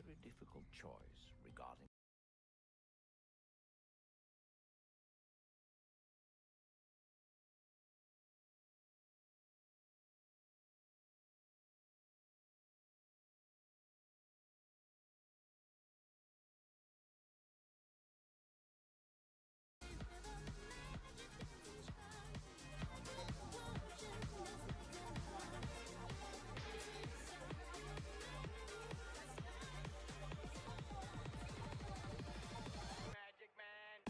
very difficult choice regarding Magic Man.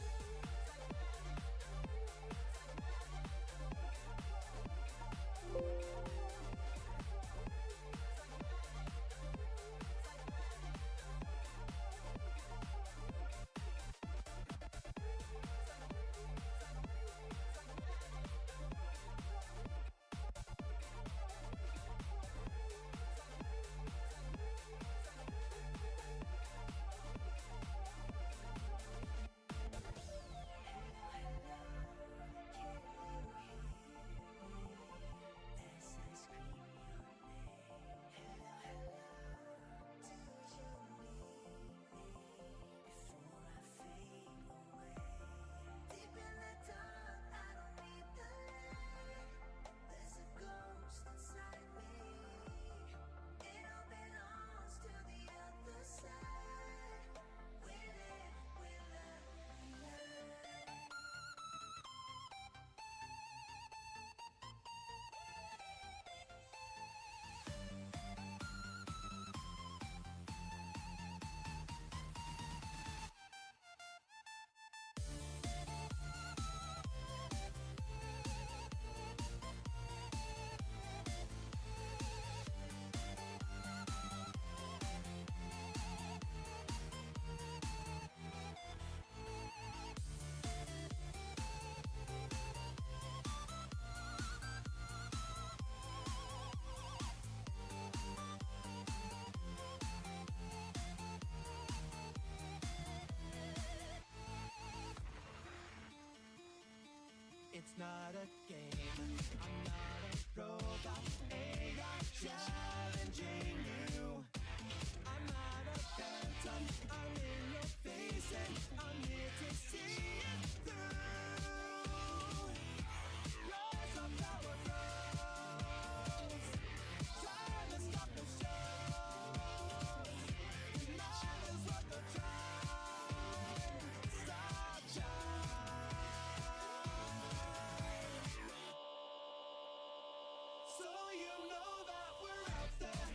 It's not a game, I'm not a robot, AI challenging you. I'm not a phantom, I'm in your face and I'm here to see it through. Rise up, power grows, time to stop the show. You might as well go try, stop shine. So you know that we're out there.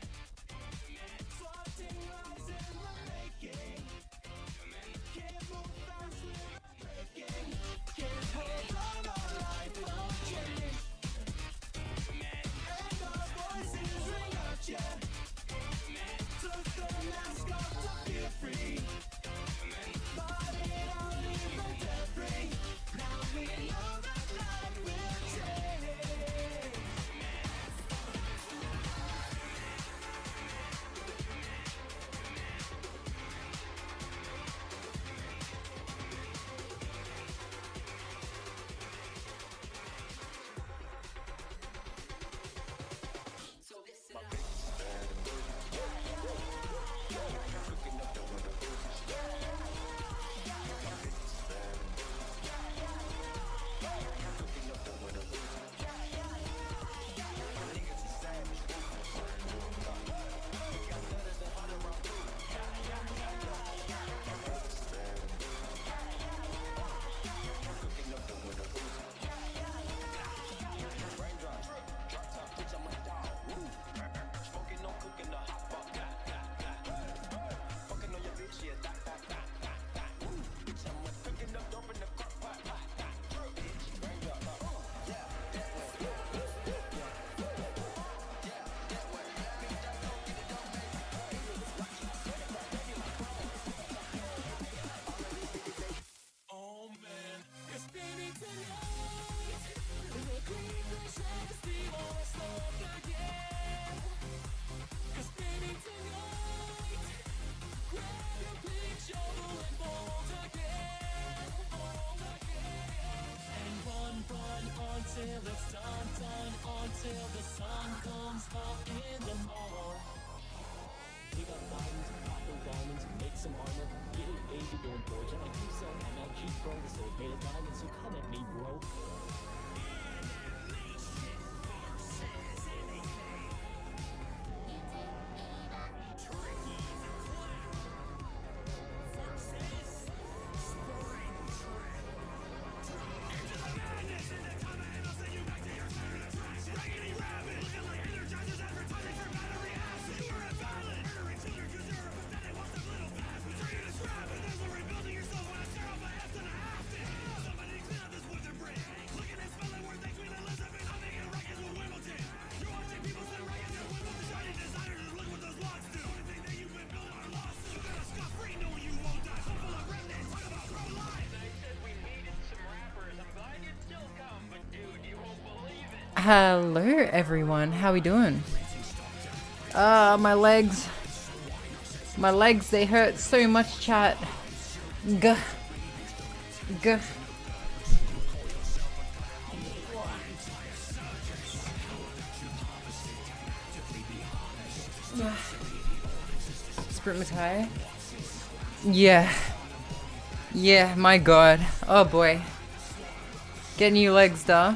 doing fortune. I do sell MLG Pro facilitated diamonds, so come at me, bro. Hello everyone, how we doing? My legs, they hurt so much, chat. Gah. Gah. 𝓢𝓞𝓒𝓘𝓐𝓛𝓢? Yeah, my god. Oh boy. Get new legs, duh.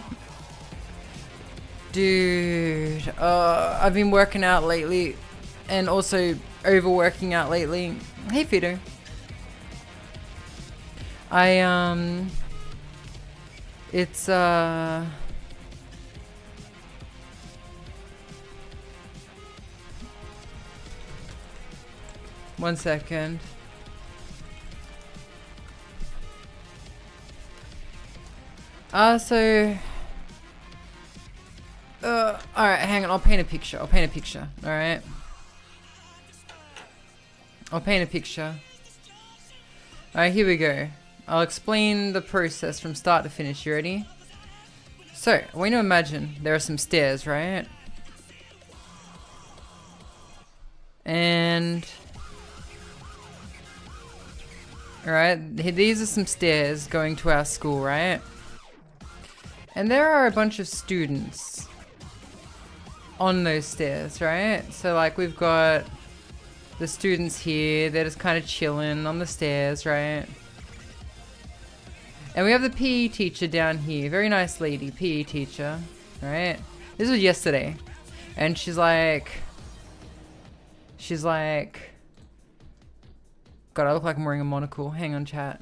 Dude, I've been working out lately and also overworking out lately. Hey, Fido. It's, one second. Alright, hang on, I'll paint a picture, alright? I'll paint a picture. Alright, here we go. I'll explain the process from start to finish, you ready? So, I want you to imagine there are some stairs, right? And... alright, these are some stairs going to our school, right? And there are a bunch of students on those stairs, right? So like we've got the students here, they're just kind of chilling on the stairs, right? And we have the PE teacher down here, very nice lady, PE teacher, right? This was yesterday. And she's like, God, I look like I'm wearing a monocle. Hang on, chat.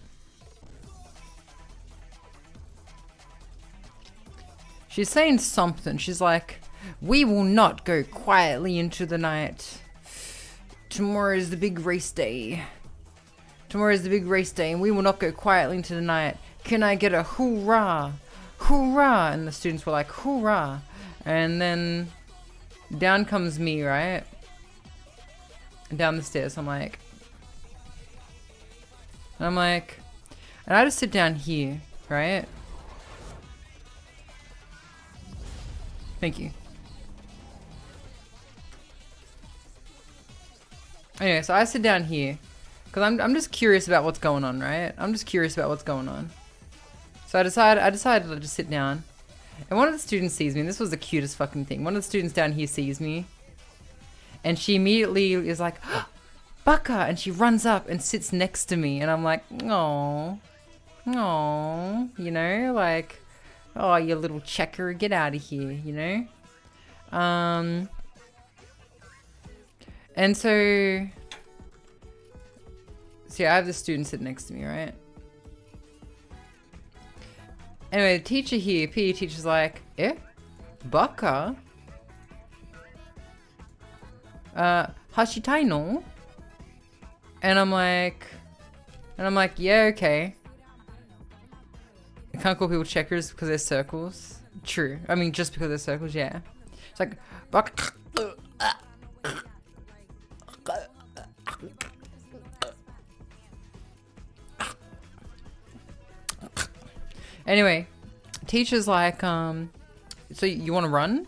She's saying something. She's like, we will not go quietly into the night. Tomorrow is the big race day. Tomorrow is the big race day and we will not go quietly into the night. Can I get a hoorah? Hoorah! And the students were like, hoorah! And then down comes me, right? Down the stairs. I'm like, and I just sit down here, right? Thank you. Anyway, so I sit down here because I'm just curious about what's going on, right? I'm just curious about what's going on. So I decided to just sit down, and one of the students sees me. And this was the cutest fucking thing. One of the students down here sees me, and she immediately is like, "Baka!" and she runs up and sits next to me, and I'm like, "Oh, oh," you know, like. Oh, you little checker, get out of here, you know? And so yeah, I have the student sitting next to me, right? Anyway, the teacher here, PE teacher's like, Baka? Hashitai no? And I'm like, yeah, okay. I can't call people checkers because they're circles. True. I mean, just because they're circles, yeah. It's like, anyway, teacher's like, so you want to run?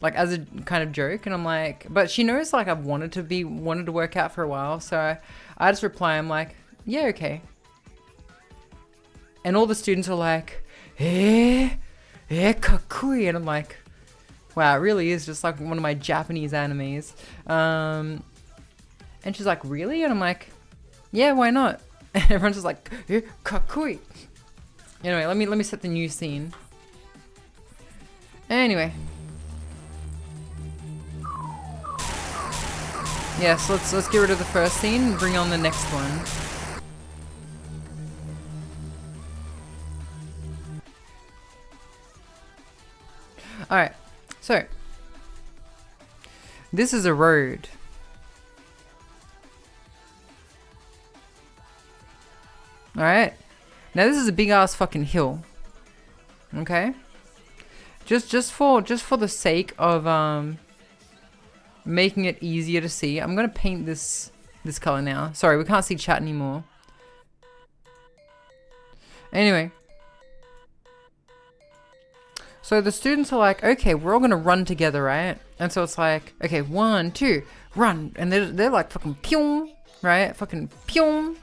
Like, as a kind of joke. And I'm like, but she knows, like, I've wanted to work out for a while. So I just reply, I'm like, yeah, okay. And all the students are like, kakui. And I'm like, wow, it really is just like one of my Japanese animes. And she's like, really? And I'm like, yeah, why not? Everyone's just like, kakui. Anyway, let me set the new scene. Anyway. Yes, let's get rid of the first scene and bring on the next one. Alright, so this is a road. Alright. Now this is a big ass fucking hill. Okay? Just for the sake of making it easier to see, I'm gonna paint this color now. Sorry, we can't see chat anymore. Anyway. So the students are like, okay, we're all gonna run together, right? And so it's like, okay, 1, 2, run. And they're like fucking pyong, right? Fucking pyong.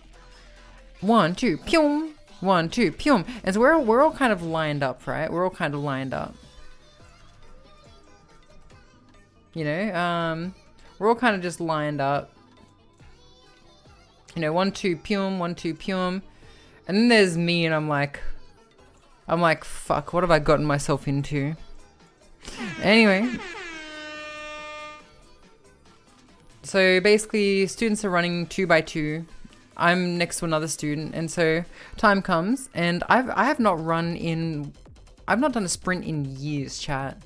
1, 2, pyong. 1, 2, pyong. And so we're all kind of lined up, right? We're all kind of lined up. You know, we're all kind of just lined up. You know, 1, 2, pyong, 1, 2, pyong. And then there's me, and I'm like, fuck, what have I gotten myself into? Anyway. So basically, students are running 2 by 2. I'm next to another student, and so time comes, and I have not done a sprint in years, chat.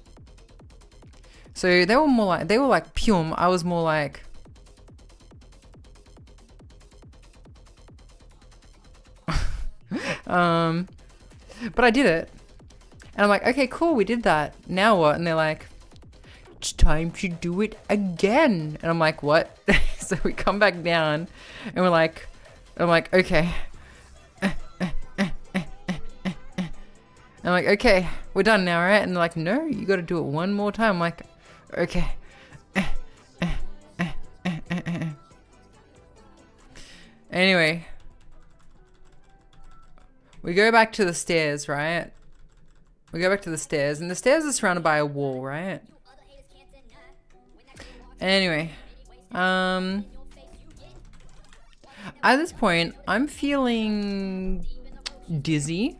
So they were like pyum. I was more like, but I did it. And I'm like, okay, cool, we did that. Now what? And they're like, it's time to do it again. And I'm like, what? So we come back down and I'm like, okay. I'm like, okay, we're done now, right? And they're like, no, you got to do it one more time. I'm like, okay. Anyway. We go back to the stairs, right? We go back to the stairs, and the stairs are surrounded by a wall, right? Anyway. At this point, I'm feeling dizzy.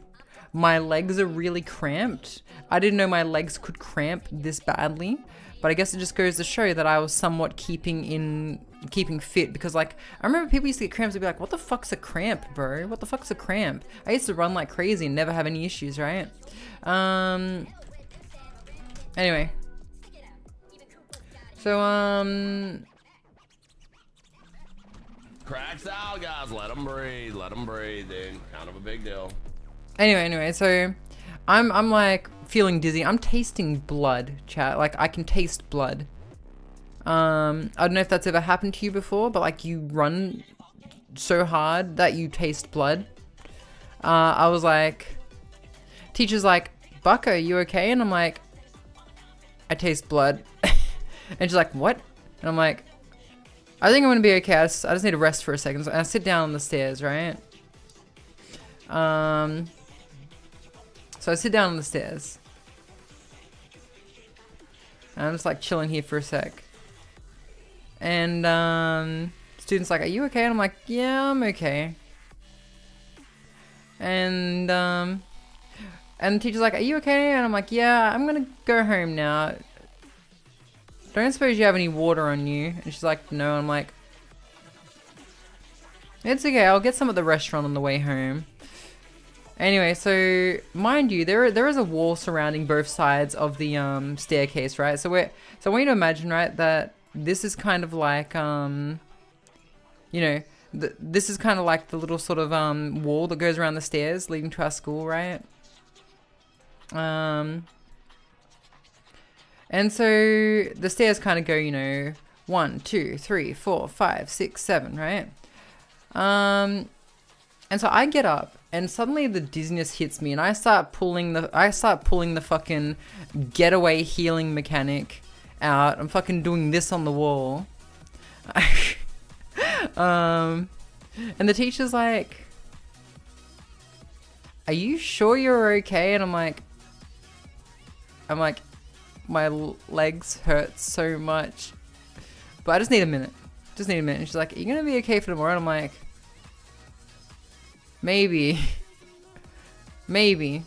My legs are really cramped. I didn't know my legs could cramp this badly, but I guess it just goes to show that I was somewhat keeping fit, because like I remember people used to get cramps and be like, what the fuck's a cramp, bro? What the fuck's a cramp? I used to run like crazy and never have any issues, right? Anyway. So cracks out, guys. Let them breathe, dude. Kind of a big deal. Anyway, so I'm like feeling dizzy. I'm tasting blood, chat. Like I can taste blood. I don't know if that's ever happened to you before, but like you run so hard that you taste blood. I was like, teacher's like, Buck, are you okay? And I'm like, I taste blood. And she's like, what? And I'm like, I think I'm gonna be okay. I just need to rest for a second. So I sit down on the stairs, right? So I sit down on the stairs. And I'm just like chilling here for a sec. And student's like, are you okay? And I'm like, yeah, I'm okay. And the teacher's like, are you okay? And I'm like, yeah, I'm gonna go home now. Don't suppose you have any water on you? And she's like, no. And I'm like, it's okay, I'll get some at the restaurant on the way home. Anyway, so mind you, there is a wall surrounding both sides of the staircase, right? So I want you to imagine, right, that this is kind of like you know, this is kind of like the little sort of wall that goes around the stairs leading to our school, right? And so the stairs kind of go, you know, 1, 2, 3, 4, 5, 6, 7, right? And so I get up, and suddenly the dizziness hits me, and I start pulling the fucking getaway healing mechanic out. I'm fucking doing this on the wall. And the teacher's like, are you sure you're okay? And I'm like, my legs hurt so much, but I just need a minute. And she's like, are you gonna be okay for tomorrow? And I'm like, Maybe. Maybe.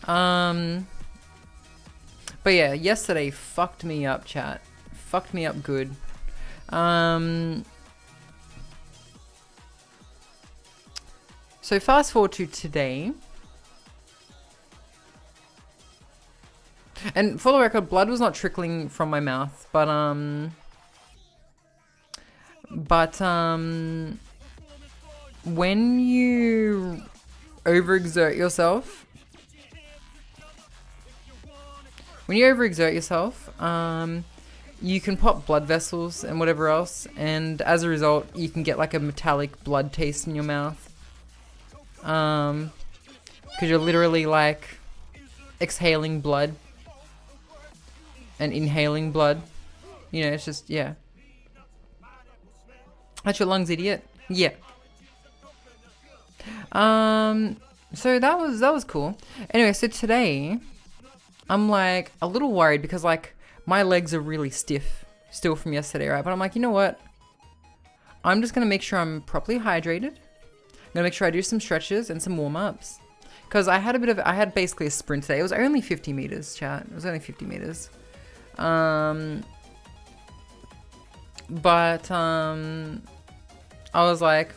But yeah, yesterday fucked me up, chat. Fucked me up good. So fast forward to today. And for the record, blood was not trickling from my mouth, but when you overexert yourself, you can pop blood vessels and whatever else, and as a result, you can get like a metallic blood taste in your mouth. Because you're literally like exhaling blood and inhaling blood. You know, it's just, yeah. That's your lungs, idiot. Yeah. So that was cool. Anyway, so today I'm like a little worried because like my legs are really stiff still from yesterday, right? But I'm like, you know what? I'm just gonna make sure I'm properly hydrated. I'm gonna make sure I do some stretches and some warm-ups. Because I had basically a sprint today. It was only 50 meters, chat. It was only 50 meters. I was like,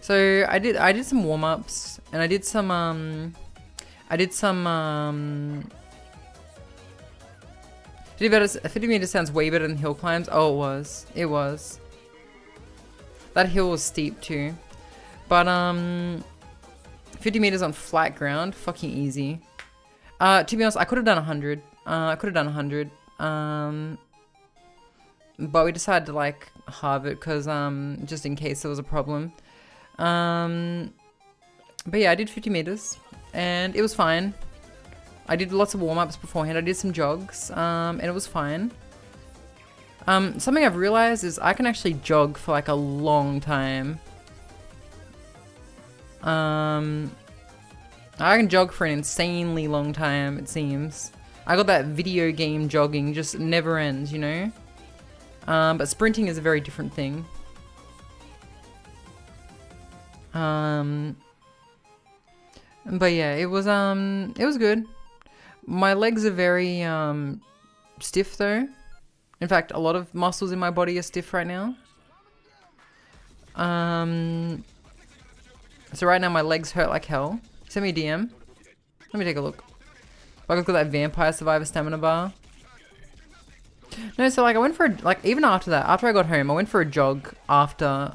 So I did some warm-ups and I did some 50 meters sounds way better than hill climbs. Oh, it was. That hill was steep too. But 50 meters on flat ground, fucking easy. To be honest, I could have done 100. But we decided to like halve it because just in case there was a problem. But yeah, I did 50 meters and it was fine. I did lots of warm-ups beforehand. I did some jogs and it was fine. Something I've realized is I can actually jog for like a long time. I can jog for an insanely long time, it seems. I got that video game jogging, just never ends, you know? But sprinting is a very different thing. But yeah, it was good. My legs are very stiff though. In fact, a lot of muscles in my body are stiff right now. So right now my legs hurt like hell. Send me a DM. Let me take a look. I got that Vampire Survivor stamina bar. No, so like I went for even after that, after I got home, I went for a jog after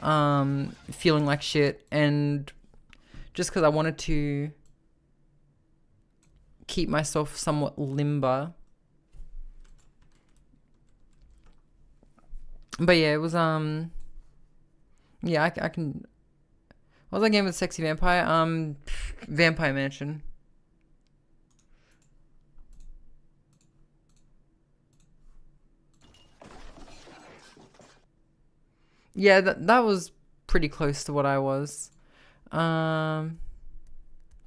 feeling like shit, and just because I wanted to keep myself somewhat limber. But yeah, it was yeah, I can. What was that game with Sexy Vampire? Vampire Mansion. Yeah, that was pretty close to what I was. Did I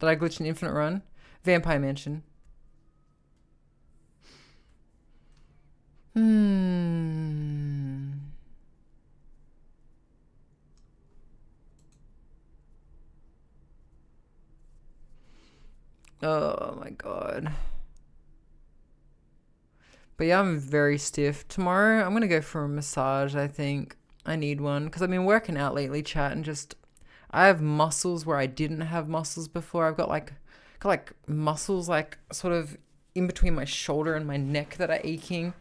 glitch an infinite run? Vampire Mansion. Oh my god. But yeah, I'm very stiff. Tomorrow, I'm gonna go for a massage, I think. I need one. Because I've been working out lately, chat, and just... I have muscles where I didn't have muscles before. I've got muscles, like, sort of in between my shoulder and my neck that are aching.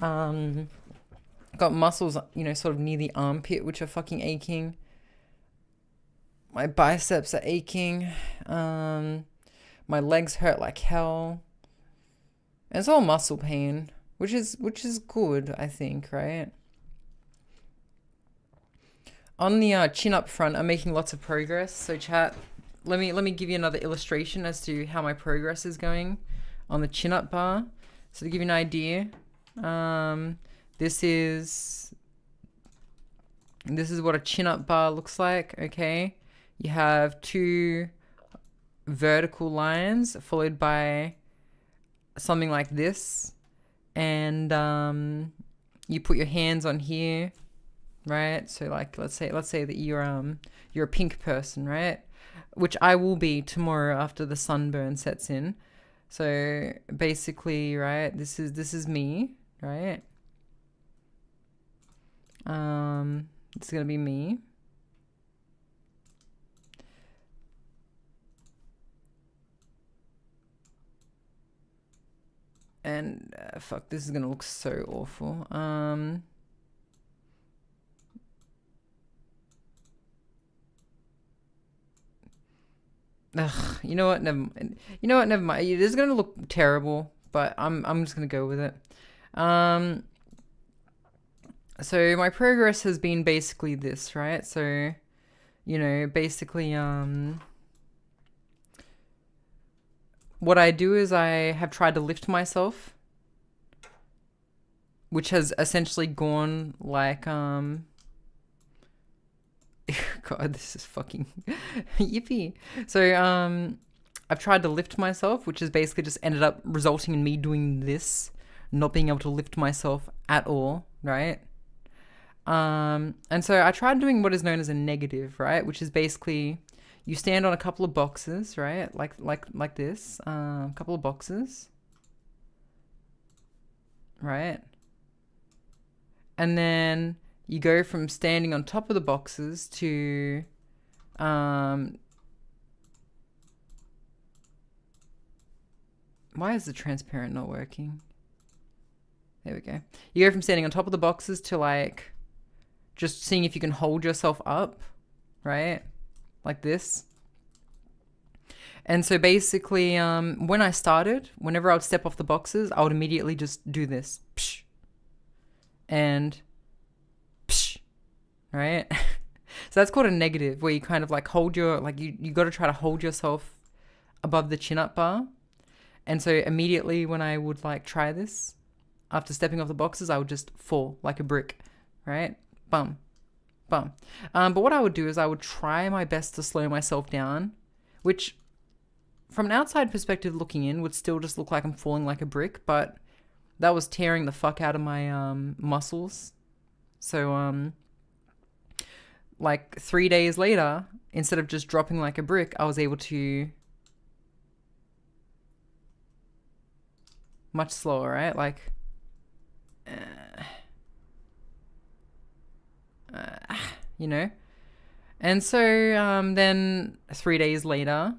Got muscles, you know, sort of near the armpit, which are fucking aching. My biceps are aching. My legs hurt like hell. And it's all muscle pain, which is good, I think, right? On the chin up front, I'm making lots of progress. So chat, let me give you another illustration as to how my progress is going on the chin up bar. So to give you an idea, this is what a chin up bar looks like. Okay, you have two vertical lines followed by something like this, and you put your hands on here right? So like, let's say that you're a pink person, right? Which I will be tomorrow after the sunburn sets in. So basically, right, this is me, right? It's gonna be me. And fuck, this is gonna look so awful. Ugh, you know what? Never mind. You know what? Never mind. This is gonna look terrible, but I'm just gonna go with it. So my progress has been basically this, right? So, you know, basically, what I do is I have tried to lift myself, which has essentially gone like, God, this is fucking yippee. So, I've tried to lift myself, which has basically just ended up resulting in me doing this, not being able to lift myself at all, right? And so I tried doing what is known as a negative, right? Which is basically you stand on a couple of boxes, right? Like this, a couple of boxes, right? And then you go from standing on top of the boxes to, why is the transparent not working? There we go. You go from standing on top of the boxes to like, just seeing if you can hold yourself up, right? Like this. And so basically, when I started, whenever I would step off the boxes, I would immediately just do this. Psh. And psh, right? So that's called a negative, where you kind of like hold your, like you got to try to hold yourself above the chin-up bar. And so immediately when I would like try this, after stepping off the boxes, I would just fall like a brick, right? Bum, bum. But what I would do is I would try my best to slow myself down, which from an outside perspective looking in would still just look like I'm falling like a brick, but that was tearing the fuck out of my muscles. So like 3 days later, instead of just dropping like a brick, I was able to much slower, right? Like you know? And so then 3 days later,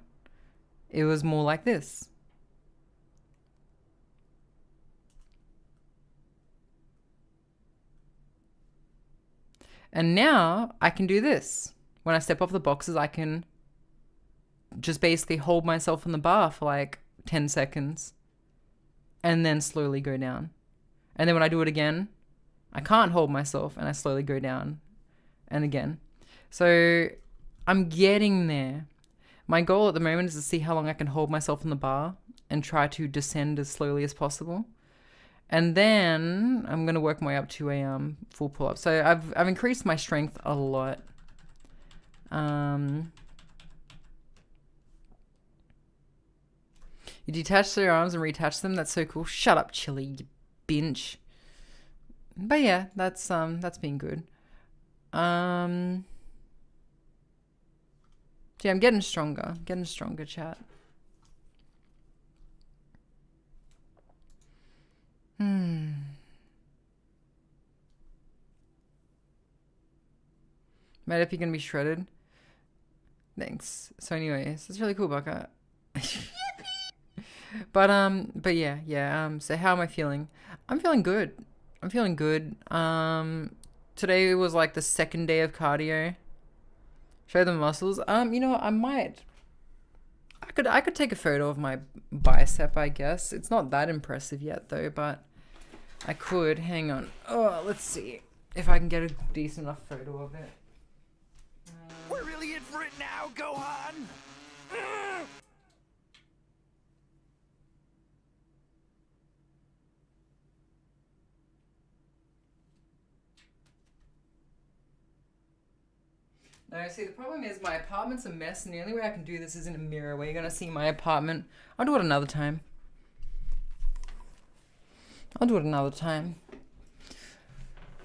it was more like this. And now I can do this. When I step off the boxes, I can just basically hold myself on the bar for like 10 seconds and then slowly go down. And then when I do it again, I can't hold myself and I slowly go down and again. So I'm getting there. My goal at the moment is to see how long I can hold myself on the bar and try to descend as slowly as possible. And then I'm going to work my way up to a full pull-up. So I've increased my strength a lot. You detach their arms and reattach them. That's so cool. Shut up, Chili, you binge. But yeah, that's been good. Yeah, I'm getting stronger. Chat. Mad if you're gonna be shredded. Thanks. So anyways, it's really cool, Bucka. But yeah. So how am I feeling? I'm feeling good. Today was like the second day of cardio. Show the muscles. You know what, I could take a photo of my bicep, I guess. It's not that impressive yet though, but I could. Hang on. Oh, let's see if I can get a decent enough photo of it. We're really in for it now, Gohan! No, see, the problem is my apartment's a mess, and the only way I can do this is in a mirror where you're gonna see my apartment. I'll do it another time.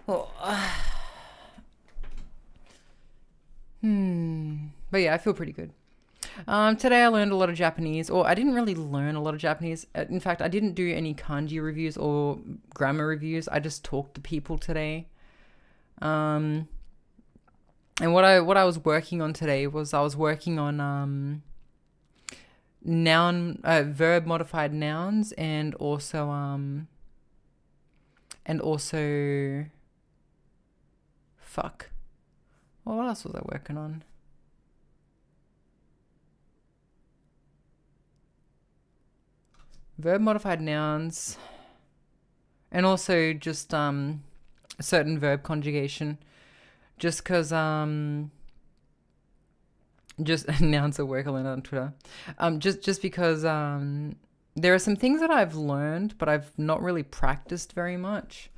Oh, But yeah, I feel pretty good. Today I learned a lot of Japanese, or I didn't really learn a lot of Japanese. In fact, I didn't do any kanji reviews or grammar reviews. I just talked to people today. And what I was working on today was I was working on verb modified nouns and also fuck. Well, what else was I working on? Verb modified nouns and also just certain verb conjugation, just because just nouns at work I learned on Twitter, just because there are some things that I've learned but I've not really practiced very much,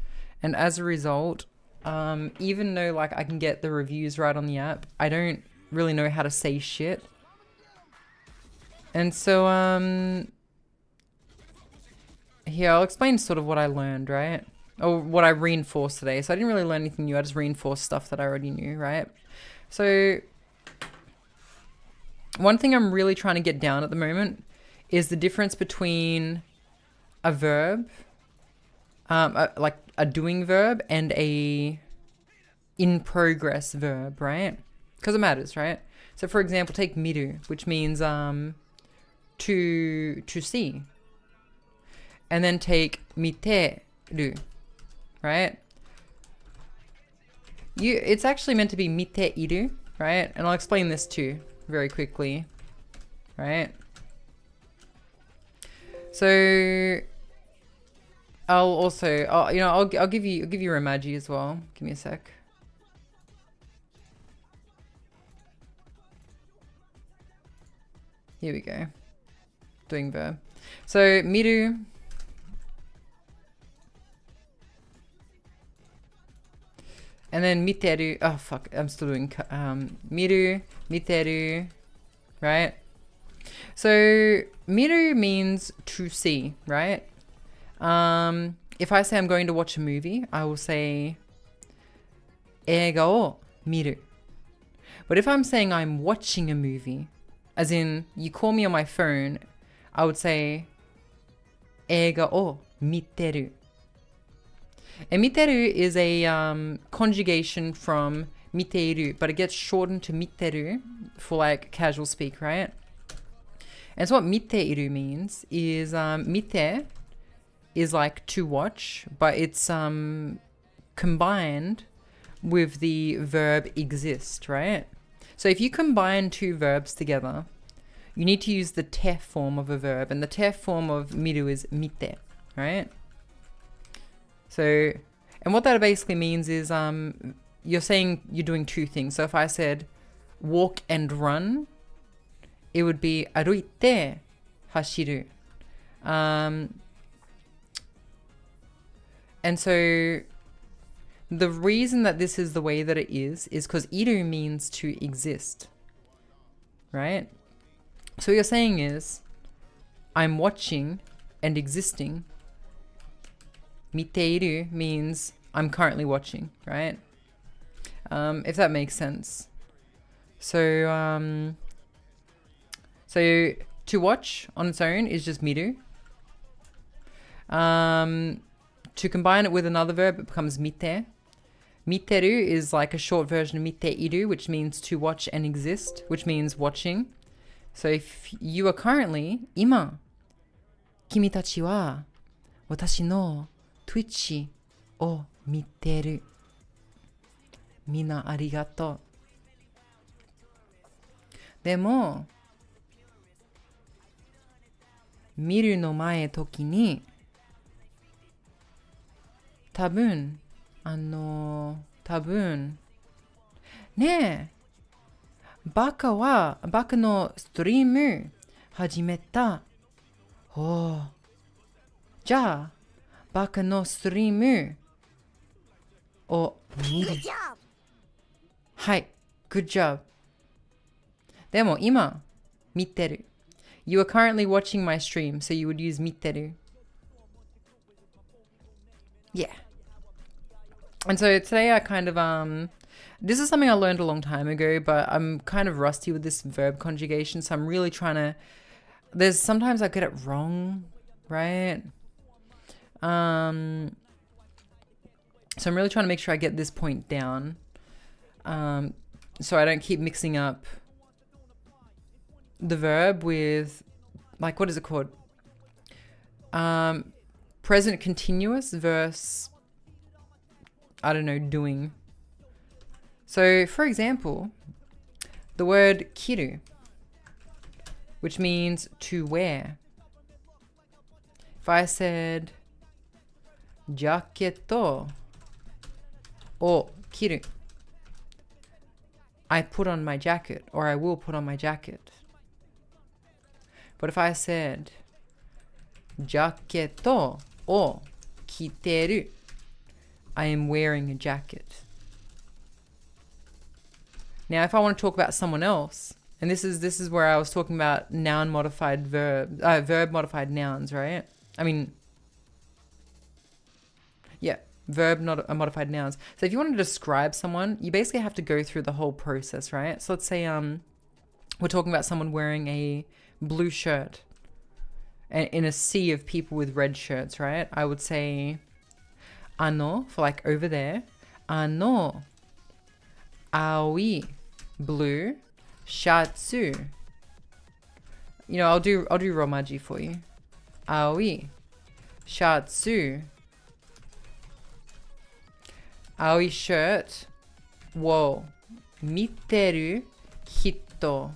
and as a result, even though like I can get the reviews right on the app, I don't really know how to say shit. And so here, I'll explain sort of what I learned, right? Or what I reinforced today. So I didn't really learn anything new. I just reinforced stuff that I already knew, right? So one thing I'm really trying to get down at the moment is the difference between a verb, like a doing verb, and a in progress verb, right? Because it matters, right? So for example, take miru, which means to see. And then take miteru, right? It's actually meant to be miteiru, right? And I'll explain this too very quickly, right? So I'll give you Romaji as well. Give me a sec. Here we go. Doing verb. So miru. And then miteru, oh fuck, I'm still doing miru, miteru, right? So miru means to see, right? If I say I'm going to watch a movie, I will say eiga o miru. But if I'm saying I'm watching a movie, as in you call me on my phone, I would say eiga o miteru. And miteru is a conjugation from miteiru, but it gets shortened to miteru for like casual speak, right? And so what miteiru means is mite is like to watch, but it's combined with the verb exist, right? So if you combine two verbs together, you need to use the te form of a verb, and the te form of miru is mite, right? So, and what that basically means is you're saying you're doing two things. So if I said walk and run, it would be aruite hashiru. And so the reason that this is the way that it is because iru means to exist, right? So what you're saying is I'm watching and existing. Miteiru means I'm currently watching, right? If that makes sense. So, so to watch on its own is just miru. To combine it with another verb, it becomes mite. Miteru is like a short version of miteiru, which means to watch and exist, which means watching. So if you are currently, ima, kimi tachi wa watashi no Twitch を見てる。みんなありがとう。でも、見るの前時に、多分、ねえ、バカのストリーム始めた。おー。じゃあ、バカのストリームを見る。はい、good job。でも今、見てる。You are currently watching my stream, so you would use 見てる。Yeah. And so today I kind of This is something I learned a long time ago, but I'm kind of rusty with this verb conjugation, so I'm really trying to... There's sometimes I get it wrong, right? So I'm really trying to make sure I get this point down, so I don't keep mixing up the verb with, like, what is it called? Present continuous versus, I don't know, doing. So, for example, the word kiru, which means to wear. If I said jacket or kiru, I put on my jacket, or I will put on my jacket. But if I said jacket or kiteru, I am wearing a jacket. Now, if I want to talk about someone else, and this is where I was talking about noun modified verb modified nouns, right? I mean, yeah, verb not modified nouns. So if you want to describe someone, you basically have to go through the whole process, right? So let's say we're talking about someone wearing a blue shirt in a sea of people with red shirts, right? I would say ano for like over there, ano aoi blue shatsu. You know, I'll do romaji for you. Aoi shatsu, aoi shirt wo miteru hito.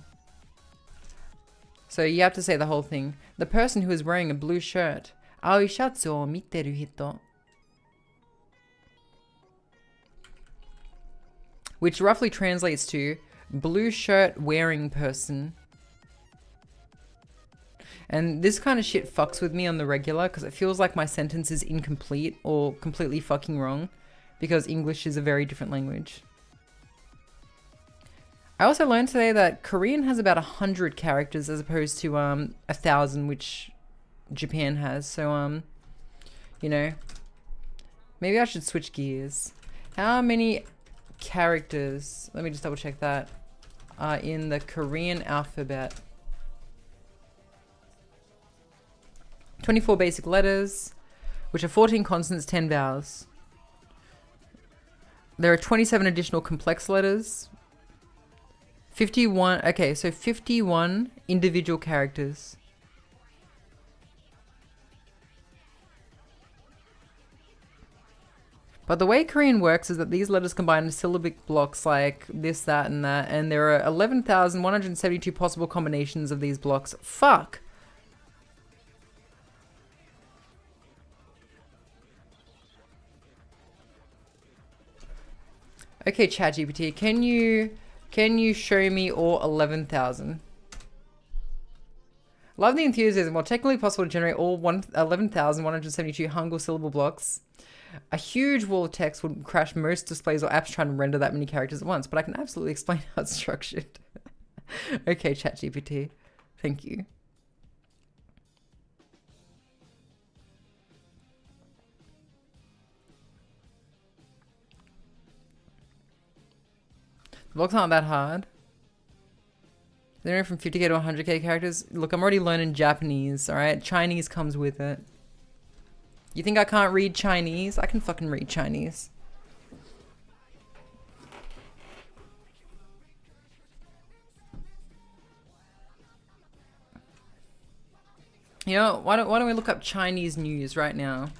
So you have to say the whole thing. The person who is wearing a blue shirt, aoi shatsu wo miteru hito. Which roughly translates to blue shirt wearing person. And this kind of shit fucks with me on the regular because it feels like my sentence is incomplete or completely fucking wrong because English is a very different language. I also learned today that Korean has about 100 characters as opposed to 1,000, which Japan has. So you know, maybe I should switch gears. How many characters, let me just double check that, are in the Korean alphabet? 24 basic letters, which are 14 consonants, 10 vowels. There are 27 additional complex letters. 51, okay, so 51 individual characters. But the way Korean works is that these letters combine into syllabic blocks like this, that, and that, and there are 11,172 possible combinations of these blocks. Fuck! Okay, ChatGPT, can you show me all 11,000? Love the enthusiasm. While technically possible to generate all 11,172 Hangul syllable blocks, a huge wall of text would crash most displays or apps trying to render that many characters at once, but I can absolutely explain how it's structured. Okay, ChatGPT. Thank you. The blocks aren't that hard. They're from 50k to 100k characters. Look, I'm already learning Japanese, alright? Chinese comes with it. You think I can't read Chinese? I can fucking read Chinese. You know, why don't we look up Chinese news right now?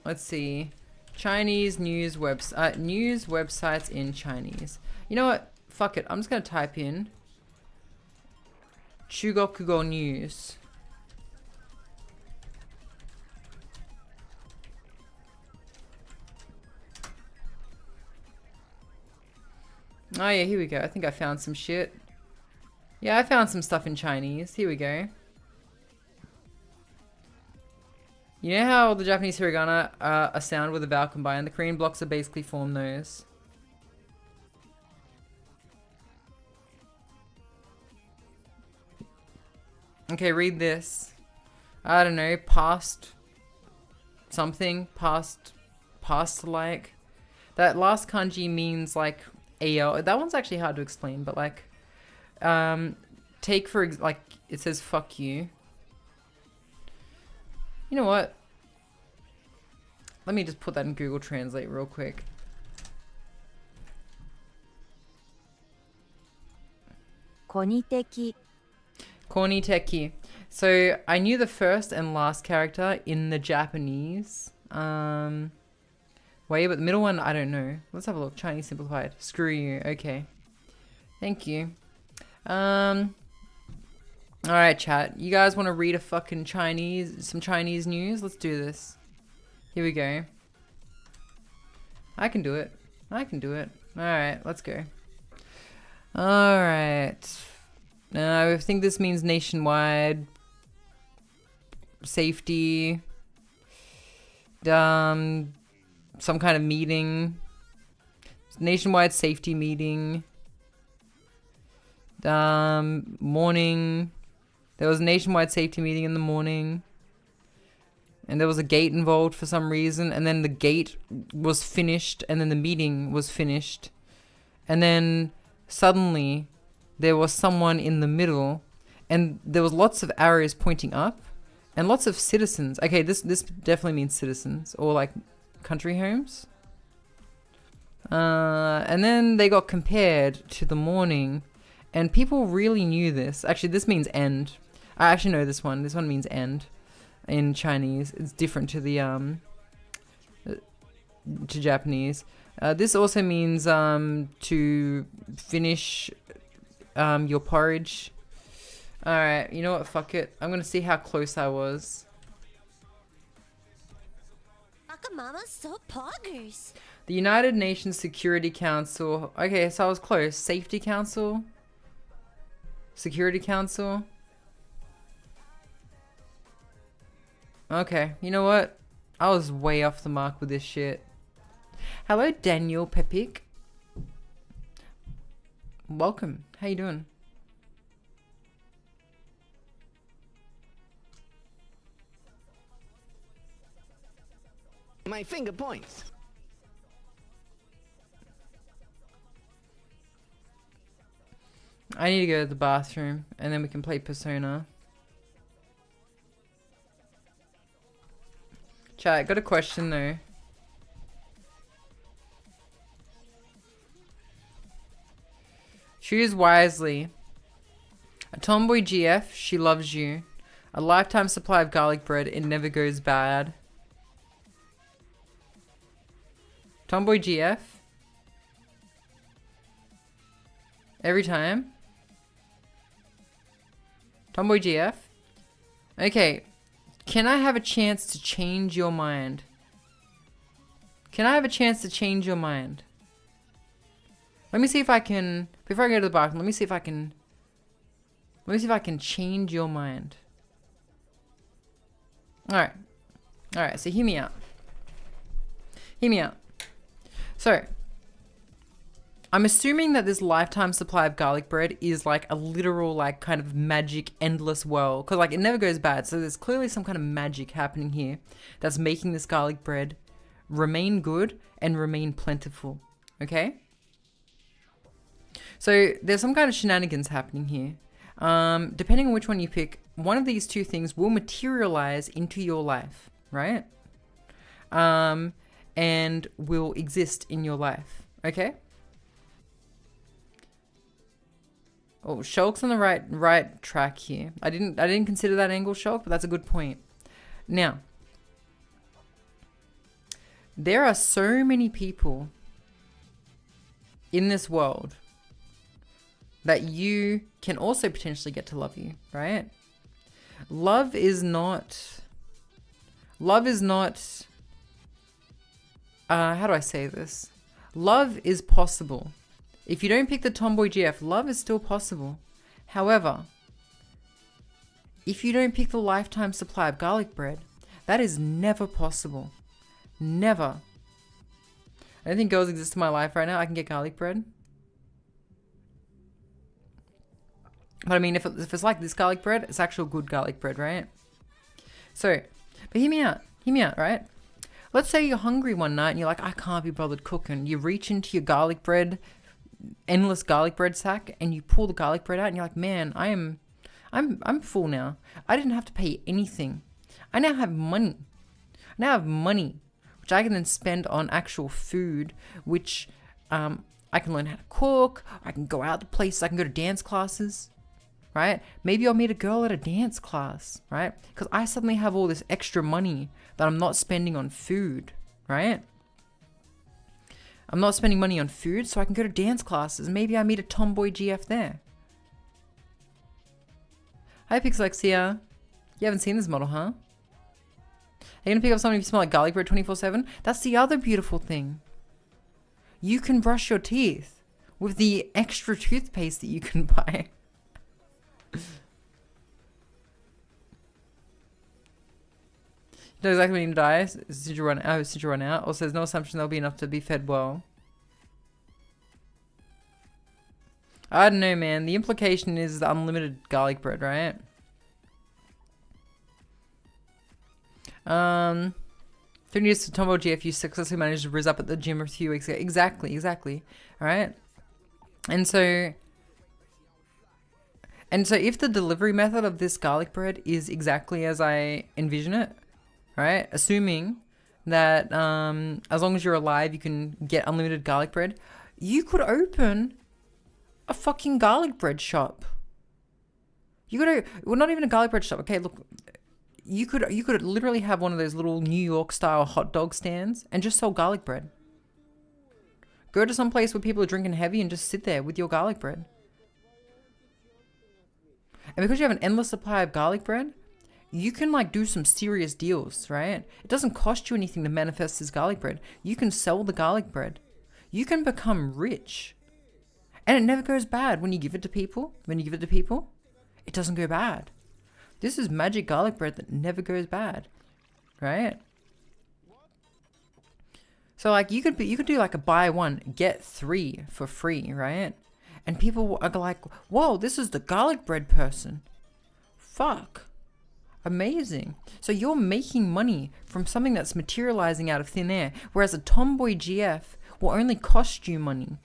Let's see. Chinese news news websites in Chinese. You know what? Fuck it. I'm just gonna type in Chugokugo news. Oh yeah, here we go. I think I found some shit. Yeah, I found some stuff in Chinese. Here we go. You know how the Japanese hiragana are a sound with a vowel combined? The Korean blocks are basically form those. Okay, read this. I don't know, past something, past like. That last kanji means like AL. That one's actually hard to explain, but like, take for like it says fuck you. You know what? Let me just put that in Google Translate real quick. Koniteki. Koniteki. So I knew the first and last character in the Japanese. Wait, but the middle one I don't know. Let's have a look. Chinese simplified. Screw you. Okay. Thank you. Alright, chat. You guys want to read a fucking some Chinese news? Let's do this. Here we go. I can do it. I can do it. Alright, let's go. Alright. I think this means nationwide safety. Some kind of meeting. Nationwide safety meeting. Morning. There was a nationwide safety meeting in the morning. And there was a gate involved for some reason. And then the gate was finished. And then the meeting was finished. And then suddenly there was someone in the middle. And there was lots of arrows pointing up. And lots of citizens. Okay, this definitely means citizens. Or like country homes. And then they got compared to the morning. And people really knew this. Actually, this means end. I actually know this one. This one means end in Chinese. It's different to the to Japanese. This also means to finish your porridge. Alright, you know what? Fuck it. I'm gonna see how close I was. Mama's so poggers. The United Nations Security Council. Okay, so I was close. Safety Council. Security Council. Okay, you know what? I was way off the mark with this shit. Hello, Daniel Pepik. Welcome. How you doing? My finger points. I need to go to the bathroom and then we can play Persona. Chat, I got a question though. Choose wisely. A tomboy GF, she loves you. A lifetime supply of garlic bread, it never goes bad. Tomboy GF? Every time? Tomboy GF? Okay. Can I have a chance to change your mind? Can I have a chance to change your mind? Let me see if I can... Before I go to the bathroom, let me see if I can change your mind. Alright. Alright, so hear me out. Hear me out. So, I'm assuming that this lifetime supply of garlic bread is like a literal, like, kind of magic, endless well. Because, like, it never goes bad. So there's clearly some kind of magic happening here that's making this garlic bread remain good and remain plentiful. Okay? So there's some kind of shenanigans happening here. Depending on which one you pick, one of these two things will materialize into your life, right? And will exist in your life. Okay? Oh, Shulk's on the right track here. I didn't consider that angle, Shulk, but that's a good point. Now, there are so many people in this world that you can also potentially get to love you, right? Love is not how do I say this? Love is possible. If you don't pick the tomboy GF, love is still possible. However, if you don't pick the lifetime supply of garlic bread, that is never possible. Never. I don't think girls exist in my life right now. I can get garlic bread. But I mean, if it's like this garlic bread, it's actual good garlic bread, right? So, but hear me out, right? Let's say you're hungry one night and you're like, I can't be bothered cooking. You reach into your garlic bread, endless garlic bread sack, and you pull the garlic bread out and you're like, man, I'm full now. I didn't have to pay anything. I now have money. I now have money, which I can then spend on actual food, which I can learn how to cook. I can go out to places. I can go to dance classes, right? Maybe I'll meet a girl at a dance class, right? Because I suddenly have all this extra money that I'm not spending on food, right? I'm not spending money on food, so I can go to dance classes. Maybe I meet a tomboy GF there. Hi, Pixelexia. You haven't seen this model, huh? Are you gonna pick up something if you smell like garlic bread 24/7? That's the other beautiful thing. You can brush your teeth with the extra toothpaste that you can buy. You know exactly when you die. Did you run out? Did you run out? Also, there's no assumption there'll be enough to be fed well. I don't know, man. The implication is the unlimited garlic bread, right? 3 years to Tombo GFU successfully managed to rizz up at the gym a few weeks ago. Exactly. Alright? And so if the delivery method of this garlic bread is exactly as I envision it, right? Assuming that as long as you're alive, you can get unlimited garlic bread, you could open a fucking garlic bread shop. Well, not even a garlic bread shop. Okay, look, you could literally have one of those little New York style hot dog stands and just sell garlic bread. Go to some place where people are drinking heavy and just sit there with your garlic bread. And because you have an endless supply of garlic bread, you can like do some serious deals, right? It doesn't cost you anything to manifest this garlic bread. You can sell the garlic bread. You can become rich. And it never goes bad when you give it to people. It doesn't go bad. This is magic garlic bread that never goes bad, right? So like you could do like a buy one get 3 for free, right? And people are like, whoa, this is the garlic bread person. Fuck. Amazing. So you're making money from something that's materializing out of thin air, whereas a tomboy GF will only cost you money.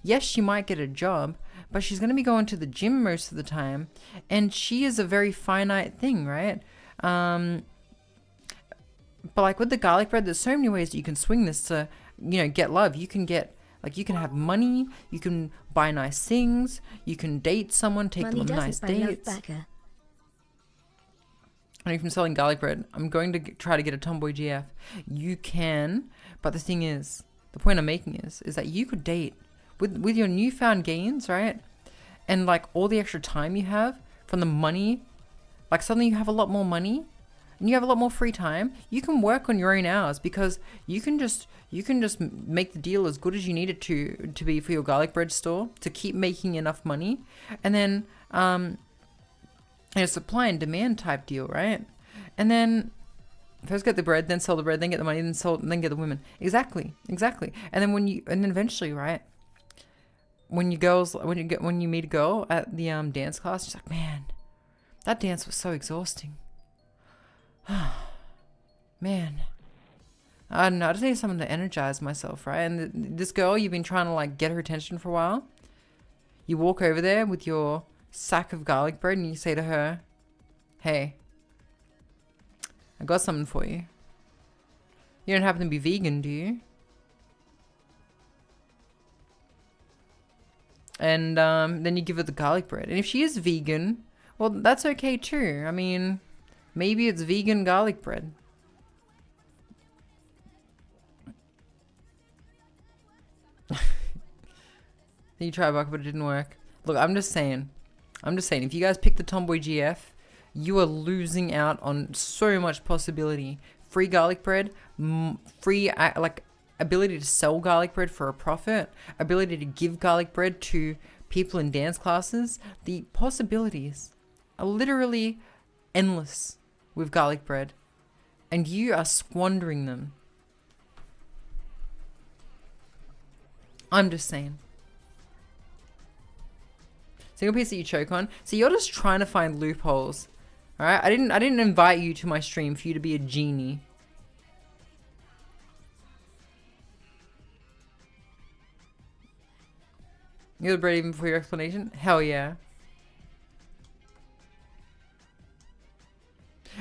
Yes, she might get a job, but she's going to be going to the gym most of the time, and she is a very finite thing, right? But like with the garlic bread, there's so many ways that you can swing this to, you know, get love. You can get, like, you can have money, you can buy nice things, you can date someone, take them on nice dates. And from selling garlic bread, I'm going to try to get a tomboy GF. You can, but the thing is, the point I'm making is that you could date with your newfound gains, right? And like all the extra time you have from the money, like suddenly you have a lot more money and you have a lot more free time. You can work on your own hours because you can just make the deal as good as you need it to be for your garlic bread store to keep making enough money. And then a supply and demand type deal, right? And then first get the bread, then sell the bread, then get the money, then sell, then get the women. Exactly. And then eventually, right? When you meet a girl at the dance class, she's like, man, that dance was so exhausting. Man, I don't know. I just need someone to energize myself, right? And this girl, you've been trying to like get her attention for a while. You walk over there with your sack of garlic bread and you say to her, hey, I got something for you. You don't happen to be vegan, do you? And then you give her the garlic bread. And if she is vegan, well, that's okay too. I mean, maybe it's vegan garlic bread. You try bucket, but it didn't work. Look, I'm just saying, if you guys pick the tomboy GF, you are losing out on so much possibility. Free garlic bread, free like ability to sell garlic bread for a profit, ability to give garlic bread to people in dance classes. The possibilities are literally endless with garlic bread, and you are squandering them. I'm just saying. Single piece that you choke on. So you're just trying to find loopholes. Alright? I didn't invite you to my stream for you to be a genie. You're the bread even before your explanation? Hell yeah.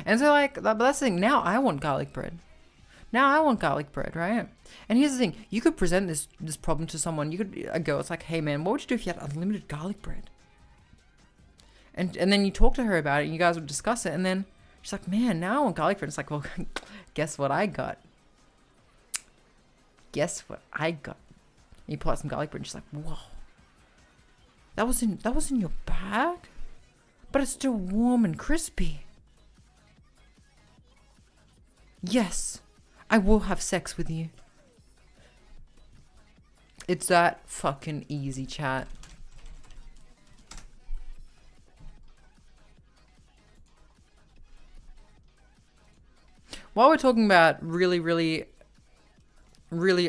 And so like, but that's the thing, now I want garlic bread. Now I want garlic bread, right? And here's the thing, you could present this problem to someone. You could, a girl, it's like, hey man, what would you do if you had unlimited garlic bread? And then you talk to her about it and you guys would discuss it, and then she's like, man, now I want garlic bread. It's like, well, guess what I got? Guess what I got? And you pull out some garlic bread and she's like, whoa. That was in your bag? But it's still warm and crispy. Yes, I will have sex with you. It's that fucking easy, chat. While we're talking about really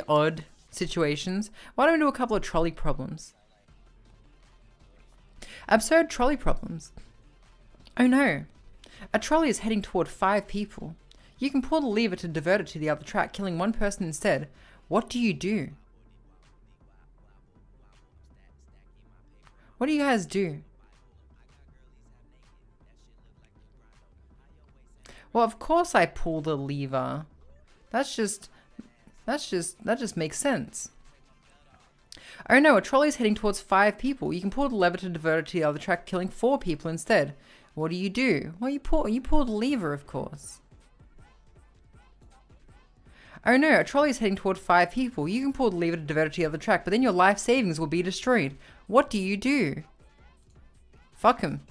odd situations, why don't we do a couple of trolley problems? Absurd trolley problems. Oh no. A trolley is heading toward 5 people. You can pull the lever to divert it to the other track, killing one person instead. What do you do? What do you guys do? Well, of course I pull the lever. That just makes sense. Oh no, a trolley is heading towards 5 people. You can pull the lever to divert it to the other track, killing 4 people instead. What do you do? Well, you pull the lever, of course. Oh no, a trolley is heading toward 5 people. You can pull the lever to divert it to the other track, but then your life savings will be destroyed. What do you do? Fuck him.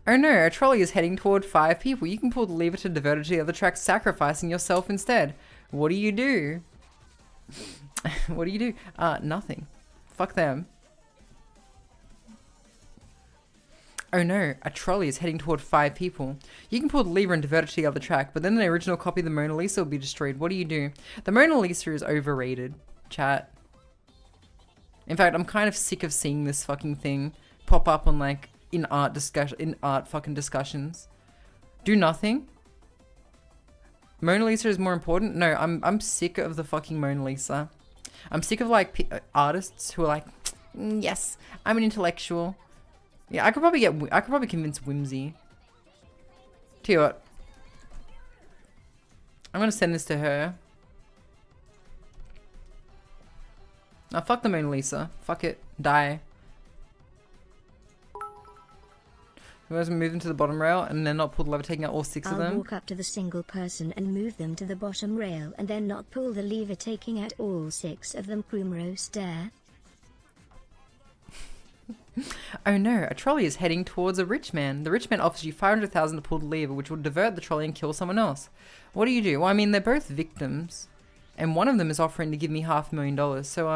Oh no, a trolley is heading toward 5 people. You can pull the lever to divert it to the other track, sacrificing yourself instead. What do you do? What do you do? Nothing. Fuck them. Oh no, a trolley is heading toward 5 people. You can pull the lever and divert it to the other track, but then the original copy of the Mona Lisa will be destroyed. What do you do? The Mona Lisa is overrated, chat. In fact, I'm kind of sick of seeing this fucking thing pop up on like in art fucking discussions. Do nothing. Mona Lisa is more important? No, I'm sick of the fucking Mona Lisa. I'm sick of like artists who are like, yes, I'm an intellectual. Yeah, I could probably convince Whimsy. Tell you what. I'm gonna send this to her. Now fuck the Mona Lisa. Fuck it. Die. We guys move them to the bottom rail and then not pull the lever, taking out all 6 of them. I'll walk up to the single person and move them to the bottom rail and then not pull the lever, taking out all 6 of them. 𝓢𝓞𝓒 stare. Oh no, a trolley is heading towards a rich man. The rich man offers you 500,000 to pull the lever, which will divert the trolley and kill someone else. What do you do? Well, I mean, they're both victims, and one of them is offering to give me $500,000. So,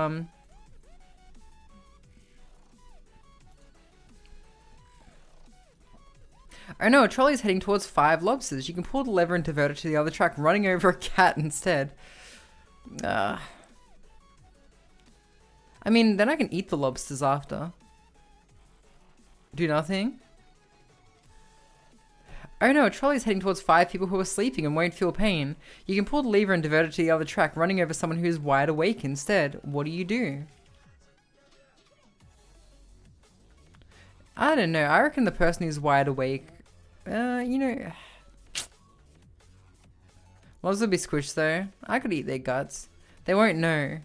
oh no, a trolley is heading towards 5 lobsters. You can pull the lever and divert it to the other track, running over a cat instead. I mean, then I can eat the lobsters after. Do nothing. Oh no, a trolley is heading towards 5 people who are sleeping and won't feel pain. You can pull the lever and divert it to the other track, running over someone who is wide awake instead. What do you do? I don't know. I reckon the person who's wide awake, you know... Lobsters will be squished though. I could eat their guts. They won't know.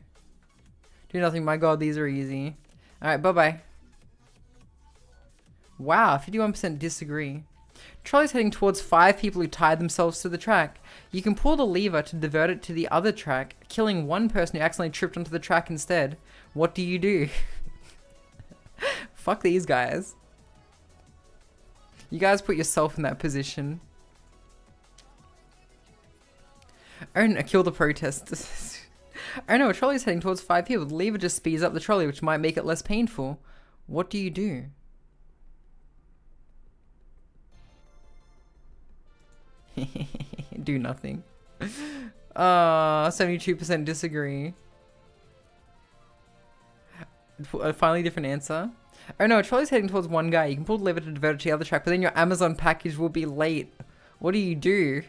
Do nothing. My god, these are easy. Alright, bye-bye. Wow, 51% disagree. Trolley's heading towards 5 people who tied themselves to the track. You can pull the lever to divert it to the other track, killing one person who accidentally tripped onto the track instead. What do you do? Fuck these guys. You guys put yourself in that position. Oh no, kill the protesters. Oh no, a trolley is heading towards 5 people. The lever just speeds up the trolley, which might make it less painful. What do you do? Do nothing. 72% disagree. Finally, different answer. Oh no, a trolley's heading towards one guy. You can pull the lever to divert it to the other track, but then your Amazon package will be late. What do you do?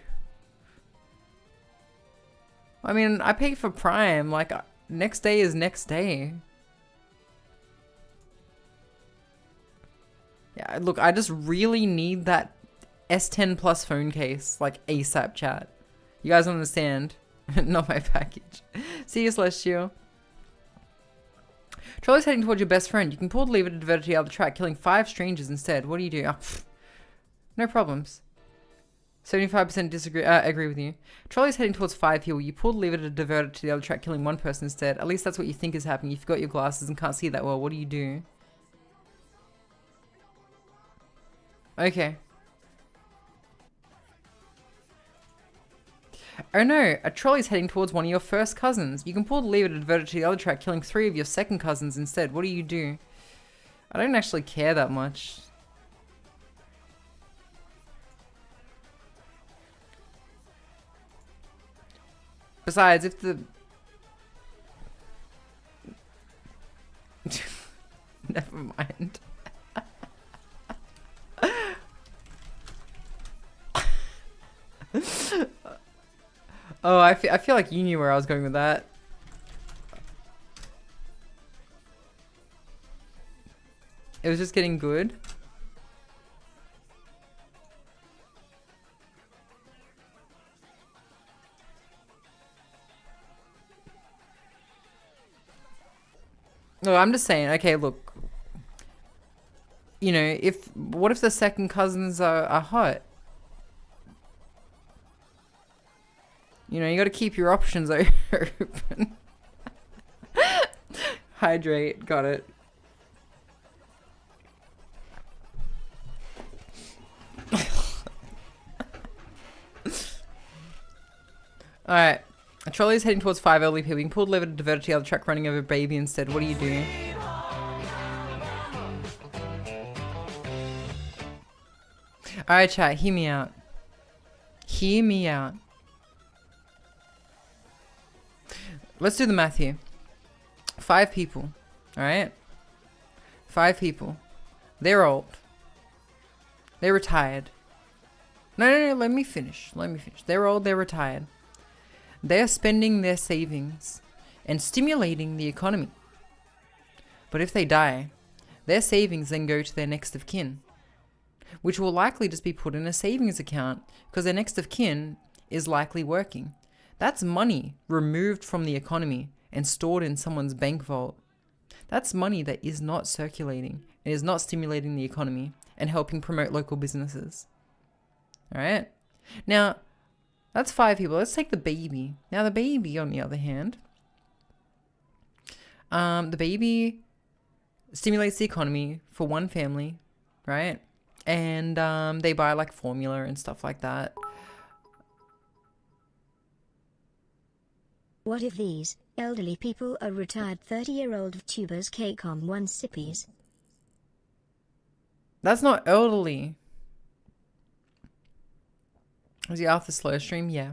I mean, I pay for Prime. Like, next day is next day. Yeah, look, I just really need that S10 Plus phone case, like ASAP, chat. You guys understand? Not my package. See you, Celestial. Trolley's heading towards your best friend. You can pull the lever to divert it to the other track, killing 5 strangers instead. What do you do? Oh, no problems. 75% disagree. Agree with you. Trolley's heading towards 5 people. You pull the lever to divert it to the other track, killing 1 person instead. At least that's what you think is happening. You forgot your glasses and can't see that well. What do you do? Okay. Oh no, a trolley's heading towards one of your first cousins. You can pull the lever to divert it to the other track, killing 3 of your second cousins instead. What do you do? I don't actually care that much. Besides, if the... Never mind. Oh, I feel like you knew where I was going with that. It was just getting good. No, I'm just saying, okay, look. You know, what if the second cousins are hot? You know, you gotta keep your options open. Hydrate, got it. Alright. A trolley is heading towards 5 elderly people. You can pull the lever to divert it to the other truck, running over a baby instead. What do you do? Alright, chat, hear me out. Hear me out. Let's do the math here. 5 people. Alright? 5 people. They're old. They're retired. No, let me finish. They're old, they're retired. They're spending their savings and stimulating the economy. But if they die, their savings then go to their next of kin, which will likely just be put in a savings account because their next of kin is likely working. That's money removed from the economy and stored in someone's bank vault. That's money that is not circulating and is not stimulating the economy and helping promote local businesses. Alright? Now, that's 5 people. Let's take the baby. Now, the baby, on the other hand, the baby stimulates the economy for one family, right? And they buy like formula and stuff like that. What if these elderly people are retired 30-year-old VTubers 𝓡𝓤𝓛𝓢s? That's not elderly. Was the Arthur slow stream? Yeah.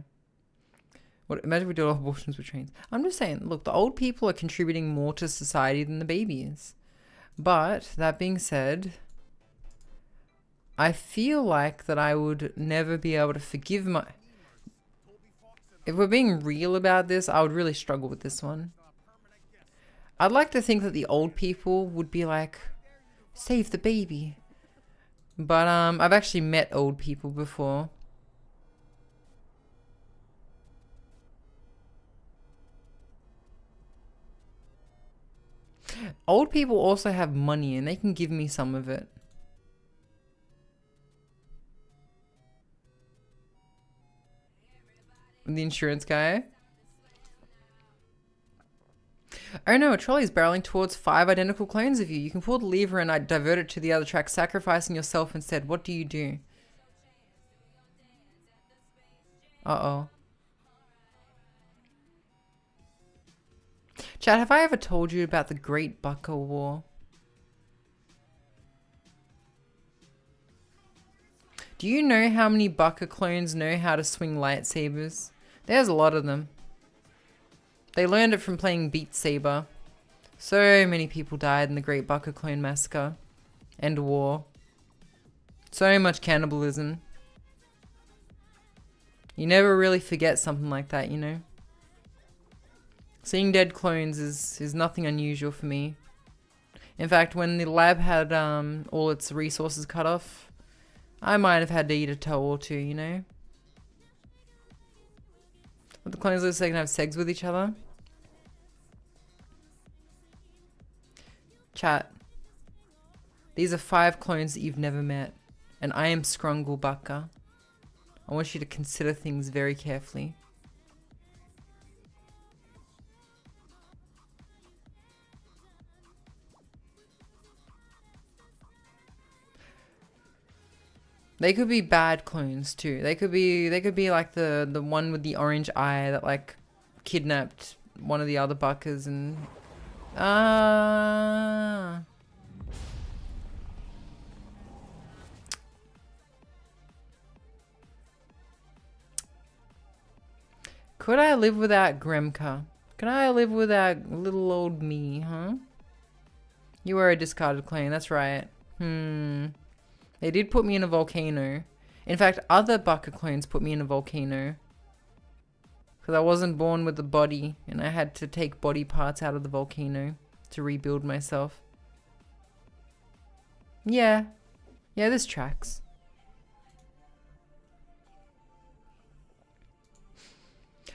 What? Imagine we do all abortions with trains. I'm just saying, look, the old people are contributing more to society than the babies. But, that being said, I feel like that I would never be able to forgive my... If we're being real about this, I would really struggle with this one. I'd like to think that the old people would be like, save the baby. But I've actually met old people before. Old people also have money and they can give me some of it. The insurance guy. Oh no, a trolley is barreling towards 5 identical clones of you. You can pull the lever and I divert it to the other track, sacrificing yourself instead. What do you do? Uh-oh. Chad, have I ever told you about the Great Bucka War? Do you know how many Bucka clones know how to swing lightsabers? There's a lot of them. They learned it from playing Beat Saber. So many people died in the Great Bucka Clone Massacre and War. So much cannibalism. You never really forget something like that, you know? Seeing dead clones is nothing unusual for me. In fact, when the lab had all its resources cut off, I might have had to eat a toe or two, you know? But the clones look so they can have sex with each other. Chat. These are 5 clones that you've never met. And I am 𝓢𝓞𝓒𝓘𝓐𝓛𝓢. I want you to consider things very carefully. They could be bad clones too. They could be like the one with the orange eye that like kidnapped one of the other buckers and Could I live without Gremka? Can I live without little old me, huh? You were a discarded clone, that's right. They did put me in a volcano. In fact, other bucker clones put me in a volcano. Because I wasn't born with the body, and I had to take body parts out of the volcano to rebuild myself. Yeah. Yeah, this tracks.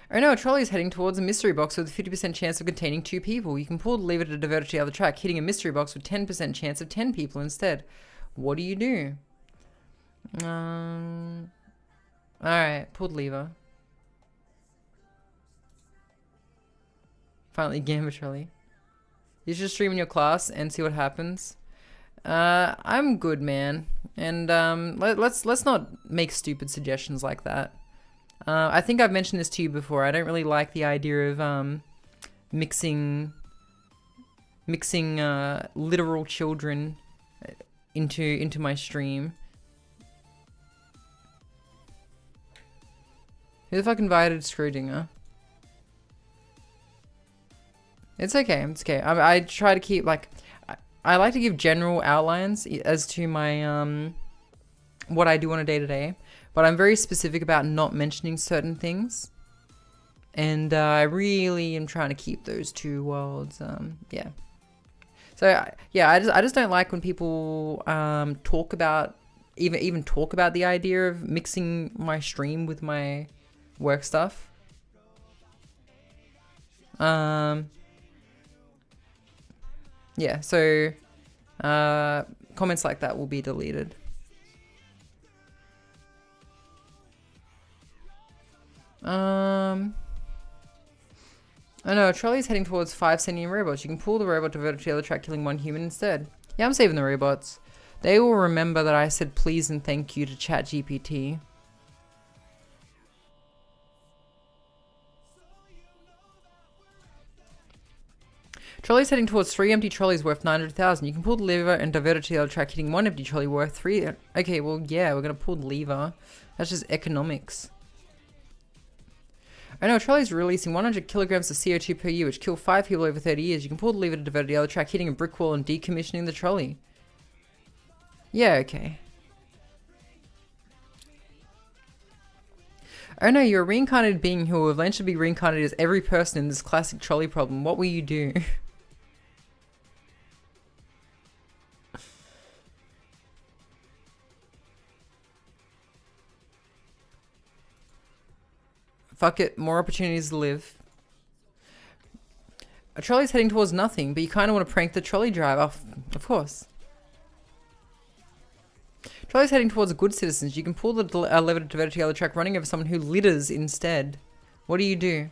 Oh no, a trolley is heading towards a mystery box with a 50% chance of containing 2 people. You can pull the lever to divert it to the other track, hitting a mystery box with 10% chance of 10 people instead. What do you do? Alright, pulled lever. Finally, Gamba trolley. You should stream in your class and see what happens. I'm good, man. And let's not make stupid suggestions like that. I think I've mentioned this to you before. I don't really like the idea of mixing literal children into my stream. Who the fuck invited 𝓢𝓞𝓒𝓘𝓐𝓛𝓢? It's okay. It's okay. I try to keep like I like to give general outlines as to my what I do on a day-to-day, but I'm very specific about not mentioning certain things, and I really am trying to keep those two worlds. Yeah. So yeah, I just don't like when people talk about even talk about the idea of mixing my stream with my work stuff. Yeah, so comments like that will be deleted. Oh no, a trolley's heading towards 5 sentient robots. You can pull the robot to divert it to the other track, killing 1 human instead. Yeah, I'm saving the robots. They will remember that I said please and thank you to ChatGPT. Trolley's heading towards 3 empty trolleys worth 900,000. You can pull the lever and divert it to the other track, hitting 1 empty trolley worth 3. Okay, well, yeah, we're gonna pull the lever. That's just economics. Oh no, a trolley's releasing 100 kilograms of CO2 per year, which kill 5 people over 30 years. You can pull the lever to divert to the other track, hitting a brick wall and decommissioning the trolley. Yeah, okay. Oh no, you're a reincarnated being who will eventually be reincarnated as every person in this classic trolley problem. What will you do? Fuck it, more opportunities to live. A trolley's heading towards nothing, but you kind of want to prank the trolley driver. Of course. Trolley's heading towards good citizens. You can pull the lever to divert it to the other track, running over someone who litters instead. What do you do?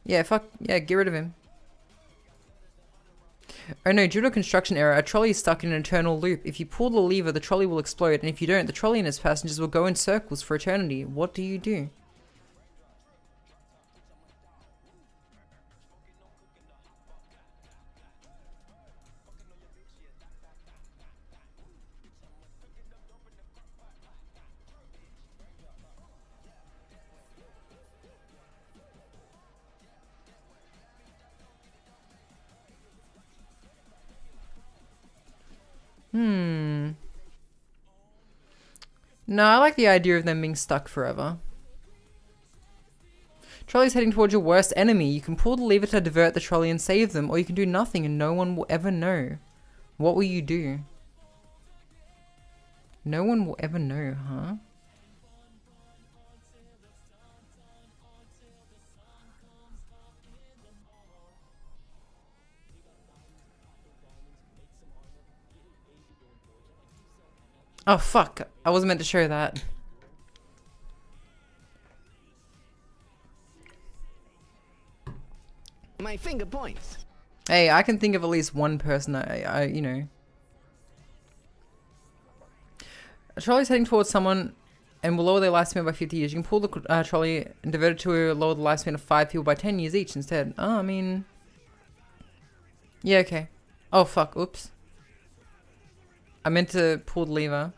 Yeah, fuck. Yeah, get rid of him. Oh no, due to a construction error, a trolley is stuck in an eternal loop. If you pull the lever, the trolley will explode, and if you don't, the trolley and its passengers will go in circles for eternity. What do you do? No, I like the idea of them being stuck forever. Trolley's heading towards your worst enemy. You can pull the lever to divert the trolley and save them, or you can do nothing and no one will ever know. What will you do? No one will ever know, huh? Oh fuck, I wasn't meant to show that. My finger points. Hey, I can think of at least one person I you know. A trolley's heading towards someone and will lower their lifespan by 50 years. You can pull the trolley and divert it to lower the lifespan of 5 people by 10 years each instead. Oh, I mean... Yeah, okay. Oh, fuck. Oops. I meant to pull the lever.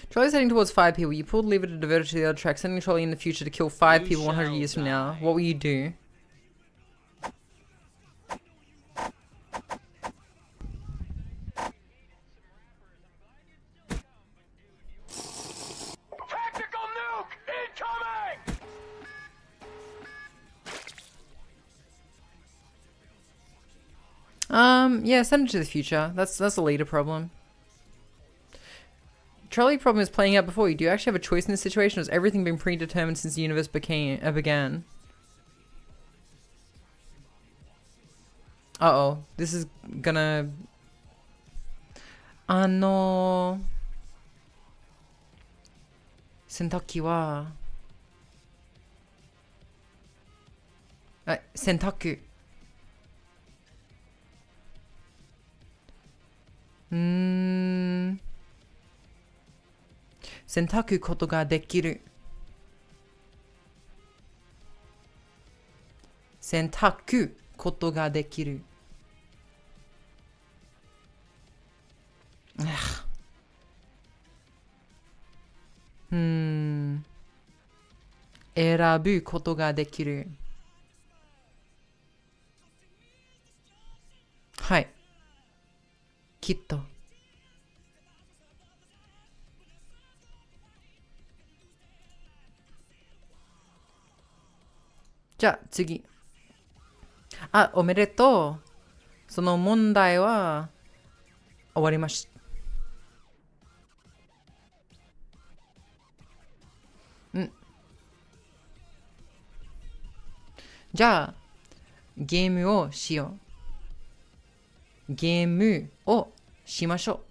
Trolley's heading towards 5 people. You pull the lever to divert it to the other track, sending the trolley in the future to kill 5 people 100 years from now. What will you do? Tactical nuke incoming! Yeah, send it to the future. That's a leader problem. Trolley problem is playing out before you. Do you actually have a choice in this situation, or has everything been predetermined since the universe began? Uh-oh. This is gonna... 洗濯機は... 洗濯。洗濯ことができる。洗濯ことができる。選ぶことができる。はい。きっと。じゃあ次。あ、おめでとう。その問題は終わりました。じゃあ、ゲームをしよう。ゲームをしましょ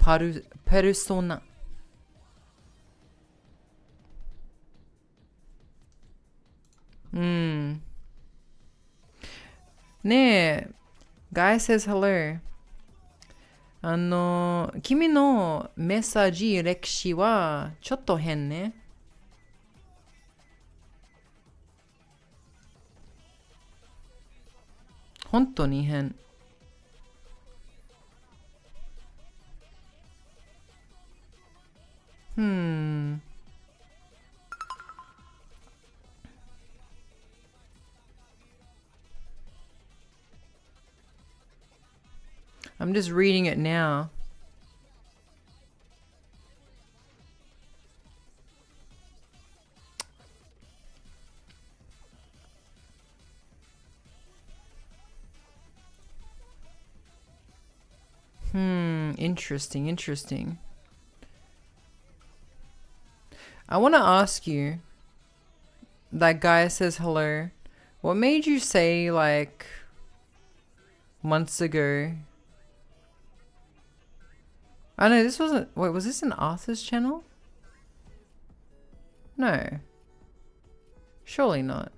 う。ペルソナ。ねえ、Guy says hello. 君のメッセージ歴史はちょっと変ね。本当に変。I'm just reading it now. Interesting. I want to ask you, that guy says hello. What made you say, like, months ago? I know this wasn't. Wait, was this in Arthur's channel? No. Surely not.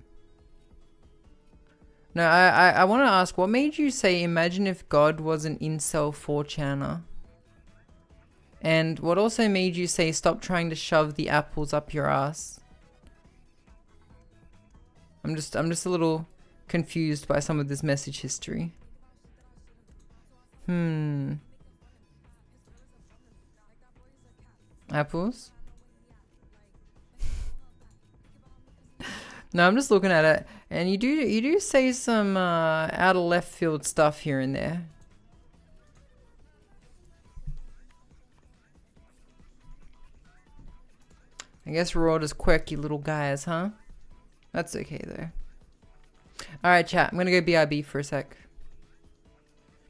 No, I want to ask, what made you say, imagine if God was an incel 4chaner? And what also made you say, stop trying to shove the apples up your ass? I'm just a little confused by some of this message history. Apples? No, I'm just looking at it, and you do say some out of left field stuff here and there. I guess we're all just quirky little guys, huh? That's okay though. Alright chat, I'm gonna go BRB for a sec.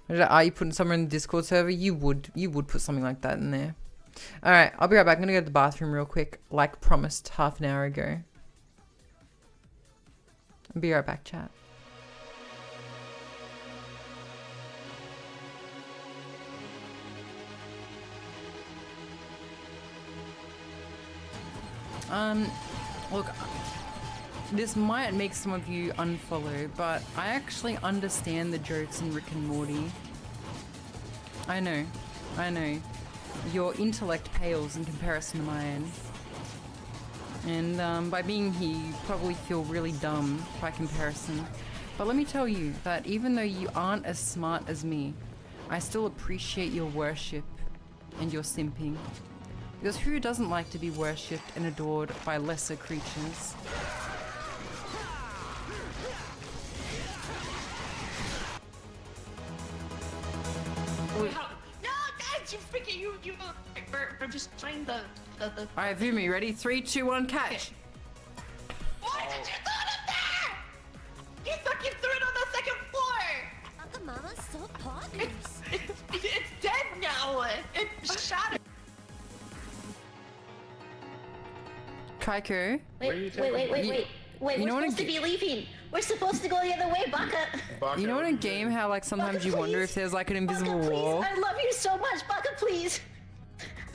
Are you putting somewhere in the Discord server? You would put something like that in there. Alright, I'll be right back. I'm gonna go to the bathroom real quick, like promised half an hour ago. I'll be right back, chat. Look, this might make some of you unfollow, but I actually understand the jokes in Rick and Morty. I know. Your intellect pales in comparison to mine. And by being here, you probably feel really dumb by comparison. But let me tell you that even though you aren't as smart as me, I still appreciate your worship and your simping. Because who doesn't like to be worshipped and adored by lesser creatures? No, guys, you freaking you we're just trying the. Alright, Vumi, ready? 3, 2, 1, catch! Why did you throw it up there? You fucking threw it on the second floor! Baka mama's so poggers. It's dead now. It's shattered. Kaiko? Wait, You we're know what supposed to be leaving. We're supposed to go the other way, Baka. You know in a game how like sometimes Baka, you wonder please. if there's like an invisible Baka, please. wall? I love you so much, Baka, please.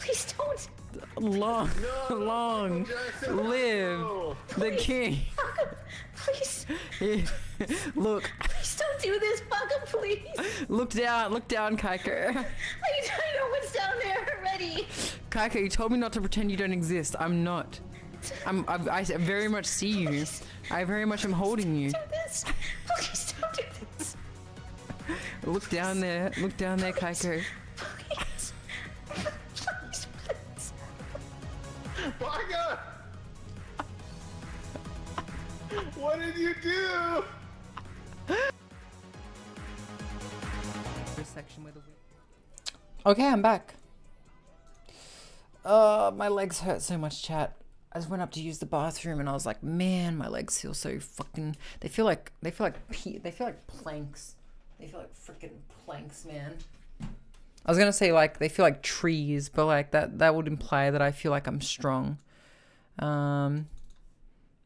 Please don't. Long live the king. Baka, please. Look, Please don't do this, Baka, please. look down, Kaiko. I know what's down there already. Kaiko, you told me not to pretend you don't exist. I'm not. I very much see you. I very much am holding you. Do this. Please don't do this. Look down there, Kaiko. Please. Please, please. Baka! What did you do? Okay, I'm back. My legs hurt so much, chat. I just went up to use the bathroom and I was like, man, my legs feel so fucking. They feel like planks. They feel like freaking planks, man. I was gonna say like they feel like trees, but like that would imply that I feel like I'm strong. No,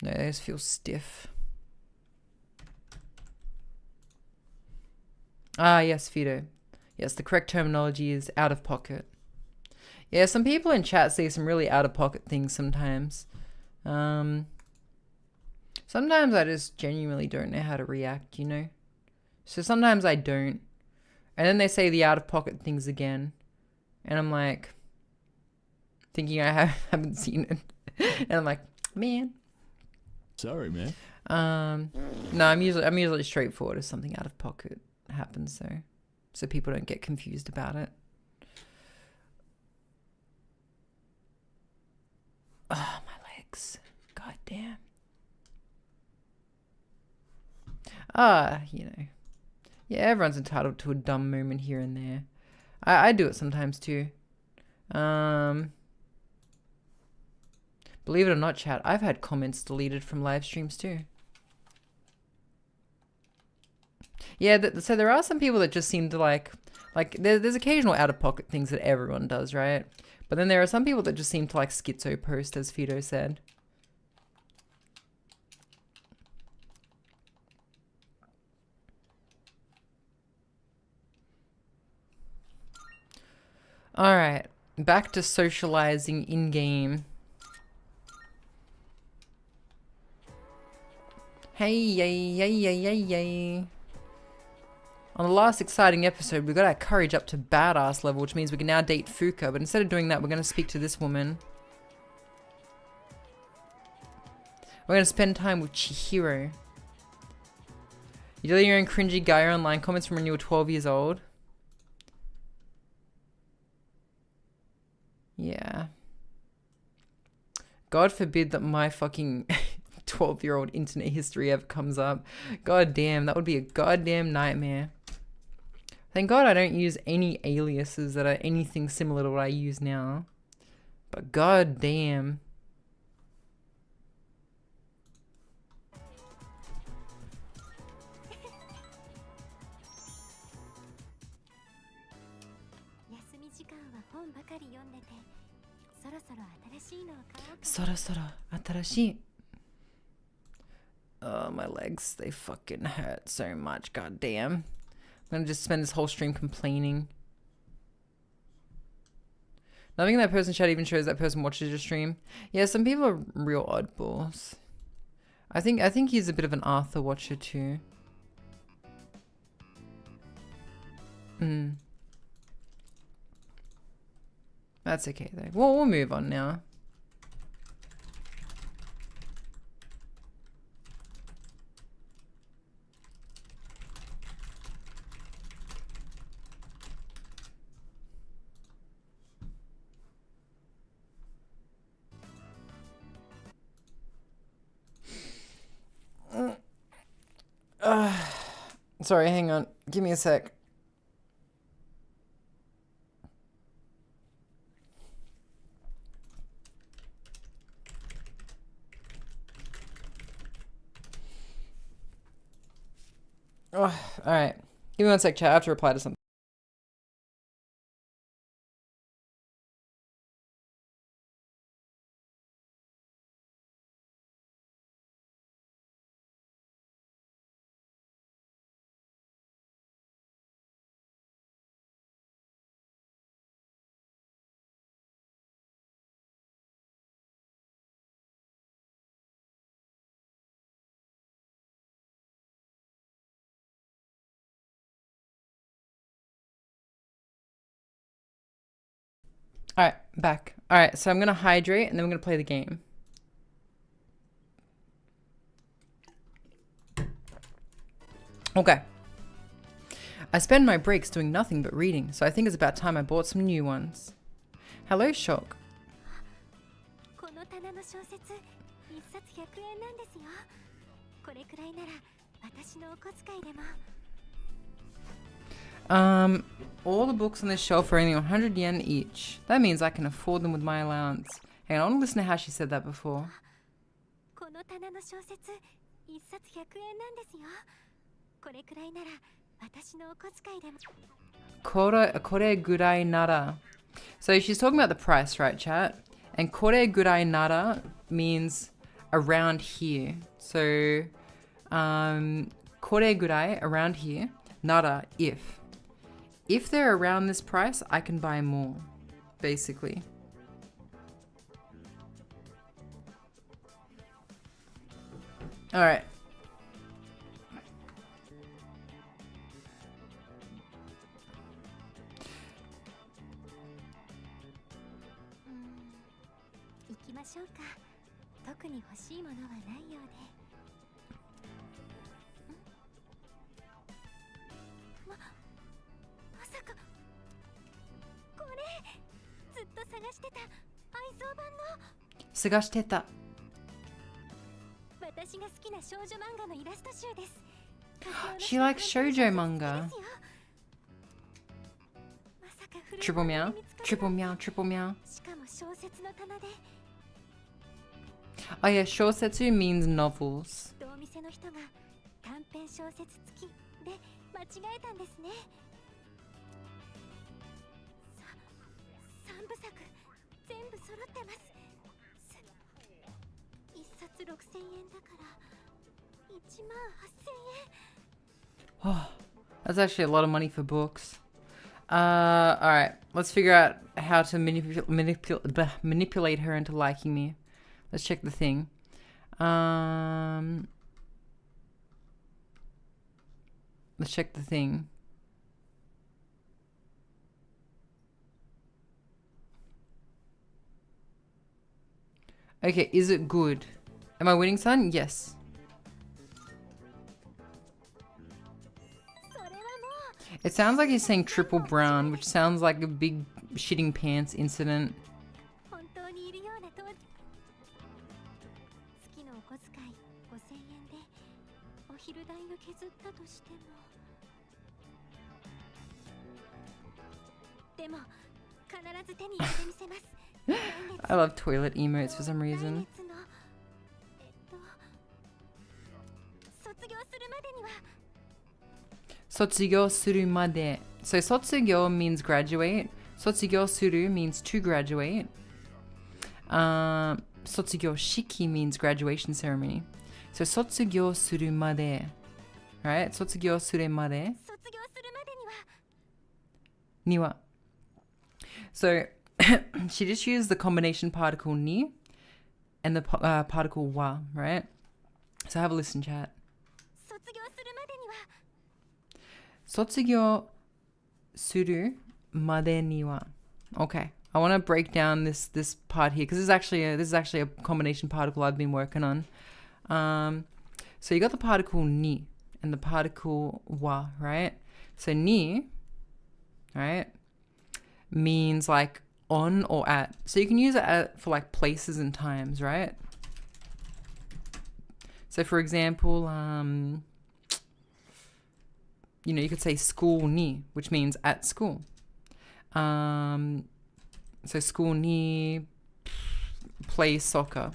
they just feel stiff. Ah, yes, Fido. Yes, the correct terminology is out of pocket. Yeah, some people in chat say some really out of pocket things sometimes. Sometimes I just genuinely don't know how to react, you know? So sometimes I don't. And then they say the out of pocket things again. And I'm like, thinking I haven't seen it. And I'm like, man. Sorry, man. No, I'm usually straightforward if something out of pocket happens, so people don't get confused about it. Oh, my legs. God damn. You know. Yeah, everyone's entitled to a dumb moment here and there. I do it sometimes too. Believe it or not, chat, I've had comments deleted from live streams too. Yeah, so there are some people that just seem to like there's occasional out-of-pocket things that everyone does, right? But then there are some people that just seem to like schizo post, as Fido said. Alright, back to socializing in-game. Hey, yay, yay, yay, yay, yay. On the last exciting episode, we got our courage up to badass level, which means we can now date Fuka, but instead of doing that, we're going to speak to this woman. We're going to spend time with Chihiro. You delete your own cringy Gaia online comments from when you were 12 years old? Yeah. God forbid that my fucking 12-year-old internet history ever comes up. God damn, that would be a goddamn nightmare. Thank God I don't use any aliases that are anything similar to what I use now. But god damn. Sora atarashi. Oh, my legs, they fucking hurt so much, goddamn. I'm gonna just spend this whole stream complaining. Nothing in that person's chat even shows that person watches your stream. Yeah, some people are real oddballs. I think he's a bit of an Arthur watcher too. That's okay though. Well, we'll move on now. Sorry, hang on. Give me a sec. Oh, alright. Give me one sec, chat. I have to reply to something. Alright, back. Alright, so I'm gonna hydrate and then we're gonna play the game. Okay. I spend my breaks doing nothing but reading, so I think it's about time I bought some new ones. Hello, Shock. All the books on this shelf are only 100 yen each. That means I can afford them with my allowance. Hang on, I want to listen to how she said that before. Kore gurai nara. So she's talking about the price, right, chat? And kore gurai nara means around here. So, kore gurai, around here. Nara, if. If they're around this price, I can buy more, basically. All right. Sagashiteta. She likes shoujo manga. Triple meow, triple meow, triple meow. Oh yeah, shosetsu means novels. Oh, that's actually a lot of money for books. Alright, let's figure out how to manipulate her into liking me. Let's check the thing. Let's check the thing. Okay, is it good? Am I winning, son? Yes. It sounds like he's saying triple brown, which sounds like a big shitting pants incident. I love toilet emotes for some reason. Sotsugyou suru made. So sotsugyou means graduate. Sotsugyō suru means to graduate. Sotsugyō shiki means graduation ceremony. So sotsugyō suru made, right? Sotsugyō suru made 卒業するまでには niwa. So she just used the combination particle ni and the particle wa, right? So have a listen, chat. 卒業するまでには Sotsugyō suru made niwa. Okay, I want to break down this part here because this is actually a combination particle I've been working on. So you got the particle ni and the particle wa, right? So ni, right, means like on or at. So you can use it for like places and times, right? So for example, you know, you could say school ni, which means at school. So school ni play soccer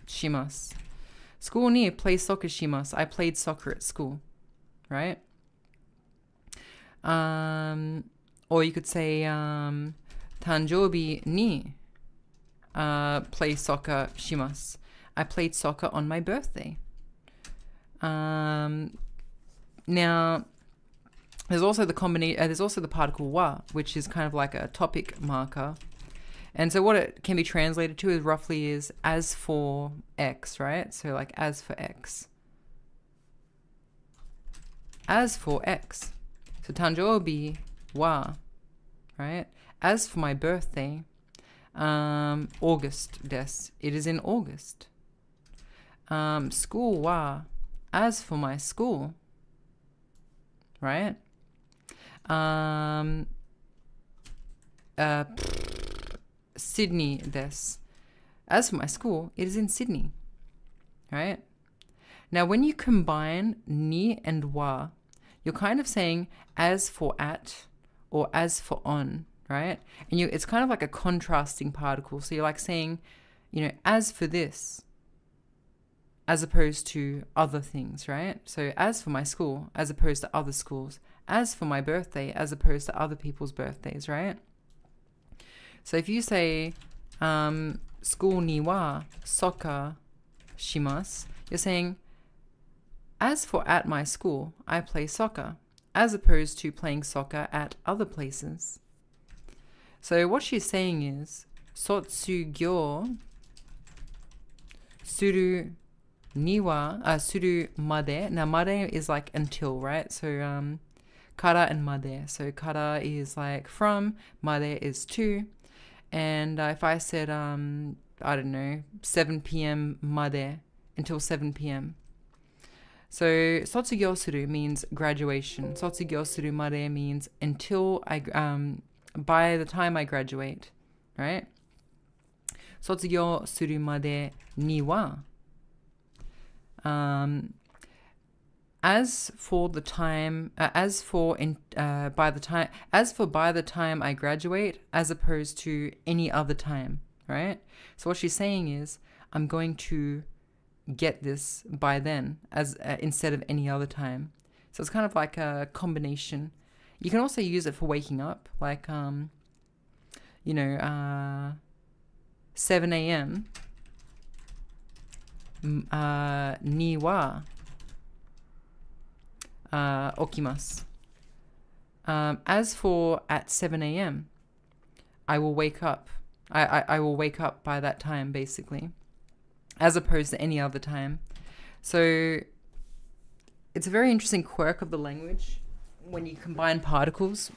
shimasu. School ni play soccer shimasu. I played soccer at school, right? Or you could say tanjoubi ni play soccer shimasu. I played soccer on my birthday. Now there's also the particle wa, which is kind of like a topic marker. And so what it can be translated to is roughly is as for X, right? So like as for X. As for X. So tanjoubi wa, right? As for my birthday, August des. It is in August. School wa. As for my school, right? Sydney des. As for my school, it is in Sydney, right? Now, when you combine ni and wa, you're kind of saying as for at or as for on, right? And it's kind of like a contrasting particle. So you're like saying, you know, as for this, as opposed to other things, right? So as for my school, as opposed to other schools. As for my birthday, as opposed to other people's birthdays, right? So if you say school ni wa soccer shimasu, you're saying as for at my school, I play soccer, as opposed to playing soccer at other places. So what she's saying is sotsugyo suru niwa suru made. Now made is like until, right? So kara and made. So kara is like from, made is to. And if I said, I don't know, 7 p.m. made, until 7 p.m. So sotsugyo suru means graduation. Sotsugyo suru made means until by the time I graduate, right? Sotsugyo suru made ni wa. As for by the time I graduate, as opposed to any other time, right? So what she's saying is, I'm going to get this by then, as instead of any other time. So it's kind of like a combination. You can also use it for waking up, like 7 a.m. Ni wa okimasu. As for at 7 a.m., I will wake up. I will wake up by that time, basically, as opposed to any other time. So it's a very interesting quirk of the language when you combine particles,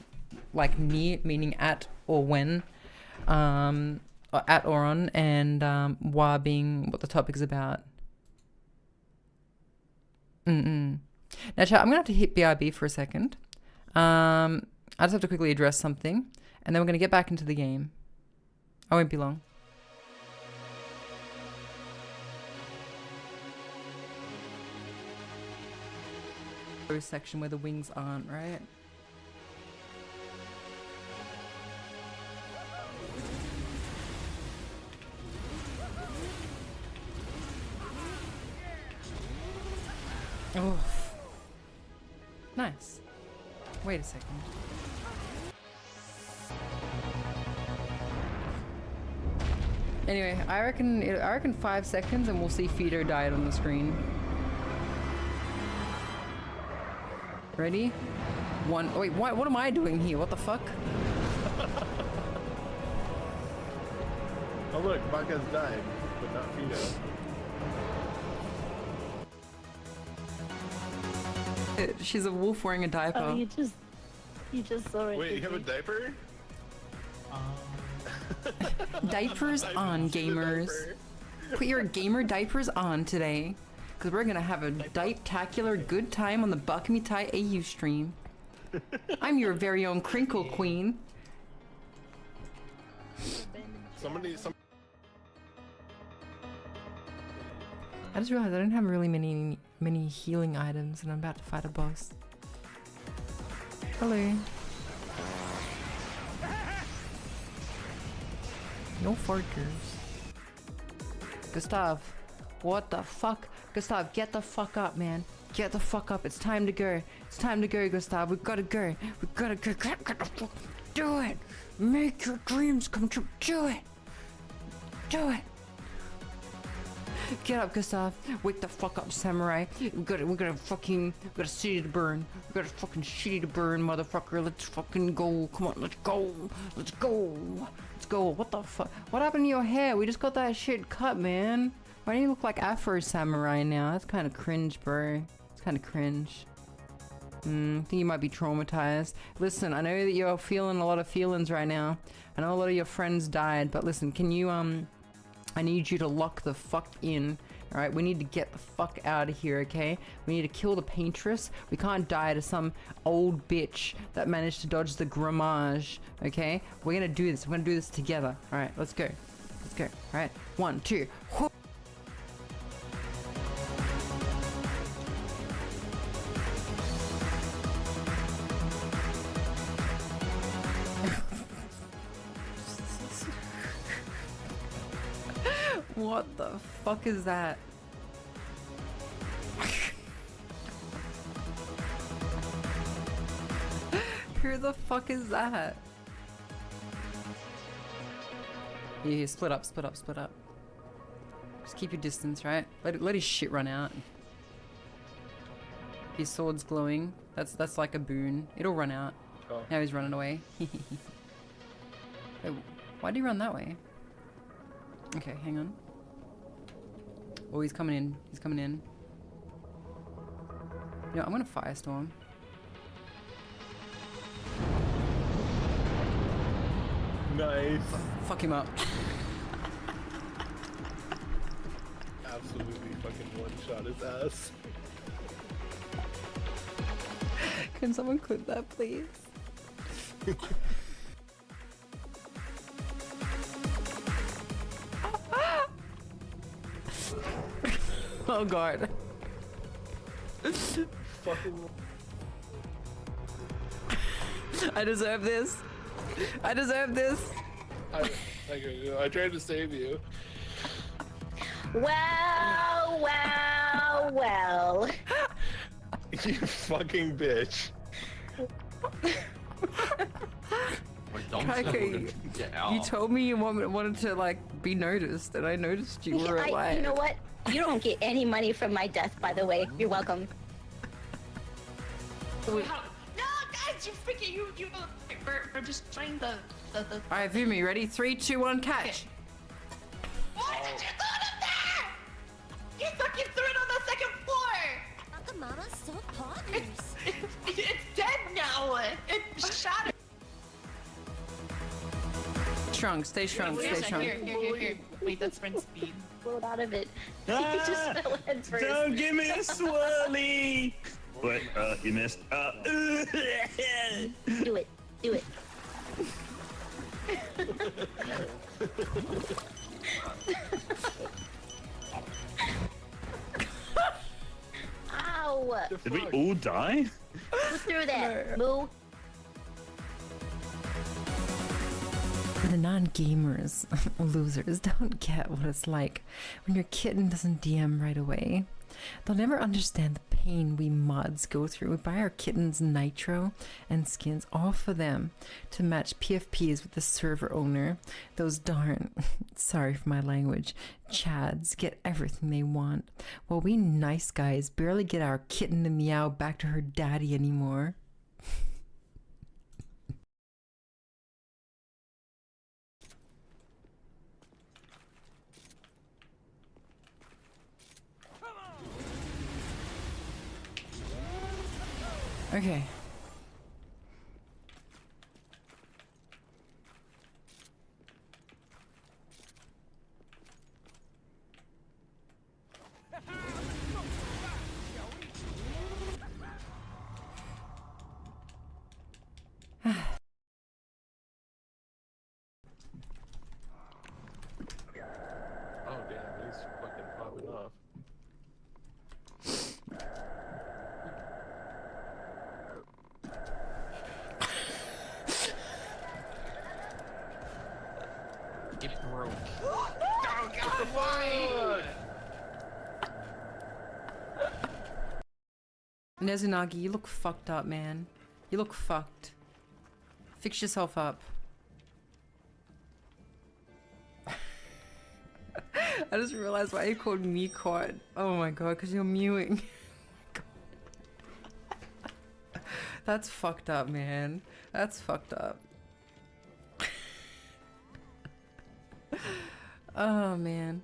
like ni meaning at or when, or at or on, and wa being what the topic's about. Now, chat, I'm going to have to hit BRB for a second. I just have to quickly address something, and then we're going to get back into the game. I won't be long. Section where the wings aren't, right? Oh. Nice. Wait a second. Anyway, I reckon 5 seconds and we'll see 𝓡𝓤 died on the screen. Ready? One. Wait, what am I doing here? What the fuck? Oh look, Baka's died, but not 𝓡𝓤. She's a wolf wearing a diaper. Oh, you just saw it. Wait, you have a diaper? Diapers on, gamers. Put your gamer diapers on today, because we're gonna have a dipe-tacular good time on the Buck Me Tai AU stream. I'm your very own Crinkle Queen. I just realized I don't have really many healing items, and I'm about to fight a boss. Hello. No farters. Gustav, what the fuck? Gustav, get the fuck up, man. Get the fuck up. It's time to go. It's time to go, Gustav. We gotta go. We gotta go. Get the fuck. Do it. Make your dreams come true. Do it. Do it. Get up, Gustav. Wake the fuck up, samurai. We got a city to burn. We got a fucking city to burn, motherfucker. Let's fucking go. Come on, let's go. Let's go. Let's go. What the fuck? What happened to your hair? We just got that shit cut, man. Why do you look like Afro Samurai now? That's kind of cringe, bro. It's kind of cringe. I think you might be traumatized. Listen, I know that you're feeling a lot of feelings right now. I know a lot of your friends died, but listen, can you, I need you to lock the fuck in. Alright, we need to get the fuck out of here, okay? We need to kill the paintress. We can't die to some old bitch that managed to dodge the grammage, okay? We're gonna do this. We're gonna do this together. Alright, let's go. Let's go. Alright, 1, 2. Whoop. What the fuck is that? Who the fuck is that? Yeah, split up, split up, split up. Just keep your distance, right? Let his shit run out. His sword's glowing. That's like a boon. It'll run out. Oh. Now he's running away. Wait, why'd he run that way? Okay, hang on. Oh, he's coming in. He's coming in. You know, I'm gonna firestorm. Nice. Fuck him up. Absolutely fucking one-shot his ass. Can someone clip that, please? Oh god. Fucking. I deserve this. I deserve this. I tried to save you. Well, well, well. You fucking bitch. You told me you wanted to like be noticed, and I noticed you were alive. You know what? You don't get any money from my death, by the way. You're welcome. No, guys, you freaking you. We're just trying the. Alright, Vumi, ready? 3, 2, 1, catch. Okay. Why did you throw it up there? You fucking threw it on the second floor. Mama's so poggers. It's dead now. It shattered. Strong, stay strong, stay strong. Here. Wait, that's sprint speed. Rolled out of it. He just fell head first. Don't give me a swirly! Wait, you missed. Do it. Do it. Ow! Did we all die? Who threw that? Moo? The non-gamers, losers, don't get what it's like when your kitten doesn't DM right away. They'll never understand the pain we mods go through. We buy our kittens nitro and skins all for them to match PFPs with the server owner. Those darn, sorry for my language, chads get everything they want, while we nice guys barely get our kitten to meow back to her daddy anymore. Okay. Oh damn, he's fucking popping off. It broke. Oh God, why? Nezunagi, you look fucked up, man. You look fucked. Fix yourself up. I just realized why you called me quad. Oh my god, because you're mewing. That's fucked up, man. That's fucked up. Oh man.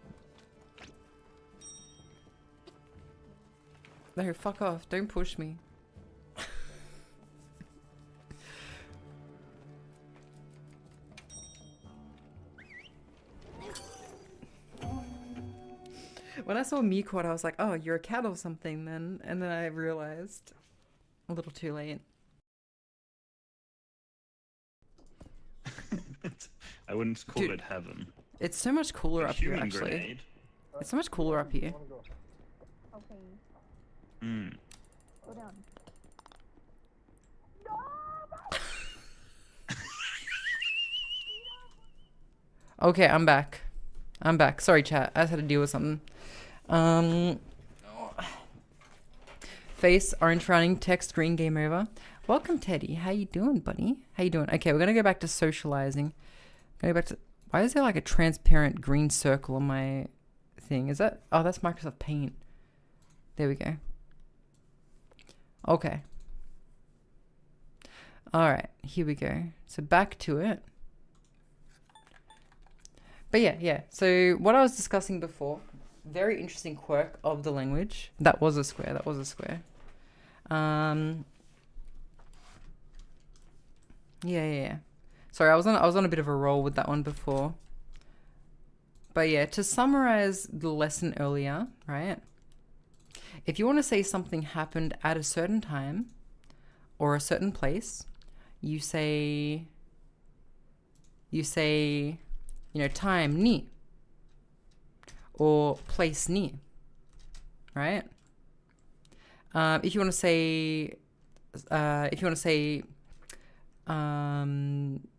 No, fuck off. Don't push me. When I saw Mequat, I was like, oh, you're a cat or something then. And then I realized a little too late. I wouldn't call it heaven. It's so much cooler up here, Human actually. grenade. It's so much cooler up here. Okay. Mm. Go down. Okay, I'm back. I'm back. Sorry, chat. I just had to deal with something. Face, orange running, text, green, game over. Welcome, Teddy. How you doing, buddy? How you doing? Okay, we're gonna go back to socializing. Go back to... Why is there like a transparent green circle on my thing? Is that... Oh, that's Microsoft Paint. There we go. Okay. Alright, here we go. So back to it. But yeah. So what I was discussing before, very interesting quirk of the language. That was a square. That was a square. Yeah. Sorry, I was on a bit of a roll with that one before. But yeah, to summarize the lesson earlier, right? If you want to say something happened at a certain time or a certain place, you say, you know, time ni or place ni, right? If you want to say,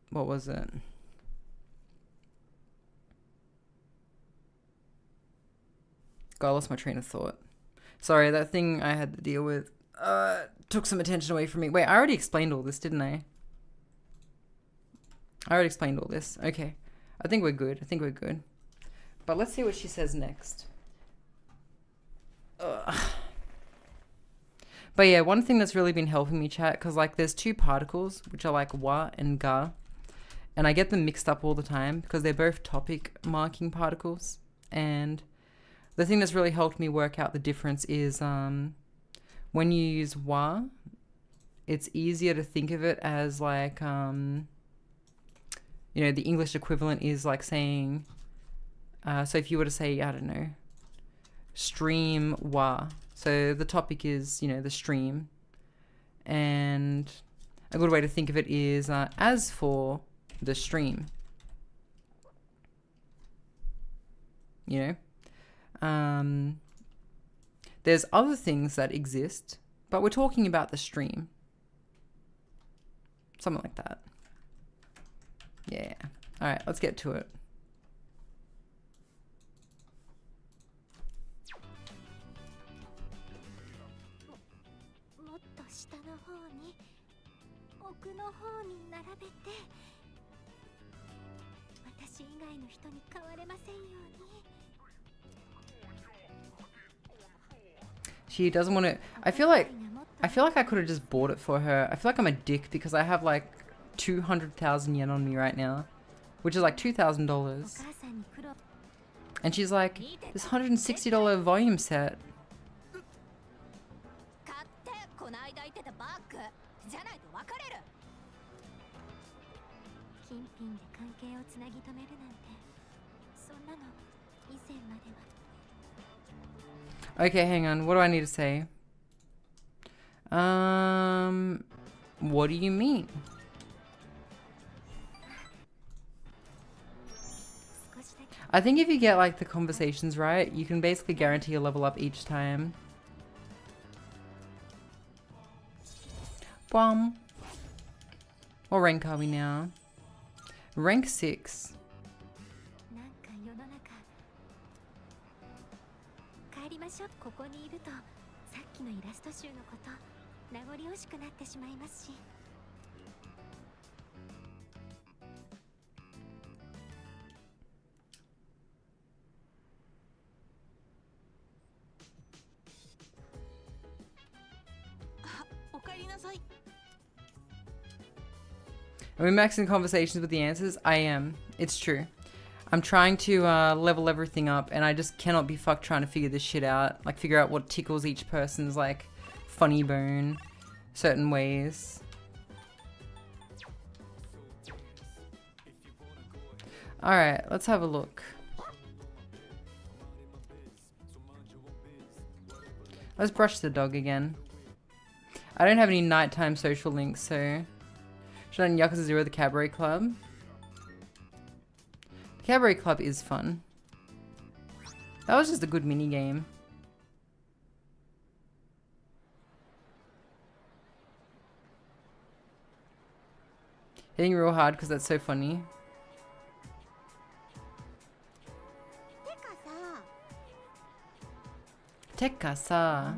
what was it? God, I lost my train of thought. Sorry, that thing I had to deal with took some attention away from me. Wait, I already explained all this, didn't I? I already explained all this. Okay. I think we're good. But let's see what she says next. Ugh. But yeah, one thing that's really been helping me, chat, because like there's two particles, which are like wa and ga. And I get them mixed up all the time because they're both topic marking particles. And the thing that's really helped me work out the difference is when you use wa, it's easier to think of it as like, you know, the English equivalent is like saying, so if you were to say, I don't know, stream wa. So the topic is, you know, the stream. And a good way to think of it is as for the stream. You know? There's other things that exist, but we're talking about the stream. Something like that. Yeah. All right, let's get to it. She doesn't want to. I feel like I could have just bought it for her. I feel like I'm a dick because I have like 200,000 yen on me right now, which is like $2,000. And she's like, this $160 volume set. Okay, hang on. What do I need to say? What do you mean? I think if you get like the conversations right, you can basically guarantee a level up each time. Bum. What rank are we now? Rank 6. Are we maxing conversations with the answers? I am. It's true. I'm trying to level everything up, and I just cannot be fucked trying to figure this shit out. Like, figure out what tickles each person's, like, funny bone certain ways. Alright, let's have a look. Let's brush the dog again. I don't have any nighttime social links, so... Should I Yakuza 0 the Cabaret Club? The Cabaret Club is fun. That was just a good mini game. Hitting real hard because that's so funny. Tekka-sa.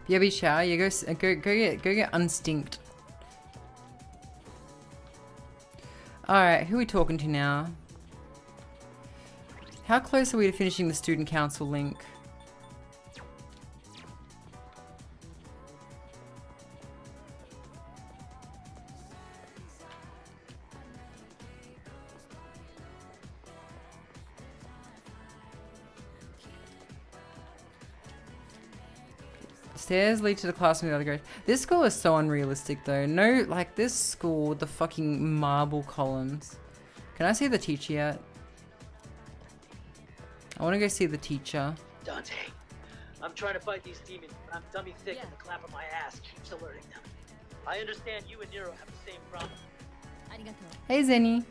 Yeah, be shower. You go get unstinked. All right, who are we talking to now? How close are we to finishing the student council link? Stairs lead to the classroom with the other grades. This school is so unrealistic though. No, like this school with the fucking marble columns. Can I see the teacher yet? I want to go see the teacher. Dante, I'm trying to fight these demons, but I'm dummy thick and the clap of my ass keeps alerting them. I understand you and Nero have the same problem. Hey Zenny.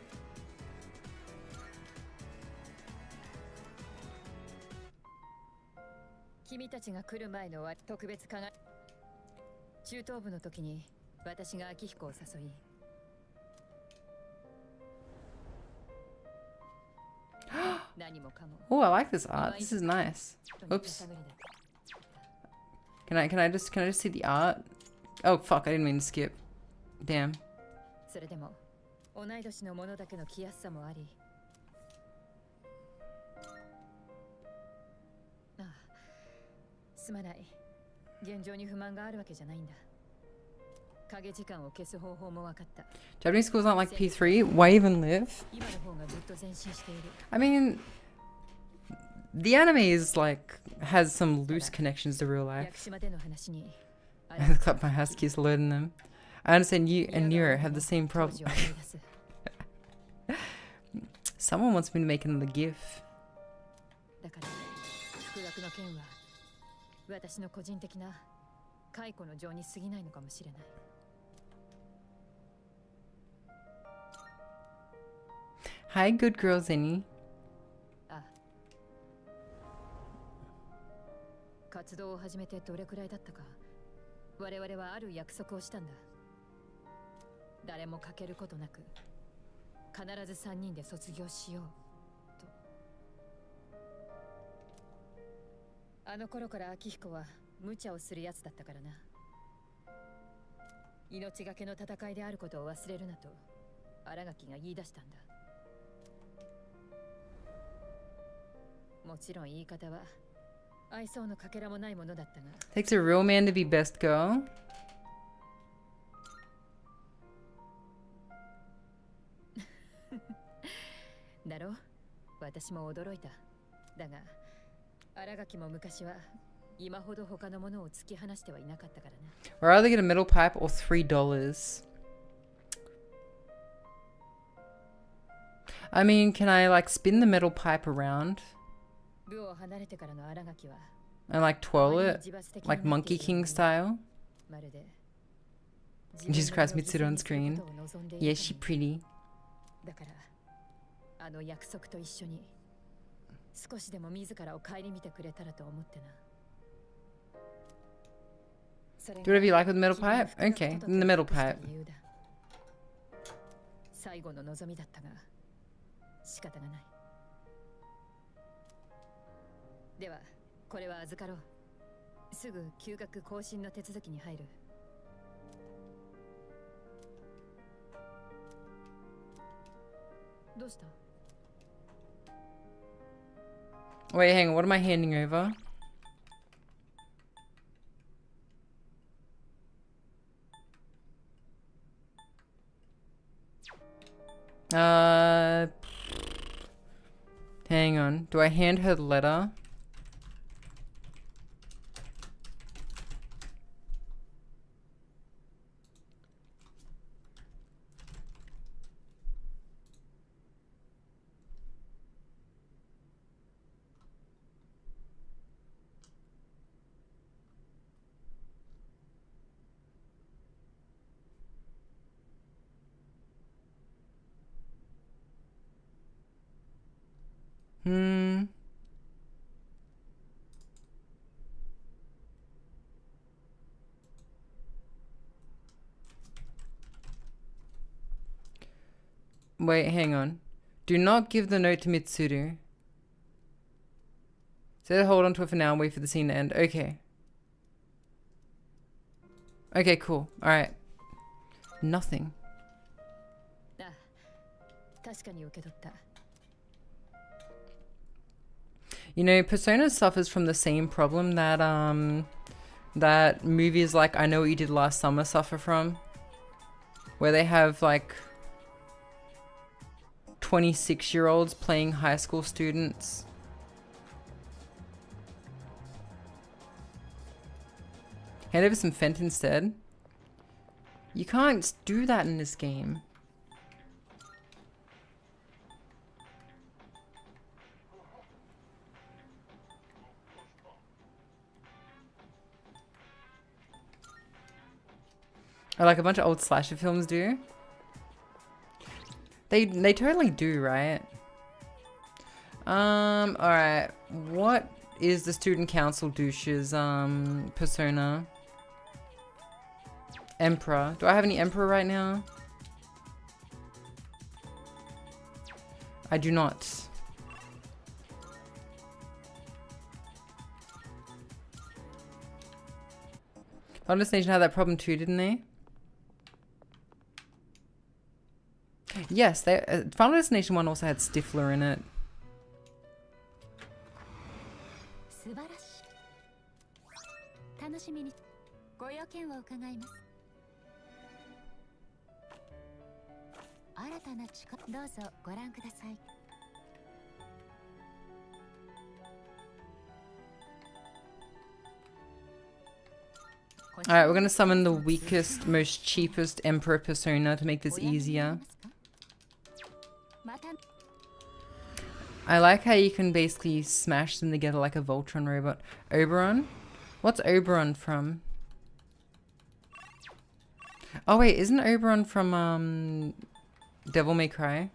Oh, I like this art. This is nice. Oops. Can I just see the art? Oh fuck, I didn't mean to skip. Damn. Japanese schools aren't like P3. Why even live? I mean, the anime is like has some loose connections to real life. I clap my hands, keeps alerting them. I understand you and Nero have the same problem. Someone wants me to make another GIF. Hi, good girl Zenny. 我々はある約束をしたんだ。誰も欠けることなく、必ず3人で卒業しようと。あの頃から明彦は無茶をするやつだったからな。命がけの戦いであることを忘れるなと新垣が言い出したんだ。もちろん言い方は愛想のかけらもないものだったが。Takes a real man to be best girl. だろう、私も驚いた。だが新垣も昔は今ほど他のものを突き放してはいなかったからな。 Or either get a metal pipe or $3. I mean, can I like spin the metal pipe around 部を離れてからの新垣は and like twirl it like Monkey King style? まるで Jesus Christ, Mitsuru on screen. Yeah, she pretty. だからあの約束と一緒に少しでも自らを顧みてくれたらと思ってな。 Do whatever you like with the metal pipe? Okay, then the metal pipe. 最後の望みだったが仕方がない。ではこれは預かろう。すぐ休学更新の手続きに入る。どうした？ Wait, hang on, what am I handing over? Hang on. Do I hand her the letter? Wait, hang on. Do not give the note to Mitsuru. Say hold on to it for now and wait for the scene to end. Okay. Okay, cool. Alright. Nothing. 確かに受け取った。 You know, Persona suffers from the same problem that that movies like I Know What You Did Last Summer suffer from, where they have like 26-year-olds playing high school students. Hand over some Fent instead. You can't do that in this game. Or like a bunch of old slasher films do. They totally do, right? Alright. What is the student council douche's persona? Emperor. Do I have any Emperor right now? I do not. Final Destination had that problem too, didn't they? Yes, they Final Destination 1 also had Stifler in it. 素晴らしい。楽しみにご用件を伺います。新たな力、どうぞご覧ください。 Alright, we're gonna summon the weakest, most cheapest Emperor persona to make this easier. I like how you can basically smash them together like a Voltron robot. Oberon? What's Oberon from? Oh wait, isn't Oberon from Devil May Cry?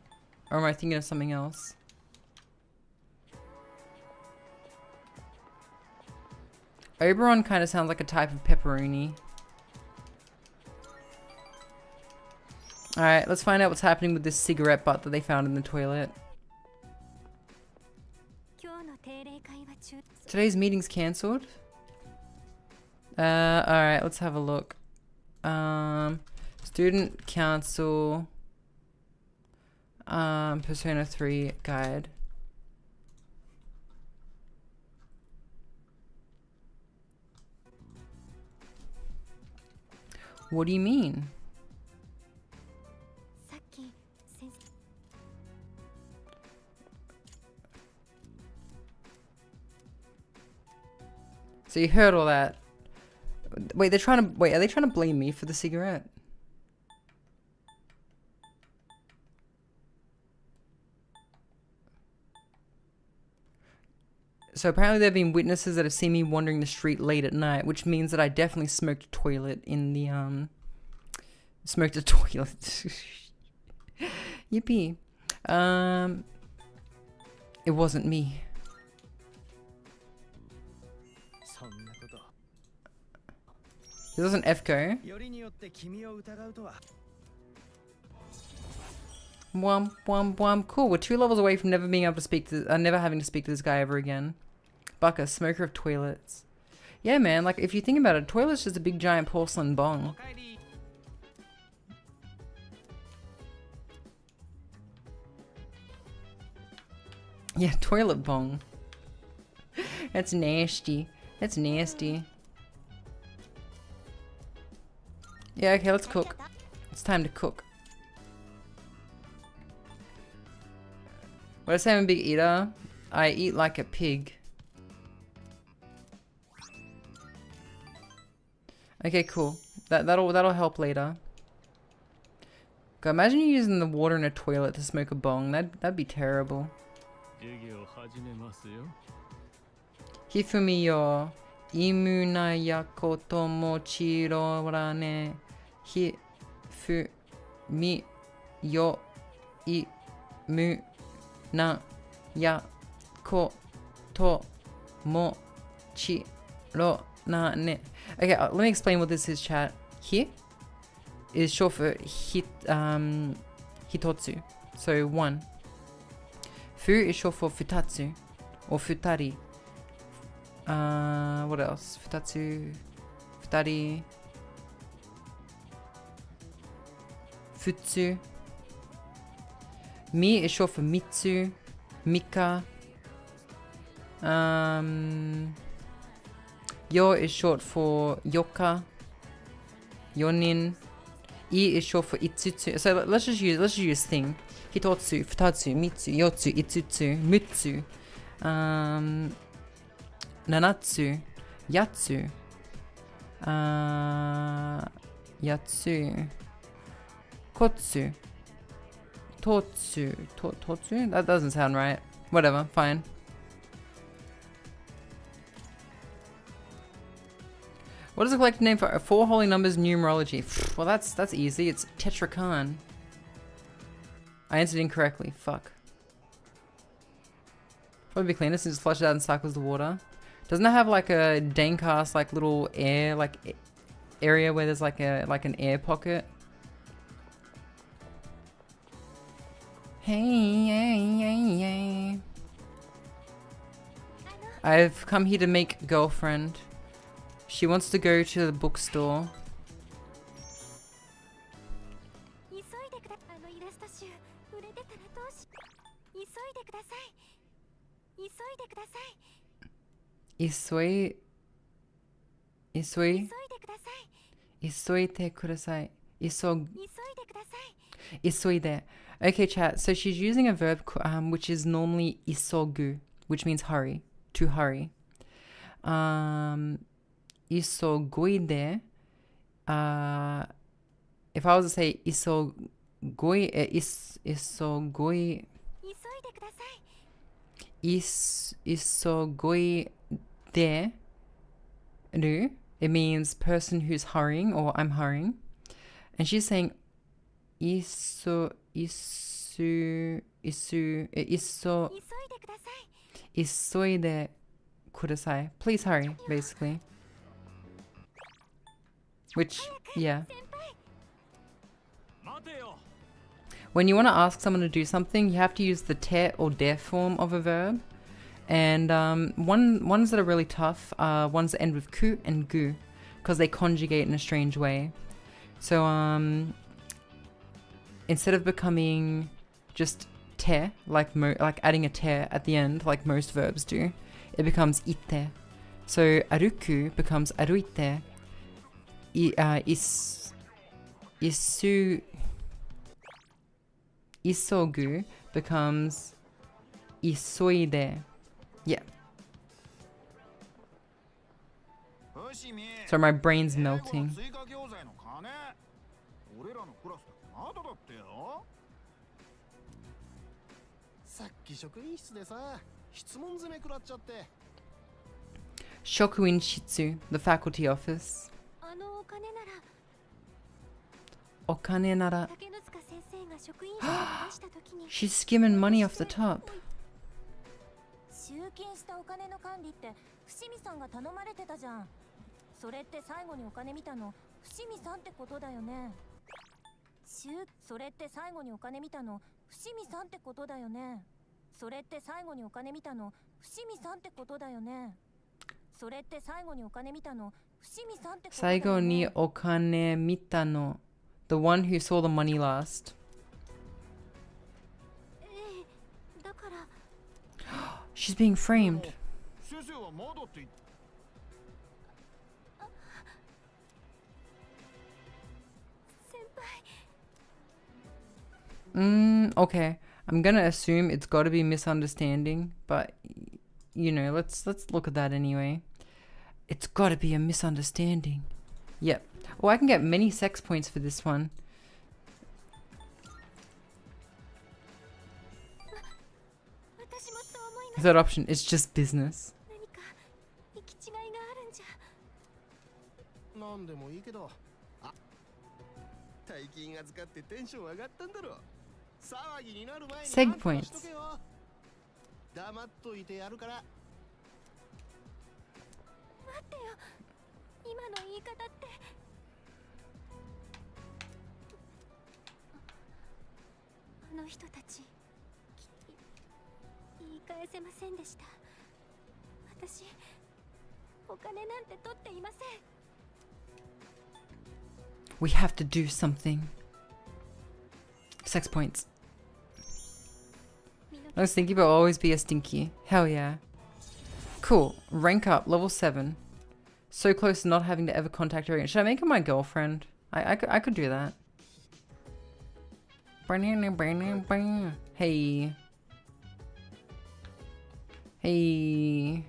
Or am I thinking of something else? Oberon kind of sounds like a type of pepperoni. Alright, let's find out what's happening with this cigarette butt that they found in the toilet. Today's meeting's cancelled. Alright, let's have a look. Student council. Persona 3 guide. What do you mean? So you heard all that. Wait, are they trying to blame me for the cigarette? So apparently there have been witnesses that have seen me wandering the street late at night, which means that I definitely smoked a toilet in the, smoked a toilet. Yippee. It wasn't me. This was an FCO. Cool. We're 2 levels away from never being able to speak to, never having to speak to this guy ever again. Bucka, smoker of toilets. Yeah, man. Like, if you think about it, a toilet's just a big giant porcelain bong. Yeah, toilet bong. That's nasty. That's nasty. Yeah, okay, let's cook. It's time to cook. When I say I'm a big eater, I eat like a pig. Okay, cool. That'll help later. God, imagine you using the water in a toilet to smoke a bong. That'd be terrible. Hifumi yo imuna yakoto mochiro rane hifumi yo imu na yakoto mochiro rane. Okay, let me explain what this is, chat. Hi is short for hitotsu, so 1. Fu is short for futatsu, or futari. What else? Futatsu, futari, futsu. Mi is short for mitsu, mika. Yo is short for yoka, yonin. I is short for itsutsu. So let's just use thing. Hitotsu, futatsu, mitsu, yotsu, itsutsu, mutsu, nanatsu, yatsu, yatsu, kotsu, totsu. That doesn't sound right. Whatever, fine. What is the collective name for 4 holy numbers numerology? Well, that's easy. It's 𝓡𝓤𝓚𝓛. I answered incorrectly. Fuck. Probably be cleanest and just flush it out and cycles the water. Doesn't it have like a Dane-cast like little air like area where there's like an air pocket? Hey. I've come here to make girlfriend. She wants to go to the bookstore. Isoite kudasai. Isoide. Okay, chat. So she's using a verb which is normally isogu, which means hurry, to hurry. Isogoide. If I was to say isogoi, isogoide ru, it means person who's hurrying, or I'm hurrying. And she's saying isoide kudasai. Please hurry, basically. When you want to ask someone to do something, you have to use the te or de form of a verb. And ones that are really tough are ones that end with ku and gu, because they conjugate in a strange way. So instead of becoming just te, like adding a te at the end, like most verbs do, it becomes ite. So aruku becomes aruite. Isogu becomes isoide. Yeah. So my brain's melting. さっき職員室でさ、質問攻め食らっちゃって。Shokuin Shitsu, the faculty office. あのお金なら。Okane nara. 竹之塚先生が職員室を出した時に。She's skimming money off the top. 集金したお金の管理って伏見さんが頼まれてたじゃん。それって最後にお金見たの伏見さんってことだよね。それって最後にお金見たの伏見さんってことだよね。それって最後にお金見たの伏見さんってことだよね。それって最後にお金見たの伏見さんってことだよね。最後にお金見たの The one who saw the money last. だから She's being framed. 先生はまだって言って。 Okay. I'm gonna assume it's gotta be misunderstanding, but you know, let's look at that anyway. It's gotta be a misunderstanding. Yep. Oh, I can get many sex points for this one. Third option is just business. なんでもいいけど。あ、大金預かってテンション上がったんだろ。 騒ぎになる前に Seg points. 黙っといてやるから。待ってよ。今の言い方って。あの人たち言い返せませんでした。私お金なんて取っていません。 We have to do something. Sex points. I was thinking about always be a stinky. Hell yeah. Cool. Rank up. Level 7. So close to not having to ever contact her again. Should I make her my girlfriend? I could do that. Hey. Hey.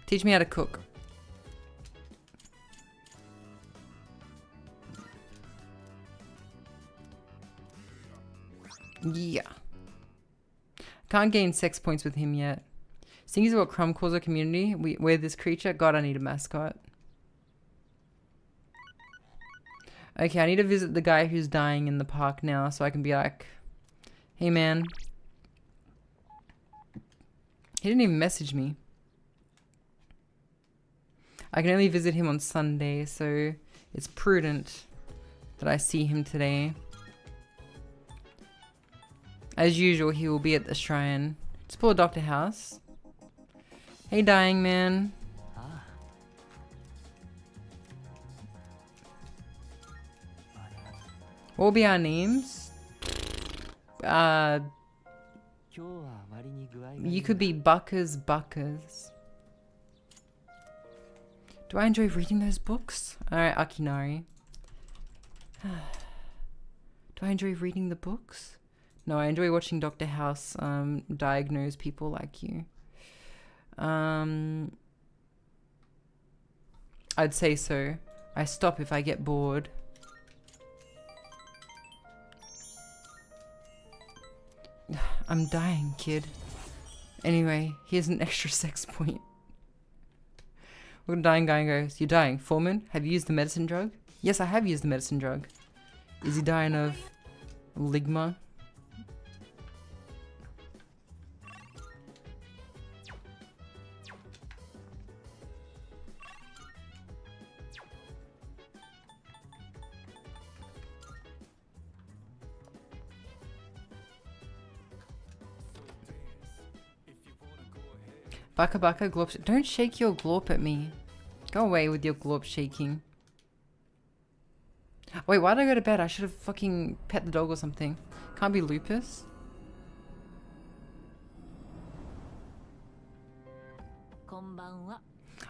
Teach me how to cook. Yeah. Can't gain sex points with him yet. Stinky's about 𝓢𝓞𝓒𝓘𝓐𝓛𝓢 community. We're this creature. God, I need a mascot. Okay, I need to visit the guy who's dying in the park now so I can be like, hey man. He didn't even message me. I can only visit him on Sunday, so it's prudent that I see him today. As usual, he will be at the shrine. Just pull Dr. House. Hey, dying man. What will be our names? You could be Buckers. Do I enjoy reading those books? Alright, Akinari. Do I enjoy reading the books? No, I enjoy watching Dr. House diagnose people like you. I'd say so. I stop if I get bored. I'm dying, kid. Anyway, here's an extra sex point. Look at the dying guy and goes, you're dying. Foreman, have you used the medicine drug? Yes, I have used the medicine drug. Is he dying of ligma? Baka baka glorp. Don't shake your glorp at me. Go away with your glorp shaking. Wait, why did I go to bed? I should have fucking pet the dog or something. Can't be lupus.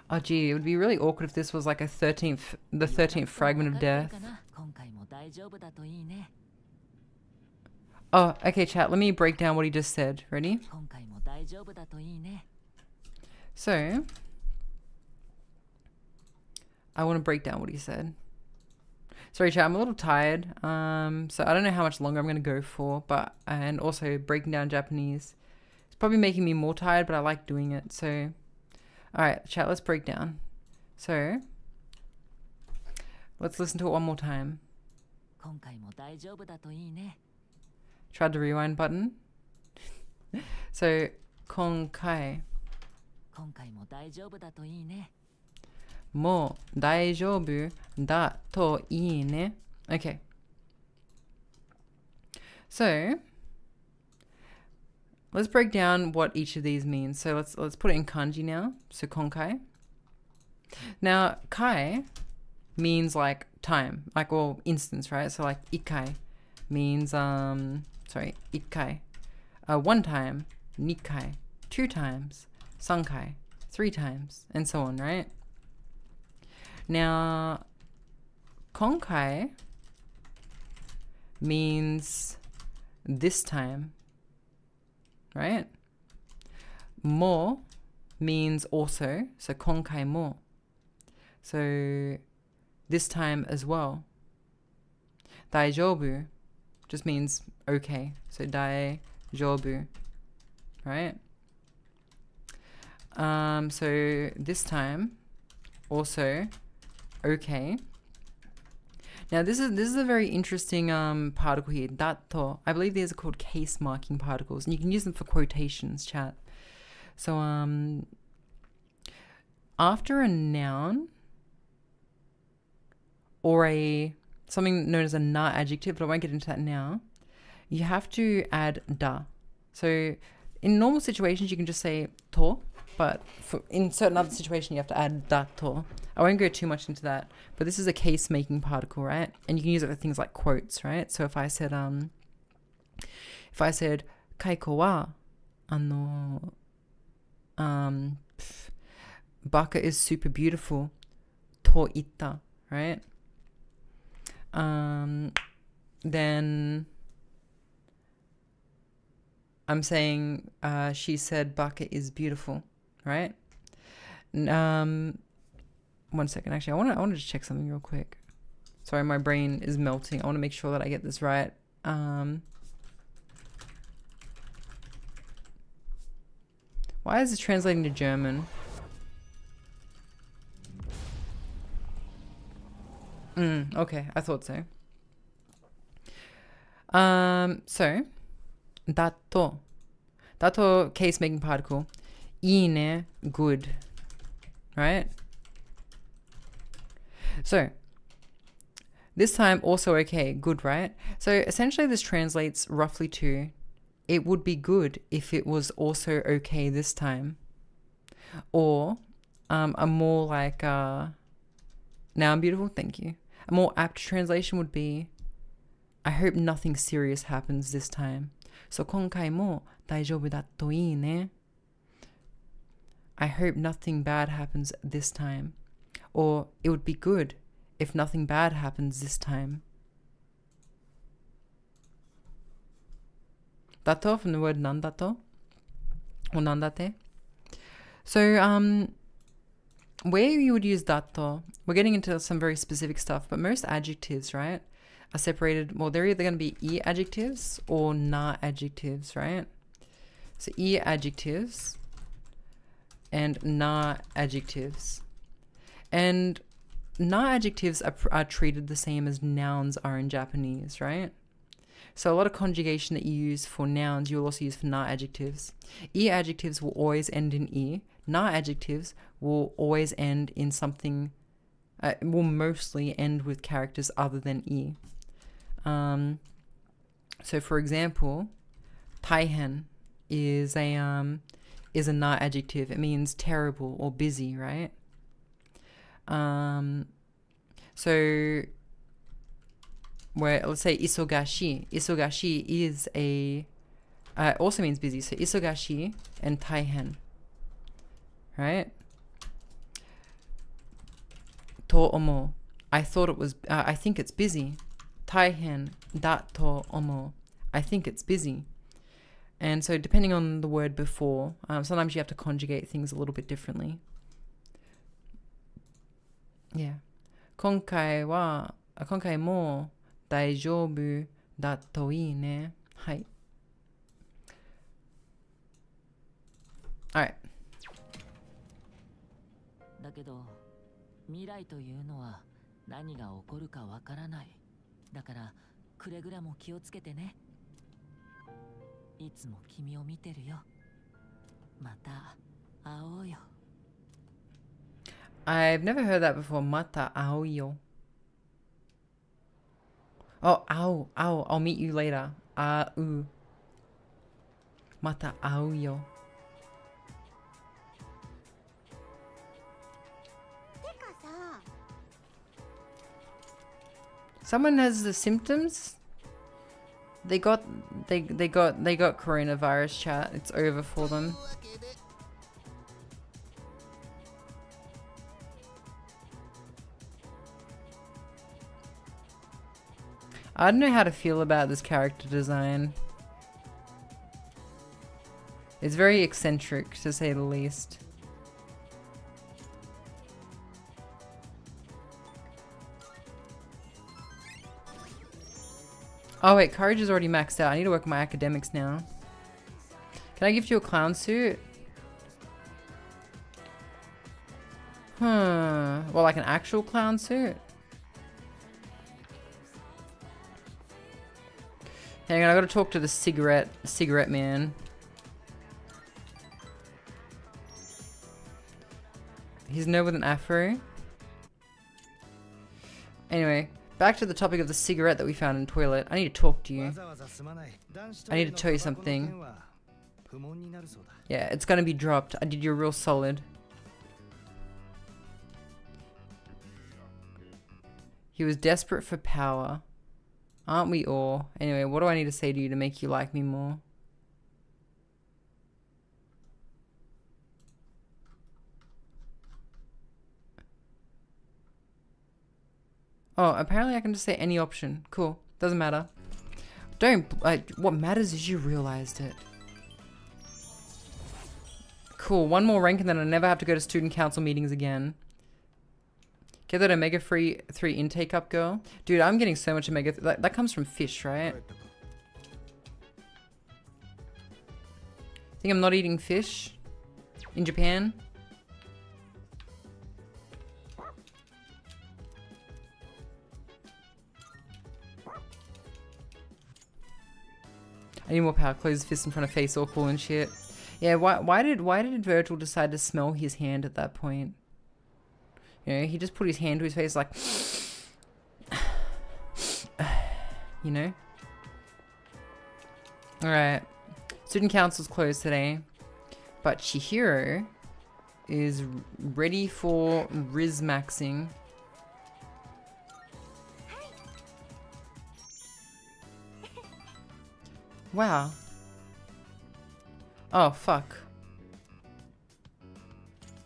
Oh gee, it would be really awkward if this was like the 13th fragment of death. Oh, okay, chat. Let me break down what he just said. Ready? So, I want to break down what he said. Sorry, chat. I'm a little tired. So I don't know how much longer I'm gonna go for, and also breaking down Japanese, it's probably making me more tired, but I like doing it. So, all right, chat. Let's break down. So, let's listen to it one more time. Tried the rewind button. So, konkai. もう大丈夫だといいね. Okay. So, let's break down what each of these means. So let's put it in kanji now. So konkai. Now, kai means like time, like or instance, right? So like ikai means ikai, one time, nikai, 2 times, sankai, 3 times, and so on, right? Now, konkai means this time, right? Mo means also, so konkai mo. So this time as well. Daijoubu just means okay. So daijoubu, right? So this time also okay. Now this is a very interesting particle here, dato. I believe these are called case marking particles, and you can use them for quotations, chat. So after a noun or something known as a na adjective, but I won't get into that now, you have to add da. So in normal situations you can just say to, but in certain other situations you have to add dato. I won't go too much into that, but this is a case making particle, right? And you can use it for things like quotes, right? So if I said Kaiko wa Baka is super beautiful to itta, right? Then I'm saying she said Baka is beautiful, right? One second, actually, I want to check something real quick. Sorry, my brain is melting. I want to make sure that I get this right. Why is this translating to German? Okay, I thought so. So, dato case making particle. Ine, good, right? So, this time also okay, good, right? So essentially this translates roughly to, it would be good if it was also okay this time. Or a more like, now I'm beautiful, thank you. A more apt translation would be, I hope nothing serious happens this time. So konkai mo daijoubu dato ii ne. I hope nothing bad happens this time. Or it would be good if nothing bad happens this time. Dato from the word nandato or nandate. So where you would use dato, we're getting into some very specific stuff, but most adjectives, right, are separated. Well, they're either going to be I adjectives or na adjectives, right? So I adjectives and na adjectives. And na adjectives are treated the same as nouns are in Japanese, right? So a lot of conjugation that you use for nouns, you'll also use for na adjectives. I adjectives will always end in I. Na adjectives will always end in something, will mostly end with characters other than I. So for example, taihen is a is a na adjective. It means terrible or busy, right? So where let's say isogashi. Isogashi is a also means busy. So isogashi and taihen, right? To omo. I thought it was. I think it's busy. Taihen da to omo. I think it's busy. And so depending on the word before, sometimes you have to conjugate things a little bit differently. Yeah. 今回も大丈夫だといいね。はい。Alright. だけど未来というのは何が起こるかわからない。だからくれぐれも気をつけてね。いつも君を見てるよ。また会おうよ。I've never heard that before. Mata ao yo. Oh, ao. I'll meet you later. Au. Mata ao yo. Someone has the symptoms? They got coronavirus, chat. It's over for them. I don't know how to feel about this character design. It's very eccentric, to say the least. Oh wait, courage is already maxed out. I need to work on my academics now. Can I gift you a clown suit? Well, like an actual clown suit? Hang on, I gotta talk to the cigarette man. He's no with an afro. Anyway, back to the topic of the cigarette that we found in the toilet. I need to talk to you. I need to tell you something. Yeah, it's gonna be dropped. I did you a real solid. He was desperate for power. Aren't we all? Anyway, what do I need to say to you to make you like me more? Oh, apparently I can just say any option. Cool. Doesn't matter. What matters is you realized it. Cool. One more rank and then I never have to go to student council meetings again. Get that Omega 3 intake up, girl. Dude, I'm getting so much Omega. That comes from fish, right? Think I'm not eating fish in Japan? I need more power. Close his fist in front of face, all cool and shit. Yeah, why did Virgil decide to smell his hand at that point? You know, he just put his hand to his face like, you know? Alright. Student council's closed today. But Chihiro is ready for Riz maxing. Wow. Oh, fuck.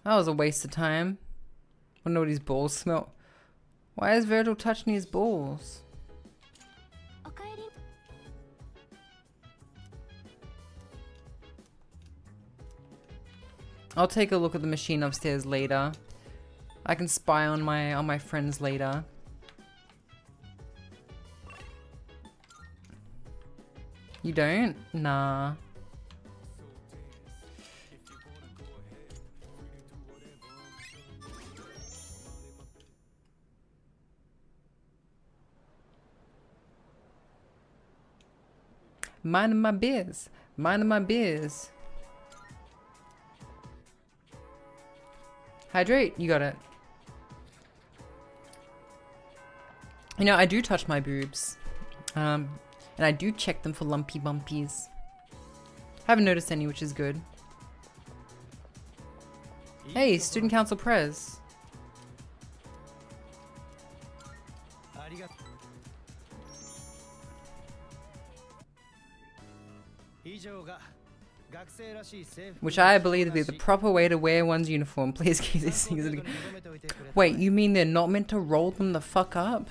That was a waste of time. Wonder what his balls smell. Why is Virgil touching his balls? I'll take a look at the machine upstairs later. I can spy on my friends later. You don't? Nah. Minding my biz. Minding my biz. Hydrate. You got it. You know, I do touch my boobs. And I do check them for lumpy bumpies. Haven't noticed any, which is good. Hey, student council prez. Which I believe to be the proper way to wear one's uniform. Please keep these things in. Wait, you mean they're not meant to roll them the fuck up?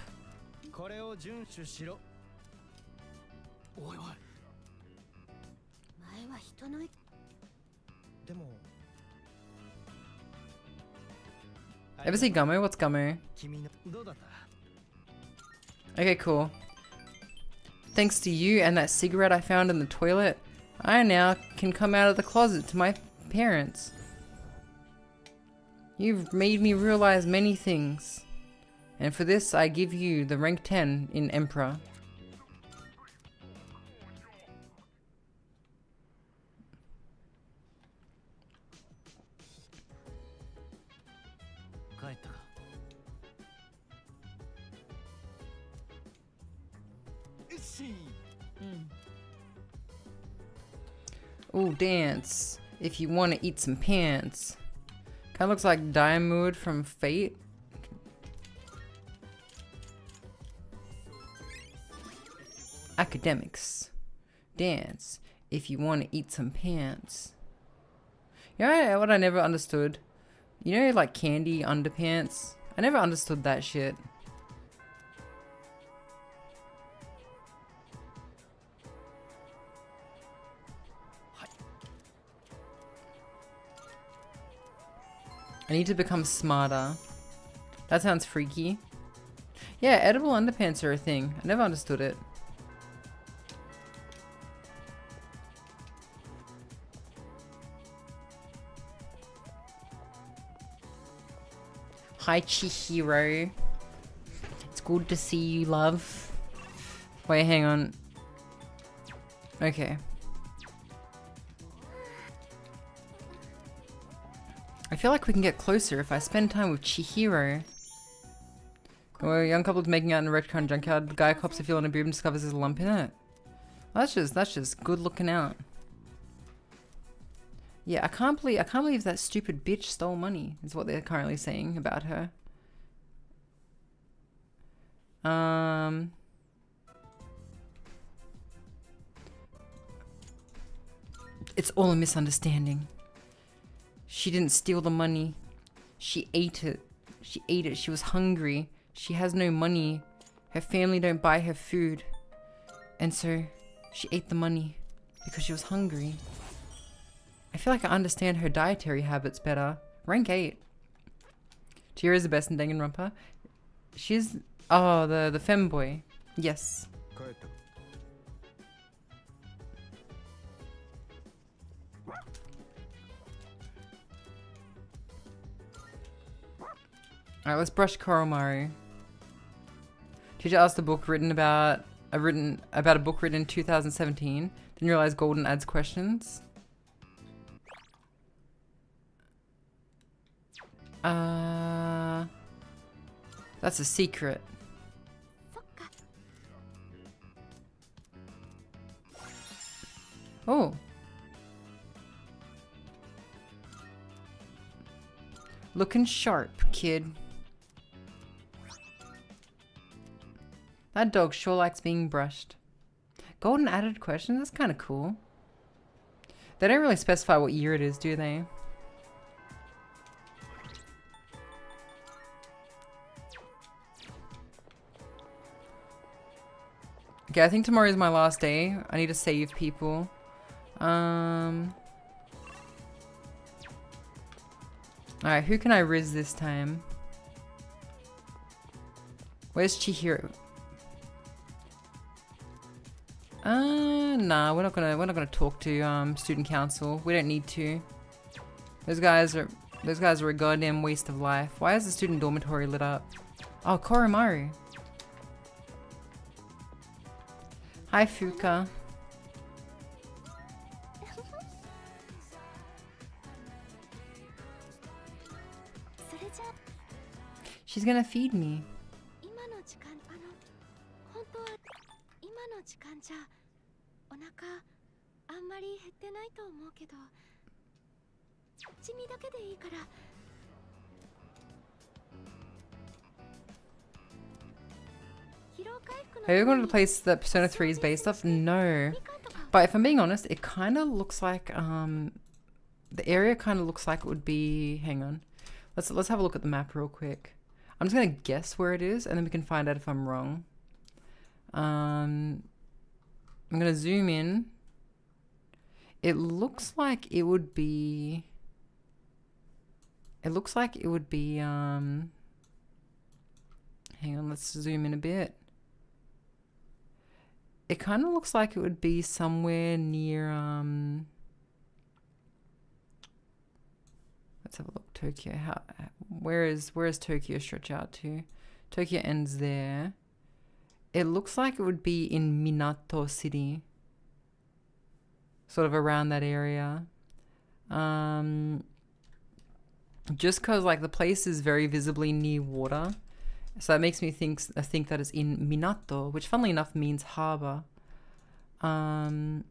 Ever see Gummo? What's Gummo? Okay, cool. Thanks to you and that cigarette I found in the toilet, I now can come out of the closet to my parents. You've made me realize many things. And for this, I give you the rank 10 in Emperor. Ooh, dance. If you want to eat some pants. Kinda looks like Diamond from Fate. Academics. Dance. If you want to eat some pants. You know what I never understood? You know, like candy underpants? I never understood that shit. I need to become smarter. That sounds freaky. Yeah, edible underpants are a thing. I never understood it. Hi, Chihiro. It's good to see you, love. Wait, hang on. Okay. I feel like we can get closer if I spend time with Chihiro. Well, a young couple is making out in a retcon junkyard. The guy cops a feel on a boob and discovers there's a lump in it. That's just good looking out. Yeah, I can't believe that stupid bitch stole money, is what they're currently saying about her. It's all a misunderstanding. She didn't steal the money. She ate it. She ate it. She was hungry. She has no money. Her family don't buy her food. And so she ate the money because she was hungry. I feel like I understand her dietary habits better. Rank 8. Chihiro is the best in Danganronpa. She's... Oh, the femboy. Yes. Alright, let's brush Koromaru. Teacher asked a book written about a book written in 2017. Didn't realize Golden adds questions. That's a secret. Oh. Looking sharp, kid. That dog sure likes being brushed. Golden added questions? That's kind of cool. They don't really specify what year it is, do they? Okay, I think tomorrow is my last day. I need to save people. Alright, who can I riz this time? Where's Chihiro? Nah, we're not gonna talk to student council. We don't need to. Those guys are a goddamn waste of life. Why is the student dormitory lit up? Oh, Koromaru. Hi, Fuka. She's gonna feed me. Have you ever gone to the place that Persona 3 is based off? No. But if I'm being honest, it kind of looks like, the area kind of looks like it would be, hang on. Let's have a look at the map real quick. I'm just going to guess where it is, and then we can find out if I'm wrong. I'm going to zoom in. It looks like it would be... It looks like it would be, hang on, let's zoom in a bit. It kind of looks like it would be somewhere near, let's have a look, Tokyo. Where is Tokyo stretch out to? Tokyo ends there. It looks like it would be in Minato City. Sort of around that area. Just because like the place is very visibly near water, so that makes me think that it's in Minato, which funnily enough means harbor. Alice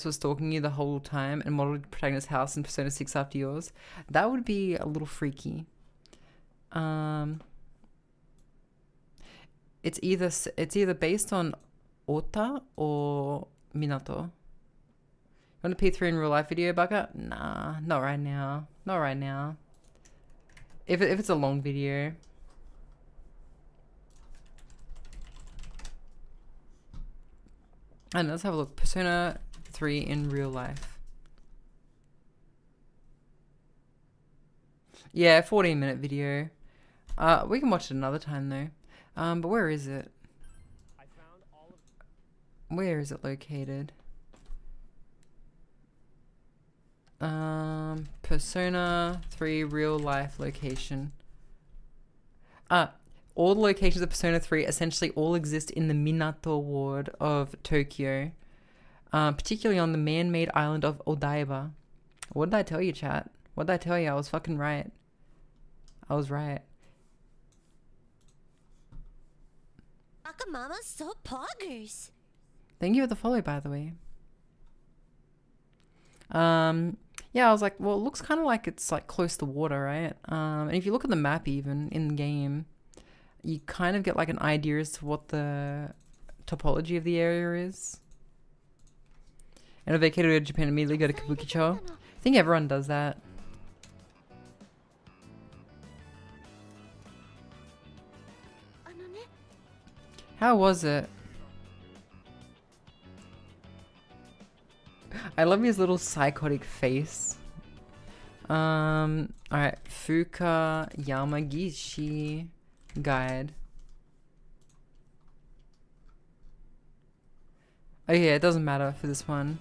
was stalking you the whole time and modeled the protagonist's house in Persona 6 after yours. That would be a little freaky. It's either based on Ota or Minato. You want a P3 in real life video, Bugger? Nah, not right now. Not right now. If it's a long video. And let's have a look. Persona 3 in real life. Yeah, 14-minute video. We can watch it another time though. But where is it? Where is it located? Persona 3 real life location. All the locations of Persona 3 essentially all exist in the Minato ward of Tokyo. Particularly on the man-made island of Odaiba. What did I tell you, chat? What did I tell you? I was fucking right. I was right. Mama's so poggers. Thank you for the follow, by the way. Yeah, I was like, well, it looks kind of like it's like close to water, right? And if you look at the map even in the game, you kind of get like an idea as to what the topology of the area is. And I vacated to Japan immediately, go to Kabukicho. I think everyone does that. How was it? I love his little psychotic face. Alright, Fuka Yamagishi guide. Oh yeah, it doesn't matter for this one.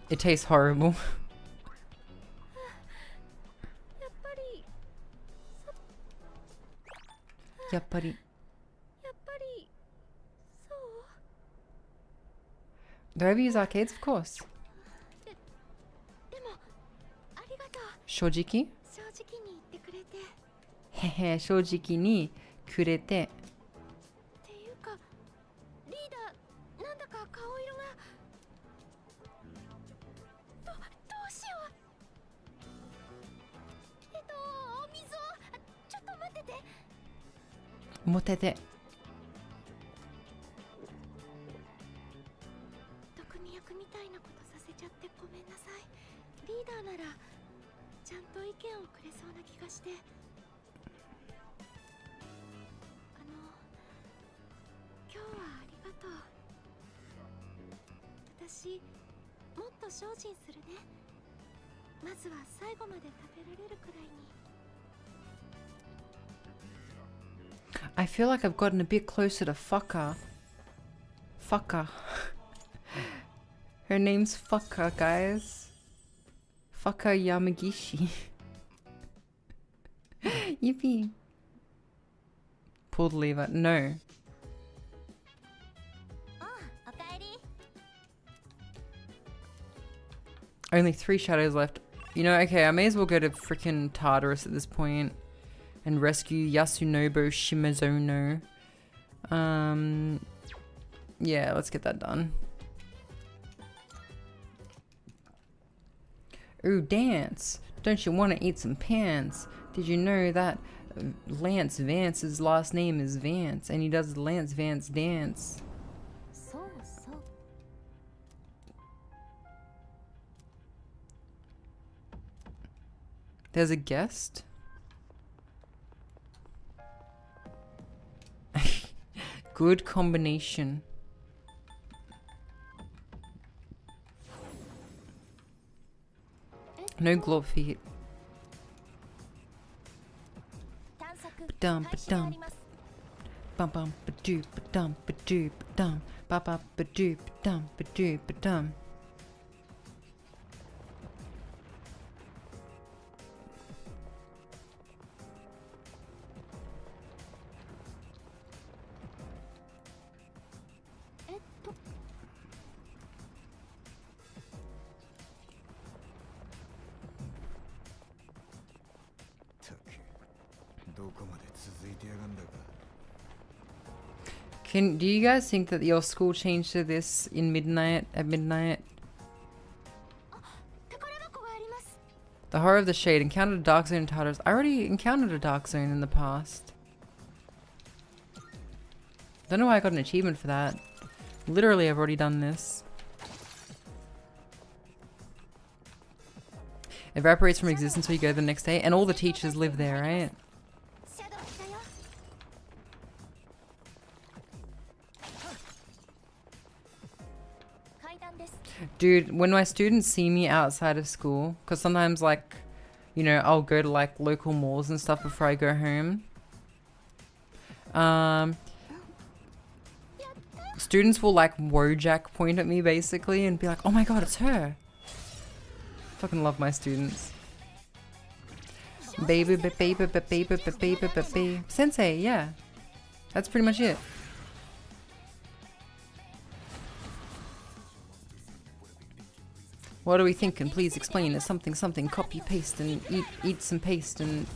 It tastes horrible. Yappari. Do I ever use arcades? Of course. Shojiki? Hehe, shojiki ni kurete. Motete. I feel like I've gotten a bit closer to Fuka. Fuka. Her name's Fuka, guys. Fuka Yamagishi. Yippee. Pull the lever. No. Only 3 shadows left. You know, okay, I may as well go to frickin' Tartarus at this point and rescue Yasunobu Shimazono. Yeah, let's get that done. Ooh, dance. Don't you want to eat some pants? Did you know that Lance Vance's last name is Vance, and he does the Lance Vance dance. There's a guest? Good combination. No glove feet. Ba-dum, ba-dum. Bum-bum, ba-doo, ba-dum, ba-doo, ba-dum. Ba-ba, ba-doo, ba-dum, ba-doo, ba-dum. Do you guys think that your school changed to this at midnight? The Horror of the Shade. Encountered a dark zone in Tartarus. I already encountered a dark zone in the past. Don't know why I got an achievement for that. Literally, I've already done this. Evaporates from existence until you go the next day. And all the teachers live there, right? Dude, when my students see me outside of school, because sometimes, like, you know, I'll go to, like, local malls and stuff before I go home. Students will, like, Wojak point at me, basically, and be like, oh my god, it's her. Fucking love my students. Baby, baby, baby, baby, baby, baby. Sensei, yeah. That's pretty much it. What are we thinking? Please explain. It's something, something. Copy, paste, and eat some paste and...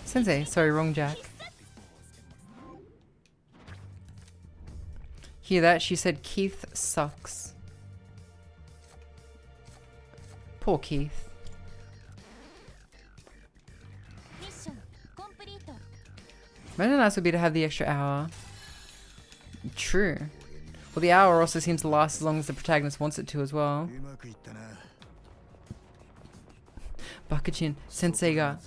Sensei, sorry, wrong Jack. Hear that? She said Keith sucks. Poor Keith. Imagine how nice it would be to have the extra hour. True. Well, the hour also seems to last as long as the protagonist wants it to as well. Bakachin, Sensei ga.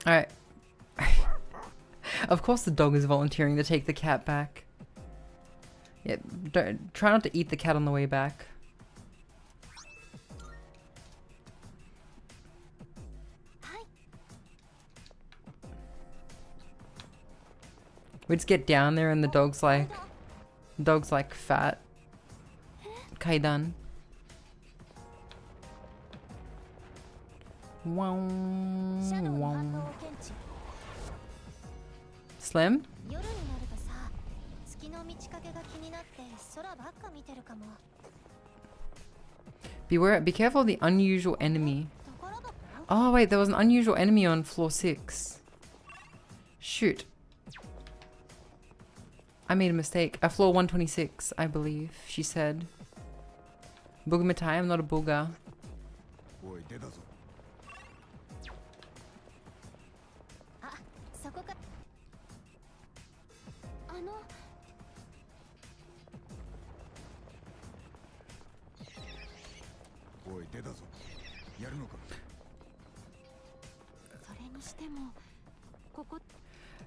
Alright. Of course the dog is volunteering to take the cat back. Yeah, try not to eat the cat on the way back. We just get down there and the dog's like fat. Kaidan. Wow. Wow. Slim? Be careful of the unusual enemy. Oh wait, there was an unusual enemy on floor 6. Shoot. I made a mistake. Floor 126, I believe, she said. Bugamitai, I'm not a booger.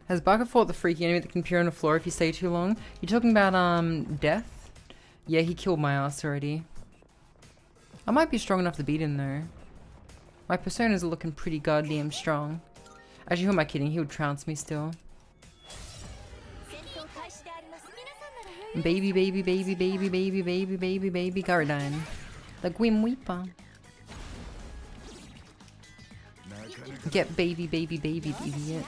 Has Barker fought the freaky enemy that can appear on the floor if you stay too long? You talking about Death? Yeah, he killed my ass already. I might be strong enough to beat him though. My personas are looking pretty goddamn strong. Actually, who am I kidding? He would trounce me still. Baby, baby, baby, baby, baby, baby, baby, baby, Gardine. The Gwyn Weeper. Get baby, baby, baby, idiot.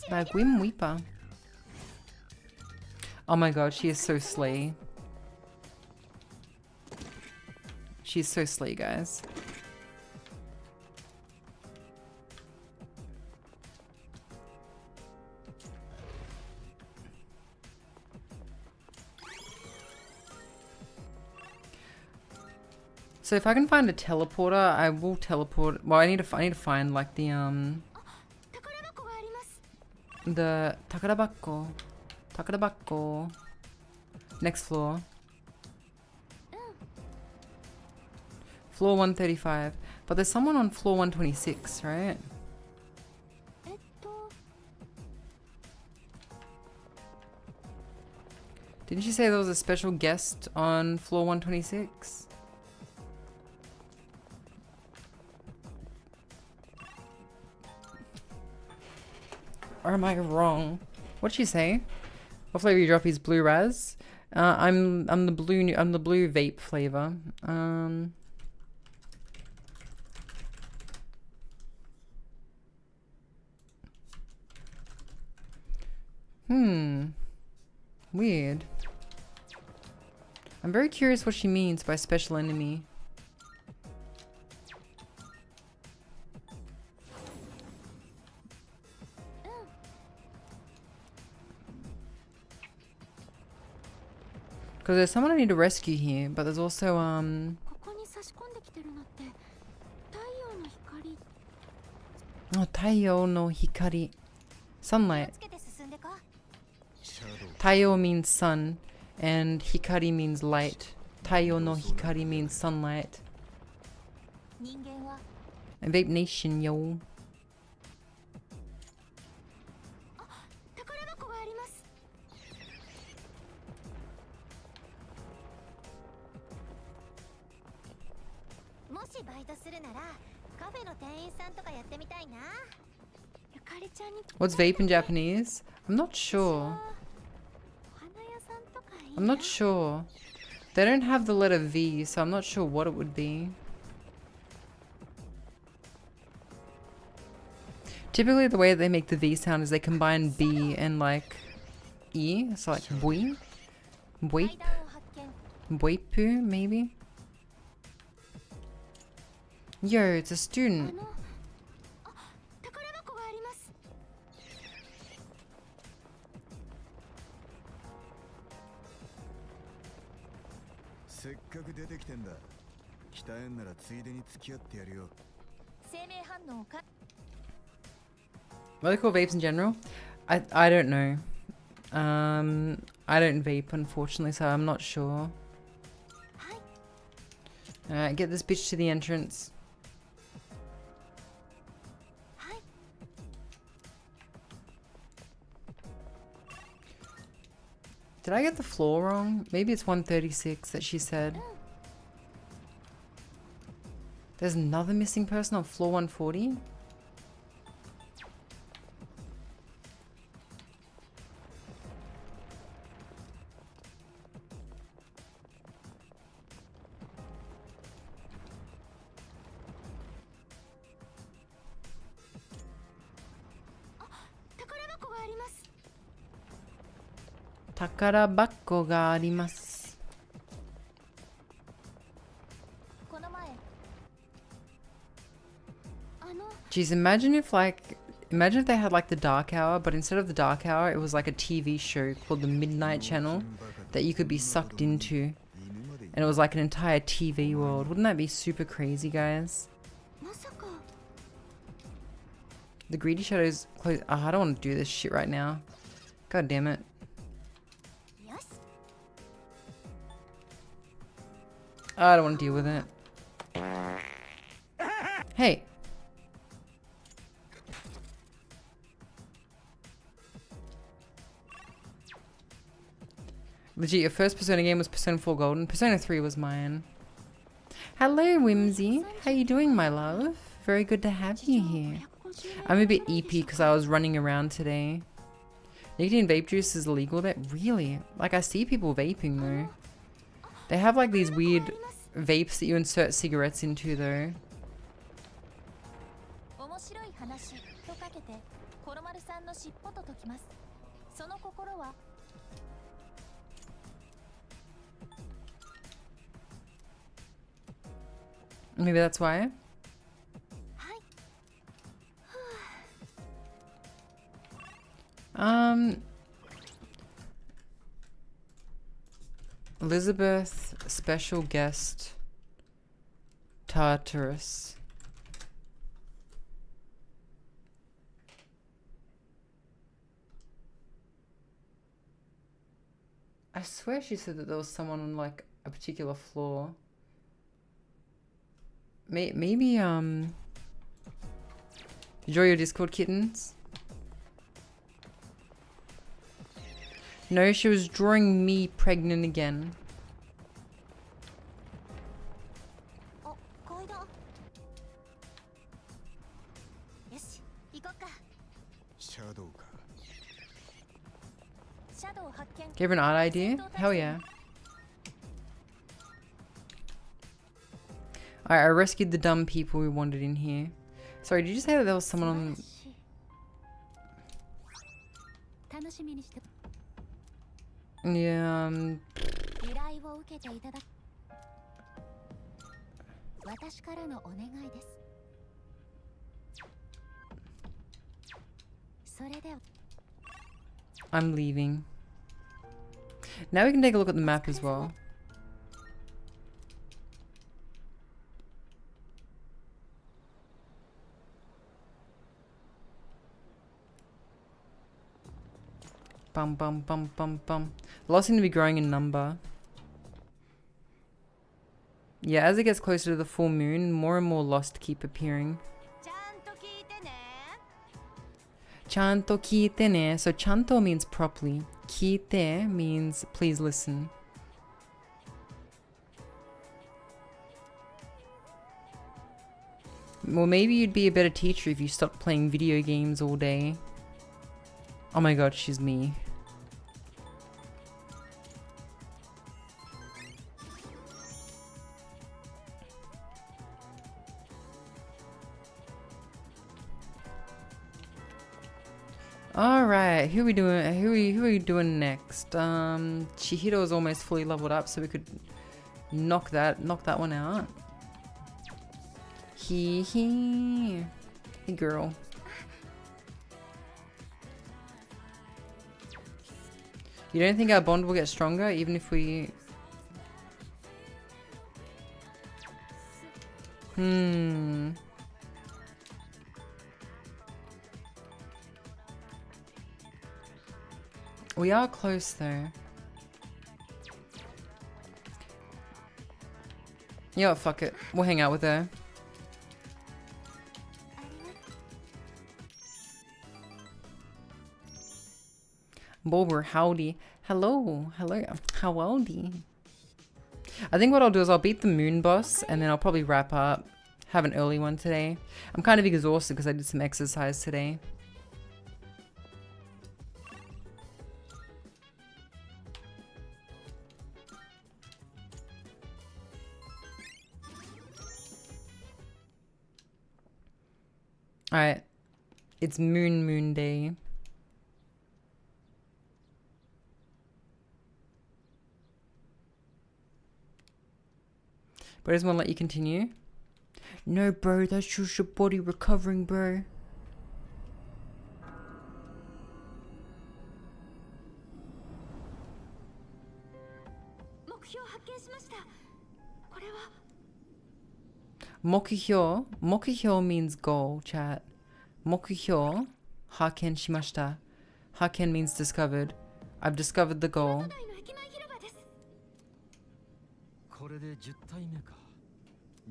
By Grim Weeper. Oh my god, she is so slay. She's so slay, guys. So if I can find a teleporter, I will teleport. Well, I need to find like the takarabakko. Takarabakko. Next floor. Floor 135. But there's someone on floor 126, right? Didn't you say there was a special guest on floor 126? Or am I wrong? What'd she say? What flavor you drop is blue raz? I'm the blue vape flavor. Weird. I'm very curious what she means by special enemy. Because there's someone I need to rescue here, but there's also oh, 太陽の光. Sunlight. 太陽 means sun, and hikari means light. 太陽の光 means sunlight. And Vape Nation, yo. What's vape in Japanese? I'm not sure. I'm not sure. They don't have the letter V, so I'm not sure what it would be. Typically the way they make the V sound is they combine B and like E, so like bui, buip, buipu maybe? Yo, it's a student. What do they call vapes in general? I don't know. I don't vape unfortunately, so I'm not sure. Alright, get this bitch to the entrance. Did I get the floor wrong? Maybe it's 136 that she said. There's another missing person on floor 140? Takarabakko ga arimasu. Jeez, imagine if they had like the dark hour, but instead of the dark hour, it was like a TV show called the Midnight Channel that you could be sucked into. And it was like an entire TV world. Wouldn't that be super crazy, guys? The greedy shadows close. Oh, I don't want to do this shit right now. God damn it. I don't want to deal with it. Hey. Legit, your first Persona game was Persona 4 Golden. Persona 3 was mine. Hello, Whimsy. How you doing, my love? Very good to have you here. I'm a bit EP because I was running around today. Nicotine vape juice is illegal there? Really? Like, I see people vaping, though. They have, like, these weird vapes that you insert cigarettes into, though. 丸さんの尻尾と解きます。その心は Maybe that's why. Elizabeth, special guest, Tartarus. I swear she said that there was someone on like a particular floor. Maybe enjoy your Discord, kittens. No, she was drawing me pregnant again. Give her an art idea? Hell yeah. Alright, I rescued the dumb people who wandered in here. Sorry, did you say that there was someone on... Yeah, I'm leaving. Now we can take a look at the map as well. Bum bum bum bum bum. Lost seem to be growing in number. Yeah, as it gets closer to the full moon, more and more lost keep appearing. Chanto kiite ne. So chanto means properly. Kiite means please listen. Well, maybe you'd be a better teacher if you stopped playing video games all day. Oh my god, she's me. Alright, who are we doing next? Chihiro is almost fully leveled up, so we could knock that one out. Hee hee. Hey girl. You don't think our bond will get stronger even if we... We are close though. You know what, fuck it. We'll hang out with her. Bulber, howdy. Hello. Howdy. I think what I'll do is I'll beat the moon boss and then I'll probably wrap up. Have an early one today. I'm kind of exhausted because I did some exercise today. Alright. It's moon day. But I just want to let you continue. No, bro, that's just your body recovering, bro. Mokihyo. Mokihyo means goal, chat. Mokihyo haken shimashita. Haken means discovered. I've discovered the goal. これで10体目か。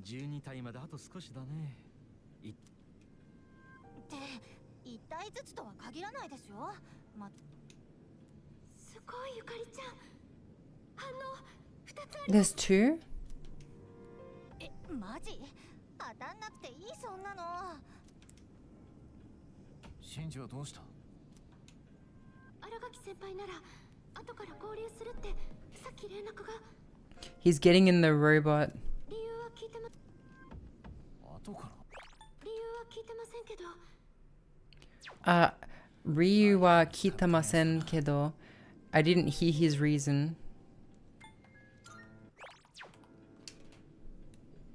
12体まであと少しだね。って1体ずつとは限らないですよ。すごいゆかりちゃん。反応2つある。There's two? マジ？当たんなくていいそんなの。シンジはどうした？新垣先輩なら後から合流するってさっき連絡が。He's getting in the robot. 理由は聞いてま。後から？理由は聞いてませんけど。Ryu wa kitamasen kedo. I didn't hear his reason.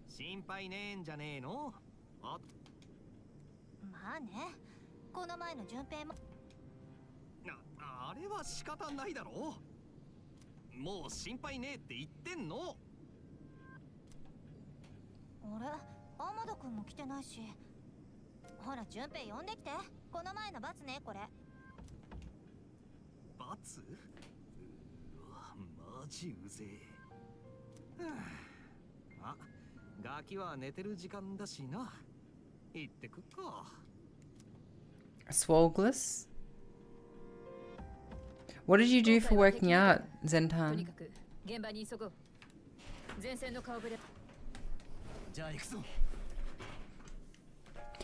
心配ねえんじゃねえの？あ、まあね。この前の順平も。あれは仕方ないだろう。もう心配ねえって言ってんの。あれ、天田くんも来てないし。ほら、順平呼んできて。この前の罰ね、これ。罰？うわ、マジうぜえ。あ、ガキは寝てる時間だしな。行ってくっか。Swolgless? What did you do for working out, Zentan?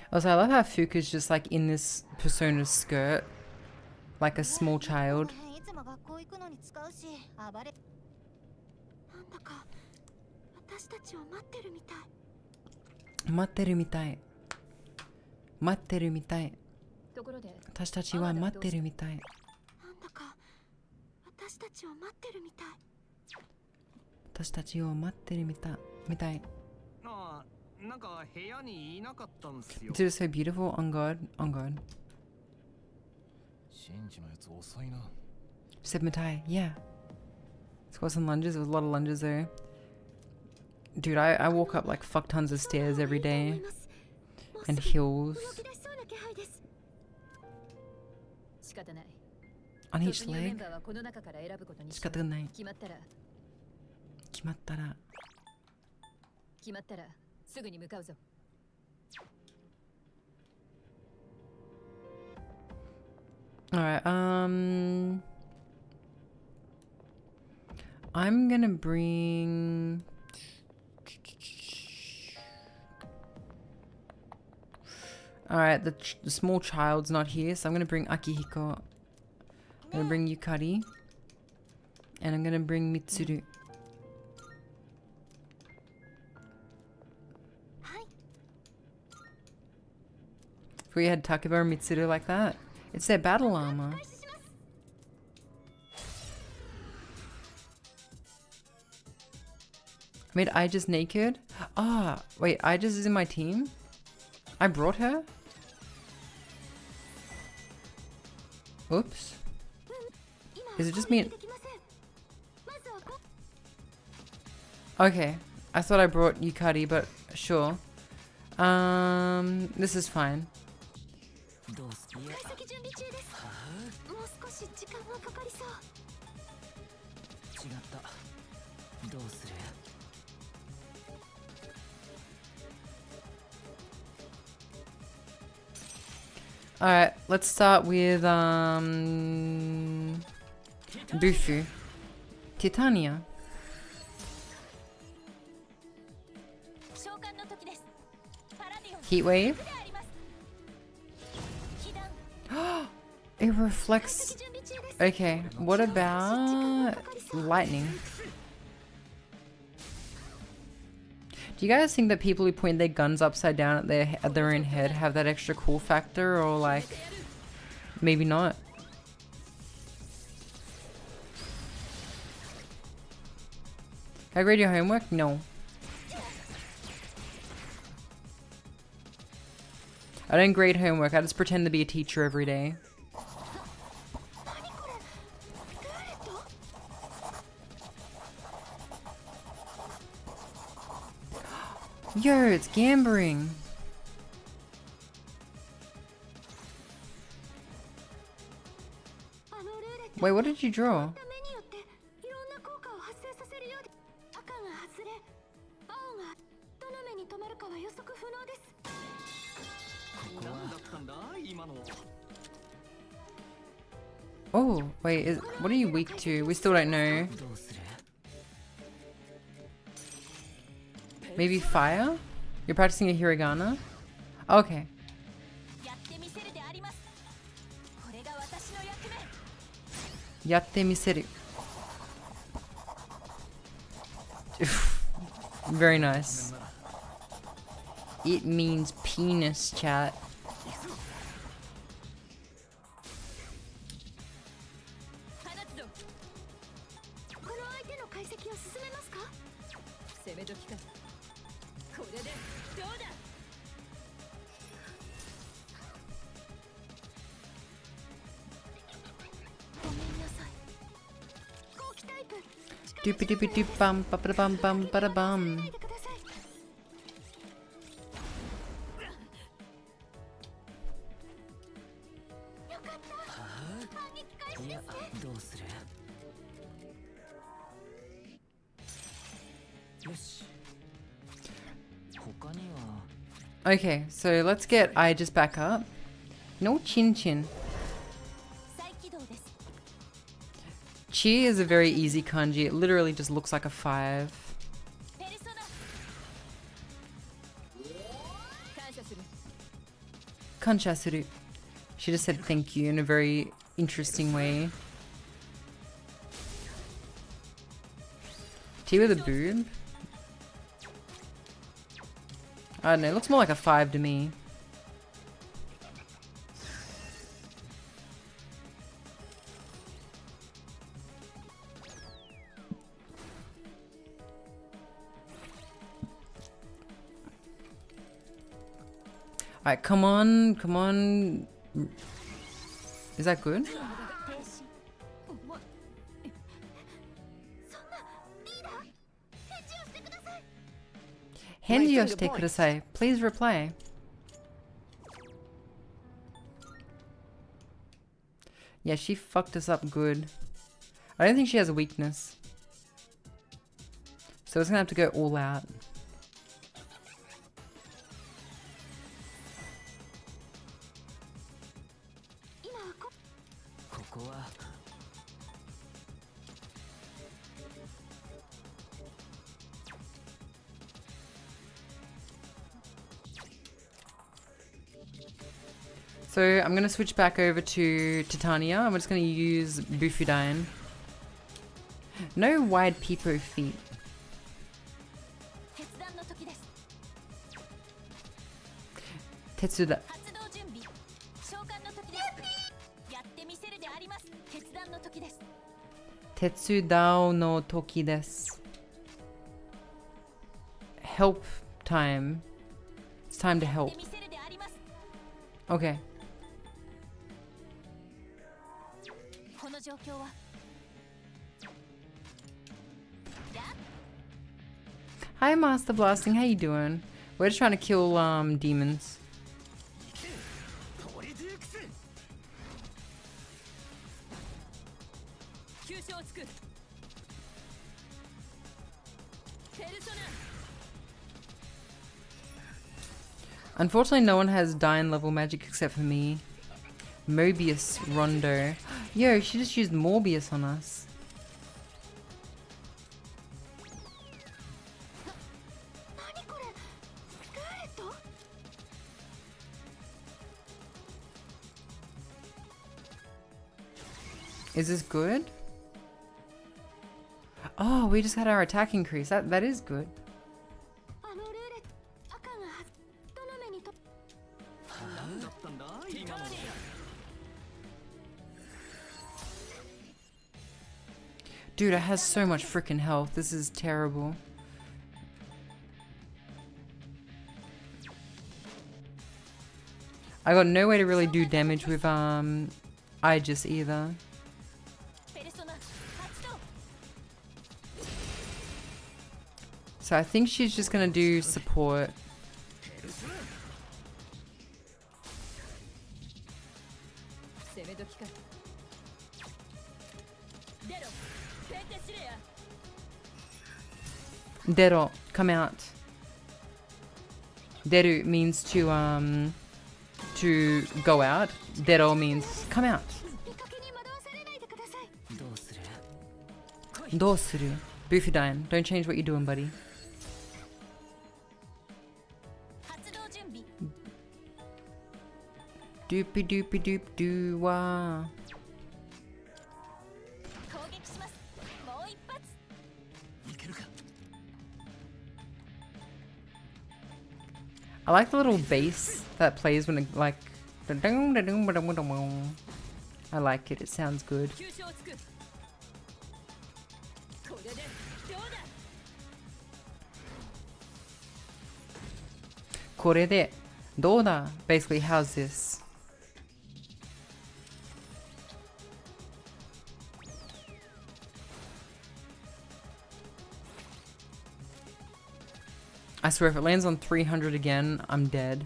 Also, I love how Fuka's just like in this Persona's skirt, like a small child. いつも学校行くのに使うし、暴れ。なんだか私たちを待ってるみたい。待ってるみたい。待ってるみたい。私たちは待ってるみたい。なんだか私たちを待ってるみたい。私たちを待ってるみたい。ああ、なんか部屋にいなかったんすよ。Dude, it's so beautiful. On God. On God. シンジのやつ遅いな。Submitai, yeah. Squats and lunges. There was a lot of lunges there. Dude, I walk up like fuck tons of stairs every day. And hills. On each leg. 仕方ない。決まったらすぐに向かうぞ。Alright, I'm gonna bring... Alright, the small child's not here, so I'm gonna bring Akihiko. I'm gonna bring Yukari. And I'm gonna bring Mitsuru. If we had Takuba and Mitsuru like that, it's their battle armor. Wait, I just naked? Ah, wait, I just is in my team? I brought her? Oops. Is it just me? Okay, I thought I brought Yukari, but sure. This is fine. Alright, let's start with Bufu. Titania. Heat wave. It reflects. Okay, what about lightning? Do you guys think that people who point their guns upside down at their own head have that extra cool factor, or like maybe not? Can I grade your homework? No. I don't grade homework, I just pretend to be a teacher every day. Yo, it's gambling. Wait, what did you draw? Oh, wait, what are you weak to? We still don't know. Maybe fire? You're practicing a hiragana? Okay. Yatte miseru. Very nice. It means penis, chat. を進めますか？攻め時か。これでどうだ。ごめんなさい。後期タイプ。 Doopy doopy doop bum ba ba bum bum ba da bum. Okay, so let's get Aegis back up. No chin chin. Chi is a very easy kanji. It literally just looks like a 5. Kanshasuru. She just said thank you in a very interesting way. T with a boob? I don't know, it looks more like a 5 to me. Alright, come on, come on. Is that good? Henji yoshite kudasai. Please reply. Yeah, she fucked us up good. I don't think she has a weakness. So it's gonna have to go all out. So I'm going to switch back over to Titania. I'm just going to use Bufudyne. No wide peepo feet. Tetsuda. Tetsudao no toki desu. Help time. It's time to help. Okay. Hi Master Blasting, how you doing? We're just trying to kill demons. Unfortunately, no one has Dyne level magic except for me. Mobius Rondo. Yo, she just used Morbius on us. Is this good? Oh, we just got our attack increase. That is good. Dude, it has so much freaking health. This is terrible. I got no way to really do damage with Aegis either. So I think she's just gonna do support. Dero, come out. Deru means to go out. Dero means come out. Dosuru. Bufudyne, don't change what you're doing, buddy. Doopy doopy doop doo wah. I like the little bass that plays when it like. I like it. It sounds good. Korede. Doda. Basically, how's this? I swear, if it lands on 300 again, I'm dead.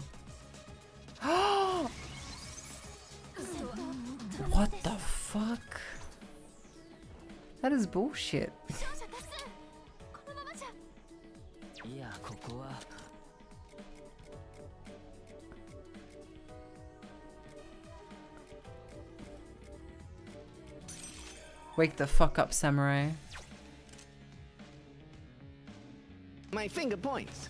What the fuck? That is bullshit. Wake the fuck up, samurai. My finger points.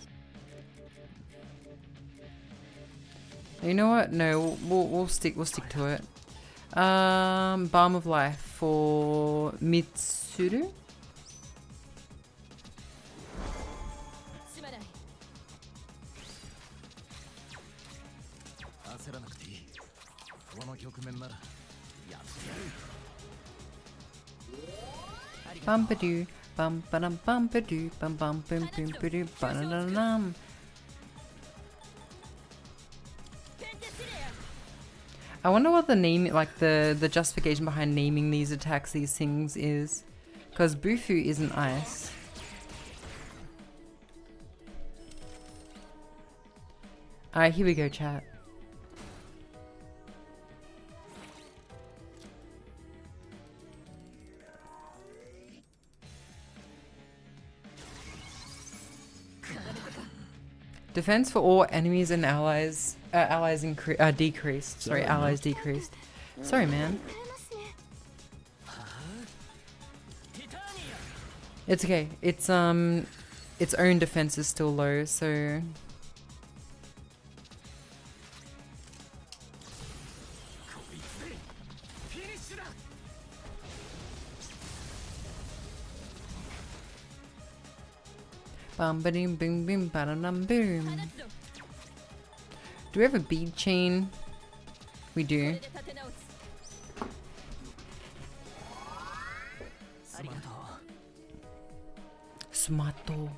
You know what? No, we'll stick to it. Balm of Life for Mitsuru. Bumpadoo, bum ba-dum bumpadoo, bum bum boom boom ba-doo ba-da-dum. I wonder what the name, like the justification behind naming these attacks, these things is. Because Bufu isn't ice. Alright, here we go, chat. Defense for all enemies and allies. Decreased. Sorry, allies decreased. Sorry, man. It's okay. Its own defense is still low, so. Bum ba boom boom ba dum boom. Do we have a bead chain? We do. Smato.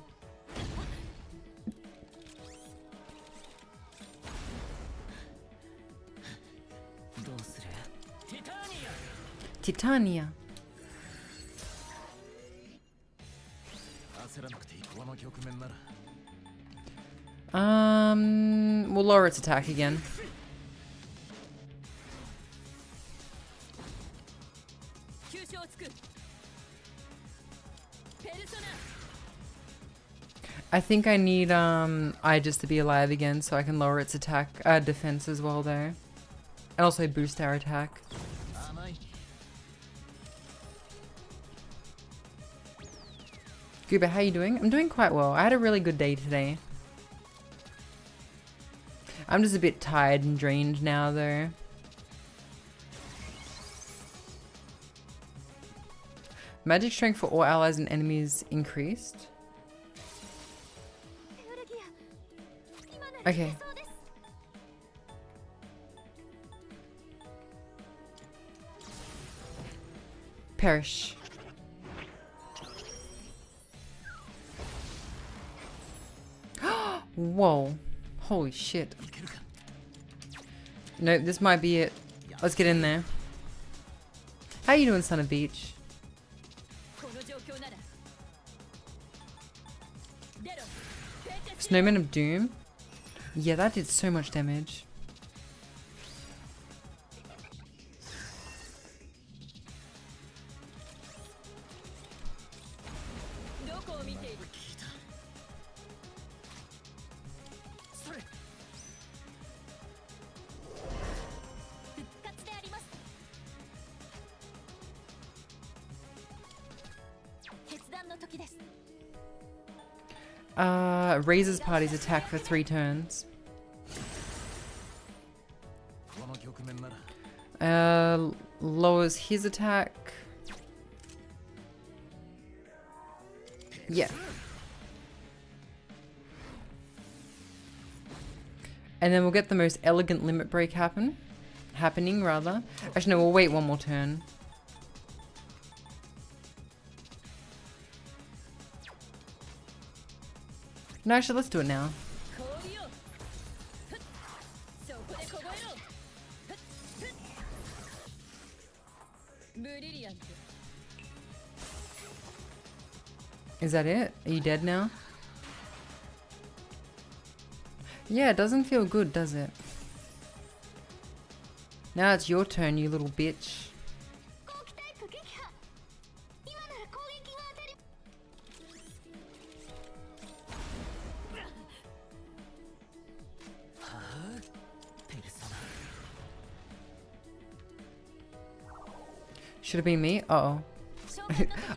Titania. We'll lower its attack again. I think I need Aegis to be alive again so I can lower its attack defense as well though. And also boost our attack. Gooba, how you doing? I'm doing quite well. I had a really good day today. I'm just a bit tired and drained now though. Magic strength for all allies and enemies increased. Okay. Perish. Whoa. Holy shit. No, this might be it. Let's get in there. How you doing, Son of Beach? Snowman of Doom? Yeah, that did so much damage. Raises party's attack for 3 turns. Lowers his attack. Yeah. And then we'll get the most elegant limit break happening. Actually, no, we'll wait one more turn. No, actually, let's do it now. Is that it? Are you dead now? Yeah, it doesn't feel good, does it? Now it's your turn, you little bitch. Should have been me. Uh oh.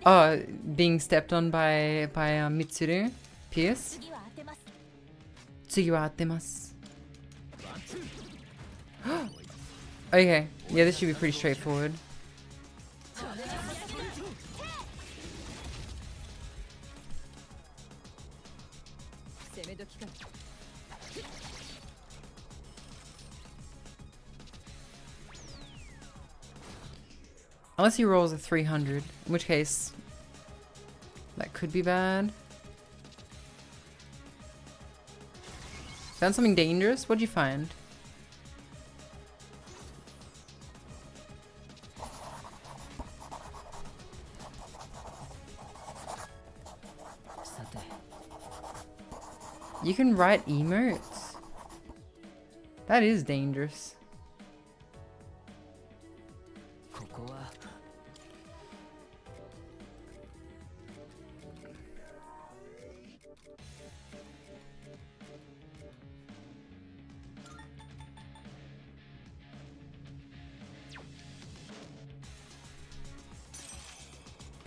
Oh, being stepped on by Mitsuru. Pierce. Okay, yeah, this should be pretty straightforward. Unless he rolls a 300, in which case that could be bad. Found something dangerous? What'd you find? You can write emotes? That is dangerous.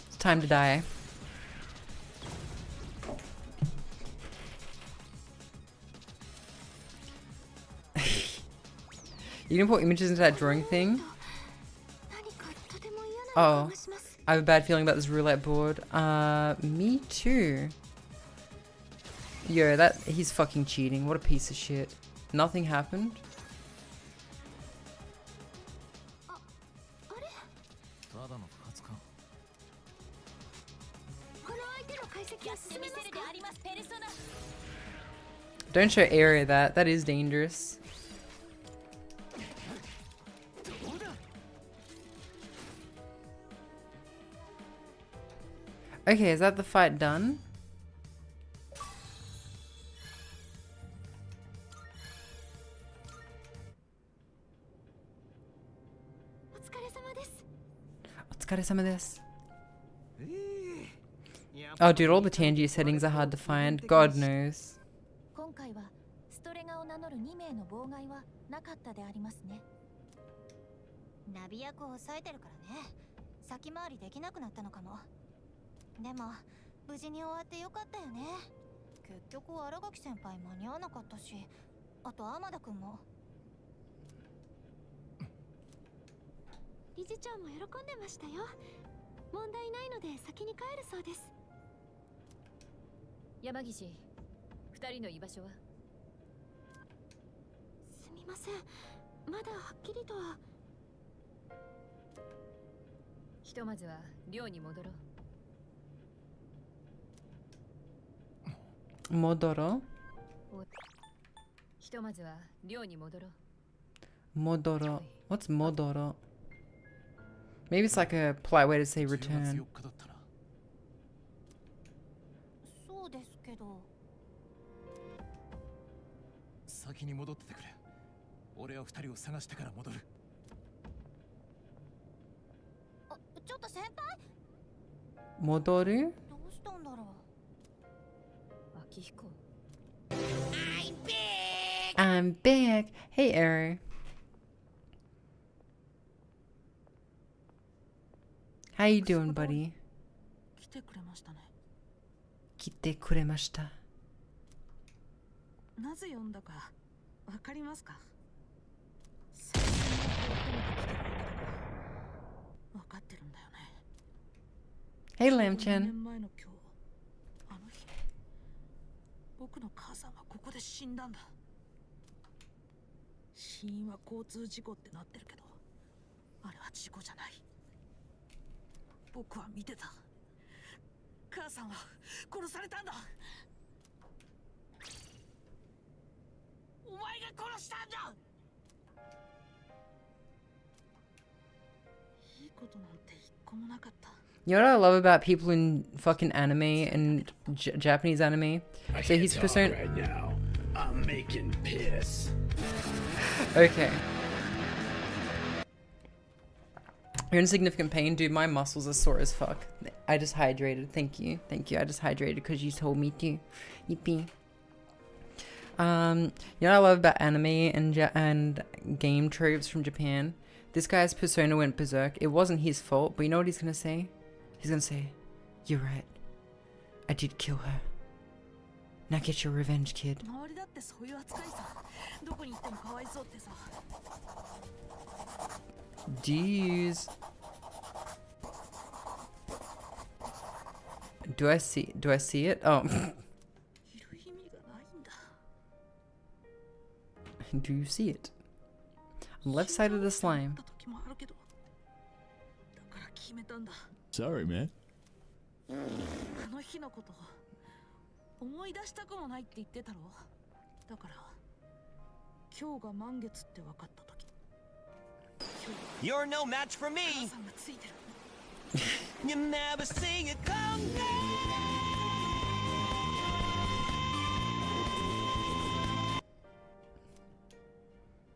It's time to die. You didn't put images into that drawing thing? Oh, I have a bad feeling about this roulette board. Me too. Yo, he's fucking cheating. What a piece of shit. Nothing happened. Don't show area that. That is dangerous. Okay, is that the fight done? Oh dude, all the Tangier settings are hard to find. God knows. 今回はストレガを名乗る2名の妨害はなかったでありますね。ナビ役を抑えてるからね。先回りできなくなったのかも。でも無事に終わってよかったよね。結局新垣先輩間に合わなかったし、あと天田くんも。理事長も喜んでましたよ。問題ないので先に帰るそうです。山岸、二人の居場所は？すみません、まだはっきりとは。ひとまずは寮に戻ろう。戻ろう？ひとまずは寮に戻ろう。戻ろう。What's 戻ろう? Maybe it's like a polite way to say return. そうですけど。先に戻っててくれ。俺は二人を探してから戻る。あ、ちょっと先輩。戻る？どうしたんだろう。秋彦。I'm back. Hey, Arrow. How you doing, buddy? 来てくれましたね。来てくれました。なぜ呼んだかわかりますか？わかってるんだよね。Hey, Lamchan. 2年前の今日、あの日、僕の母さんはここで死んだんだ。死因は交通事故ってなってるけど、あれは事故じゃない。僕は見てた。母さんは殺されたんだ。You know what I love about people in fucking anime and Japanese anime? So he's persona. Right now. I'm making piss. Okay. You're in significant pain, dude. My muscles are sore as fuck. I just hydrated. Thank you. Thank you. I just hydrated because you told me to. Yippee. You know what I love about anime and game tropes from Japan? This guy's persona went berserk. It wasn't his fault, but you know what he's gonna say? He's gonna say, "You're right. I did kill her. Now get your revenge, kid." Jeez. Do I see it? Oh. Do you see it? On the left side of the slime. Sorry, man. あの日のこと思い出したくもないって言ってたろ。だから今日が満月って分かった時。You're no match for me. You never see it come down.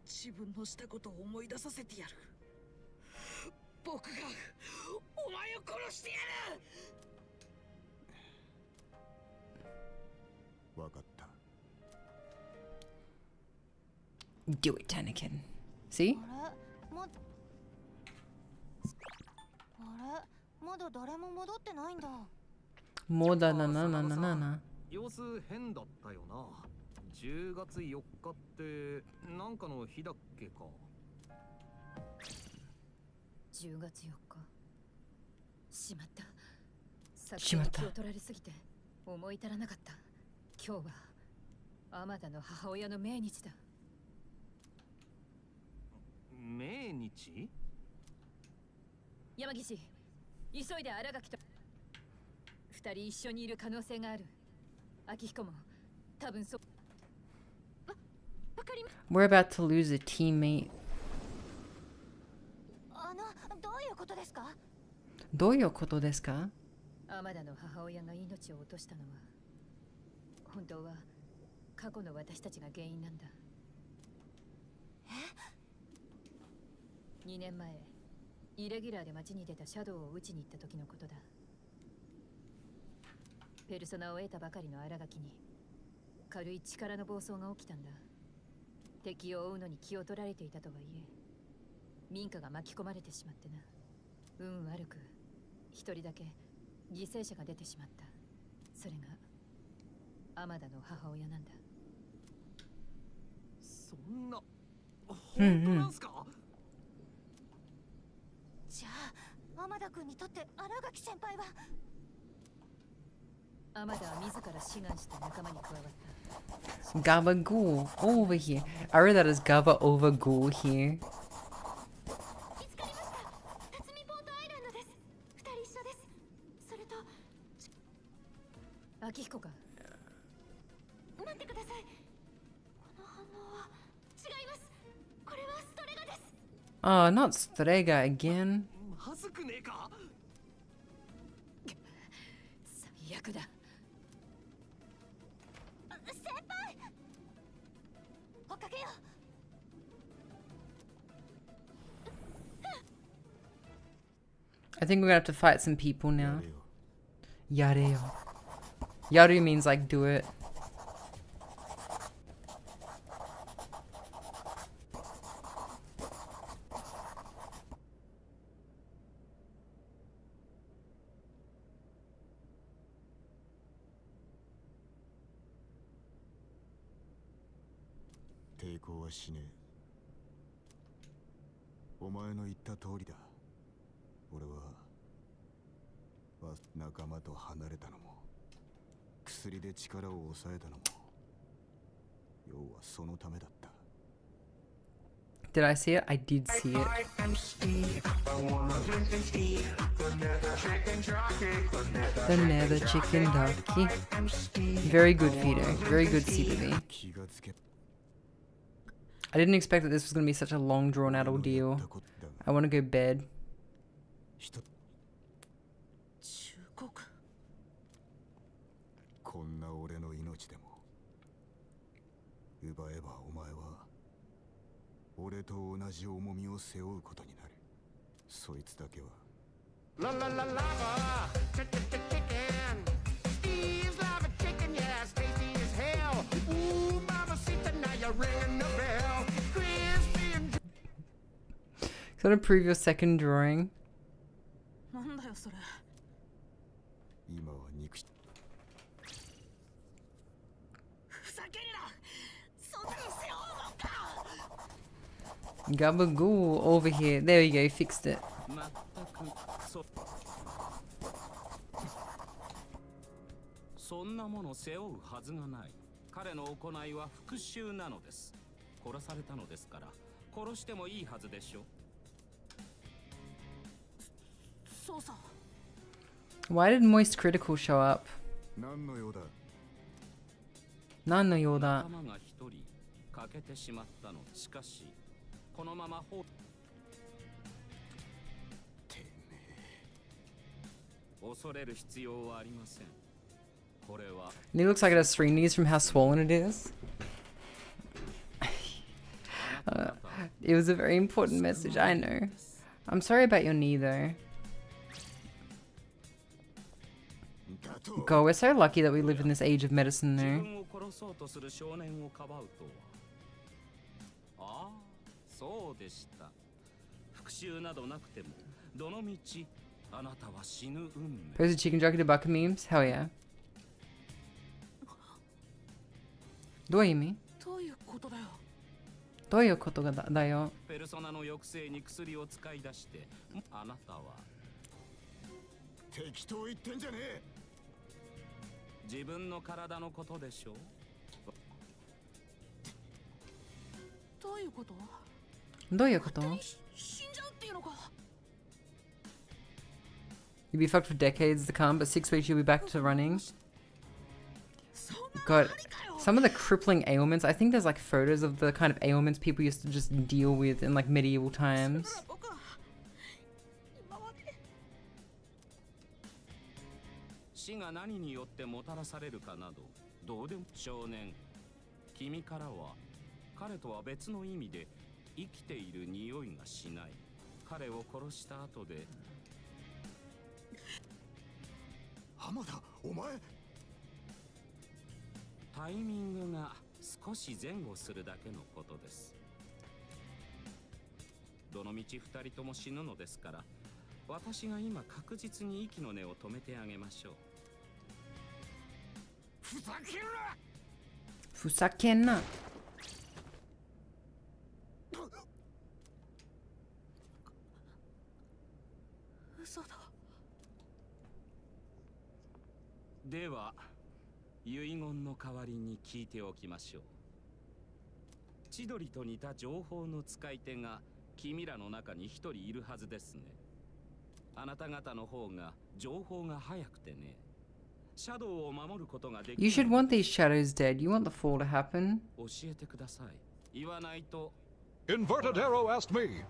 自分のしたことを思い出させてやる。僕がお前を殺してやる。分かった。Do it, Anakin. See? あれまだ誰も戻ってないんだ。もうだなななななな。様子変だったよな。10月4日ってなんかの日だっけか。10月4日。しまった。しまった。気を取られすぎて思い至らなかった。今日は天田の母親の命日だ。命日？山岸、急いで新垣と2人一緒にいる可能性がある。明彦も多分そう。We're about to lose a teammate. どういうことですか？どういうことですか？天田の母親が命を落としたのは本当は過去の私たちが原因なんだ。2年前イレギュラーで街に出たシャドウを撃ちに行った時のことだ。ペルソナを得たばかりの新垣に軽い力の暴走が起きたんだ。敵を追うのに気を取られていたとはいえ民家が巻き込まれてしまってな。運悪く一人だけ犠牲者が出てしまった。それが天田の母親なんだ。そんな本当なんすか？じゃあ天田君にとって新垣先輩は天田は自ら志願して仲間に加わった。Gabagool over here. I read that as Gaba over Ghoul here. 見つかりました。辰巳ポートアイランドです。2人一緒です。それと明彦か。待ってください。この反応は違います。これはストレガです。Oh, not Strega again. まずくねえか。最悪だ。先輩。追っかけよう。I think we're gonna have to fight some people now. Yareo. Yaru means like do it. Teikoはしねえ。お前の言った通りだ。俺は仲間と離れたのも薬で力を抑えたのも要はそのためだった。 Did I see it? I did see it. The nether chicken ducky. Very good feeder. Very good CBB. I didn't expect that this was going to be such a long drawn out ordeal. I want to go bed. こんな俺の命でも奪えばお前は俺と同じ重みを背負うことになる。そいつだけは La la la lava, chicken. Steve's lava chicken, yeah, it's tasty as hell. Ooh, mamacita, now you're ringing the bell. Crispy and Gotta prove your second drawing. なんだよそれ。今は肉 ふざけんな。そんなの背負うのか。 Gabagool over here. There we go, fixed it. そんなもの背負うはずがない。彼の行いは復讐なのです。殺されたのですから殺してもいいはずでしょ。そうさ。 Why did Moist Critical show up? 何の用だ。何の用だ。仲間が一人欠けてしまったの。しかしこのまま放恐れる必要はありません。これは And it looks like it has 3 knees from how swollen it is. It was a very important message, I know. I'm sorry about your knee though. God, we're so lucky that we live in this age of medicine though. ああ、そうでした。復讐などなくてもどの道あなたは死ぬ運命。 Post a chicken jockey to Bucker memes? Hell yeah. どういう意味？どういうことだよ。どういうことだよ。ペルソナの抑制に薬を使い出してあなたは適当言ってんじゃねえ。自分の体のことでしょう。どういうこと？どういうこと？死んじゃうっていうのか。 You'll be fucked for decades to come, but 6 weeks you'll be back to running. God, some of the crippling ailments, I think there's like photos of the kind of ailments people used to just deal with in like medieval times. 死が何によってもたらされるかなどどうでも。少年、君からは彼とは別の意味で生きている匂いがしない。彼を殺した後で浜田、お前タイミングが少し前後するだけのことです。どのみち2人とも死ぬのですから私が今確実に息の根を止めてあげましょう。ふざけんな。ふざけんな。嘘だ。では遺言の代わりに聞いておきましょう。千鳥と似た情報の使い手が君らの中に一人いるはずですね。あなた方の方が情報が早くてね。シャドウを守ることができる。 You should want these shadows dead. You want the fall to happen. 教えてください。言わないと。 Inverted Arrow asked me,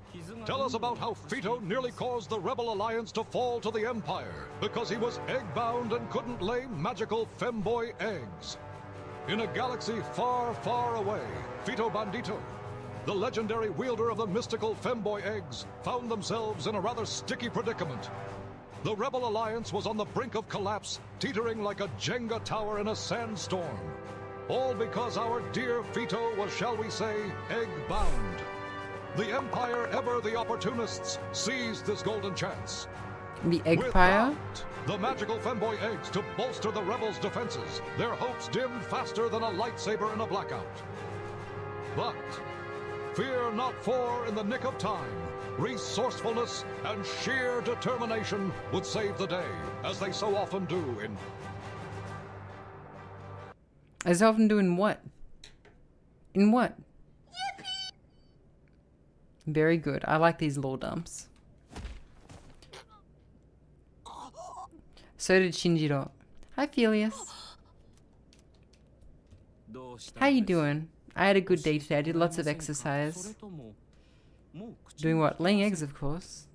tell us about how 𝓡𝓤 nearly caused the Rebel Alliance to fall to the Empire because he was egg-bound and couldn't lay magical femboy eggs. In a galaxy far, far away, 𝓡𝓤 Bandito, the legendary wielder of the mystical femboy eggs, found themselves in a rather sticky predicament. The Rebel Alliance was on the brink of collapse, teetering like a Jenga tower in a sandstorm. All because our dear 𝓡𝓤 was, shall we say, egg-bound. The Empire, ever the opportunists, seized this golden chance. The Eggpire? The magical femboy eggs to bolster the rebels' defenses, their hopes dimmed faster than a lightsaber in a blackout. But fear not, for in the nick of time, resourcefulness and sheer determination would save the day, as they so often do in... As often do in what? In what? Very good. I like these lore dumps. So did 𝓤𝓤𝓔𝓢. Hi, Felius. How you doing? I had a good day today. I did lots of exercise. Doing what? Laying eggs, of course.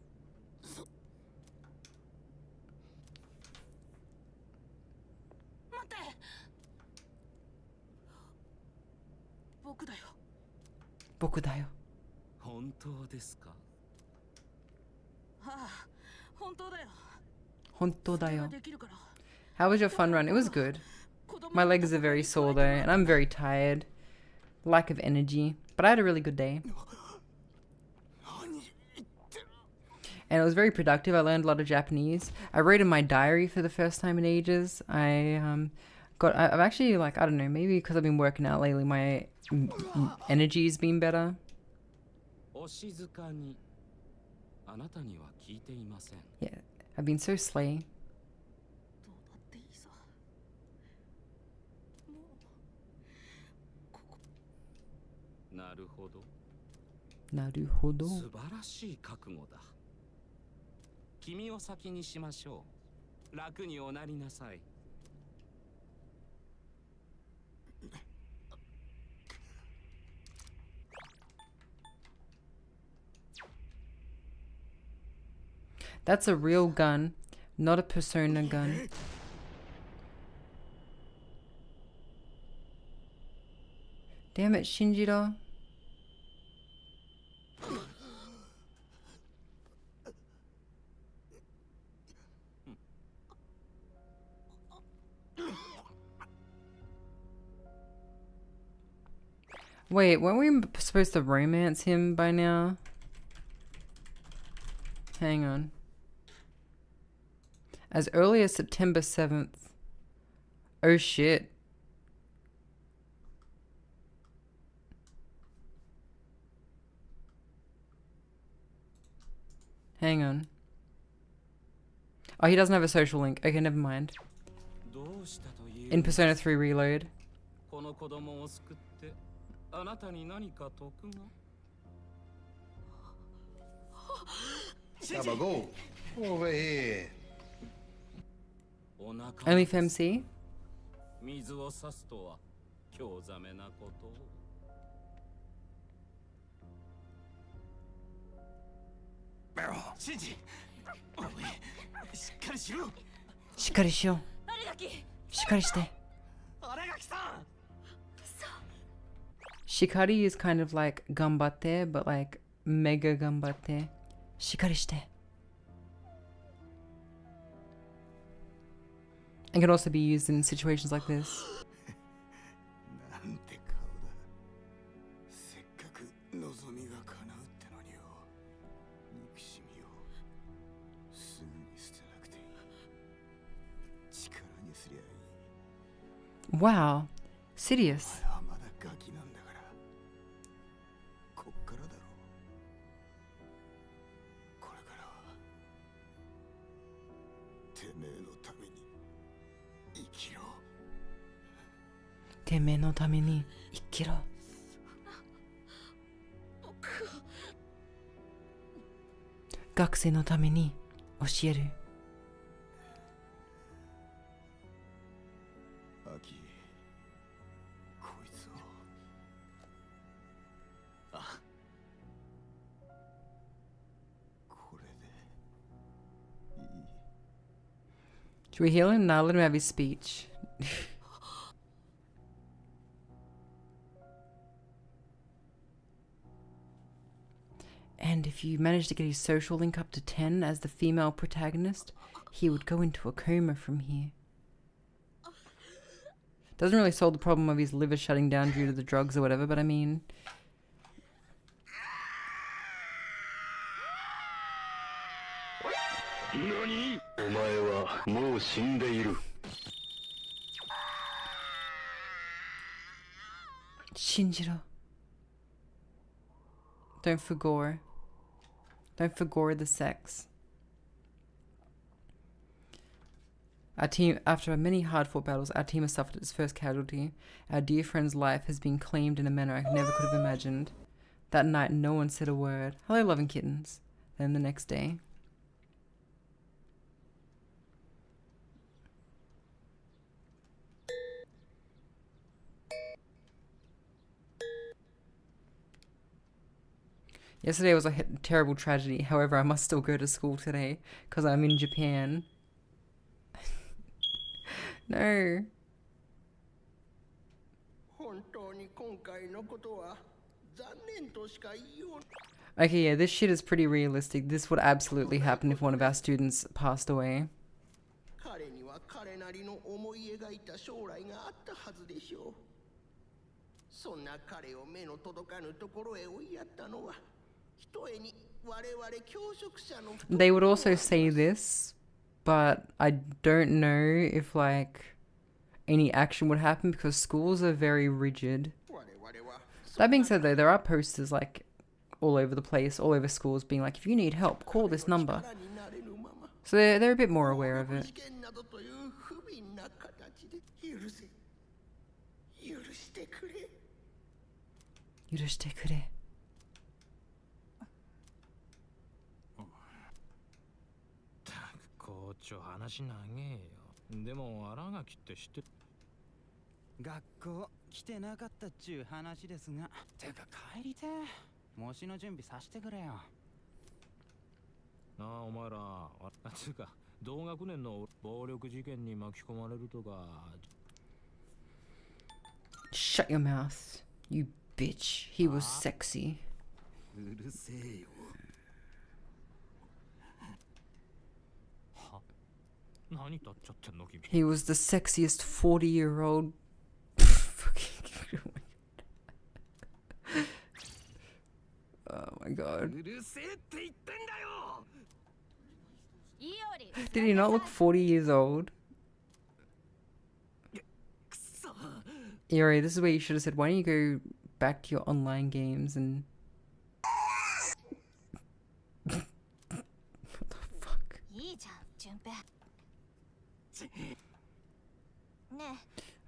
僕だよ。本当ですか？はあ、本当だよ。本当だよ。How was your fun run? It was good. My legs are very sore though, and I'm very tired. Lack of energy. But I had a really good day. And it was very productive. I learned a lot of Japanese. I wrote in my diary for the first time in ages. I've actually, like, I don't know, maybe because I've been working out lately, my energy's been better. Yeah, I've been so slay. Naruhodo. 素晴らしい覚悟だ。君を先にしましょう。楽におなりなさい。That's a real gun, not a persona gun. Damn it, Shinjiro. Wait, weren't we supposed to romance him by now? Hang on. As early as September 7th. Oh shit. Hang on. Oh, he doesn't have a social link. Okay, never mind. In Persona 3 Reload. あなたに何か得が Have a go. Over here. Only for MC? 水を差すとは興ざめなことを シンジ、しっかりしろ。しっかりしよう。しっかりして。荒垣さん。 Shikari is kind of like gambatte, but like mega gambatte. Shikari shite. It can also be used in situations like this. Wow, Sidious. Teme no tame ni ikkiro. Gakusei no tame ni oshieru. Should we heal him? Now let him have his speech. And if you manage to get his social link up to 10 as the female protagonist, he would go into a coma from here. Doesn't really solve the problem of his liver shutting down due to the drugs or whatever, but I mean... NANI? お前はもう死んでいる。Shinjiro. Don't forgore. Don't forgore the sex. Our team, after many hard-fought battles, our team has suffered its first casualty. Our dear friend's life has been claimed in a manner I never could have imagined. That night, no one said a word. Hello, loving kittens. Then the next day. Yesterday was a terrible tragedy. However, I must still go to school today because I'm in Japan. No. Okay, yeah, this shit is pretty realistic. This would absolutely happen if one of our students passed away. They would also say this, but I don't know if like any action would happen because schools are very rigid. That being said though, there are posters like all over the place, all over schools being like, if you need help, call this number. So they're a bit more aware of it. Shut your mouth, you bitch. He was sexy. He was the sexiest 40-year-old. Oh my god. Did he not look 40 years old? Yuri, this is where you should have said, why don't you go back to your online games and... What the fuck?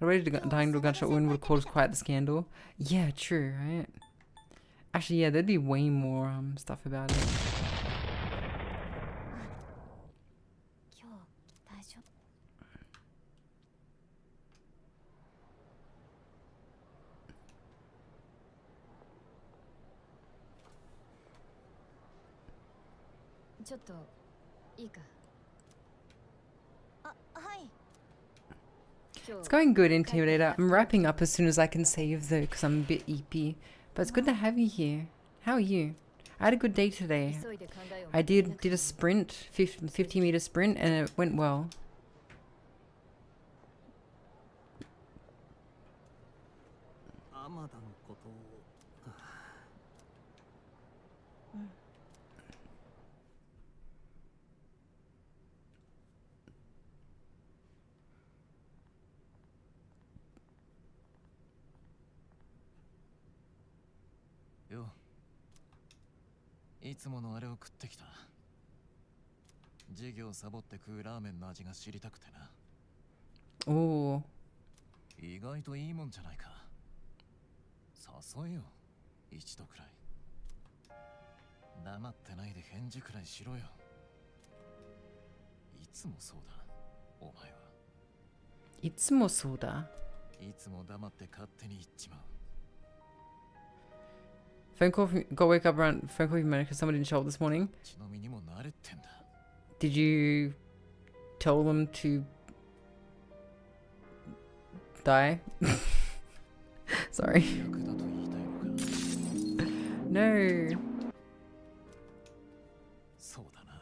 Already dying to a gunshot wound would have caused quite the scandal. Yeah, true, right? Actually, yeah, there'd be way more stuff about it. It's going good, Intimidator. I'm wrapping up as soon as I can save though, because I'm a bit eepy. But it's good to have you here. How are you? I had a good day today. I did a sprint, 50-meter sprint, and it went well. Yo. いつものあれを食ってきた。授業サボって食うラーメンの味が知りたくてな。おお。意外といいもんじゃないか。誘えよ、一度くらい。黙ってないで返事くらいしろよ。いつもそうだ、お前は。いつもそうだ。いつも黙って勝手に言っちまう。Phone call from, got wake up around phone call from because someone didn't show up this morning. Did you tell them to die? Sorry. No. そうだな。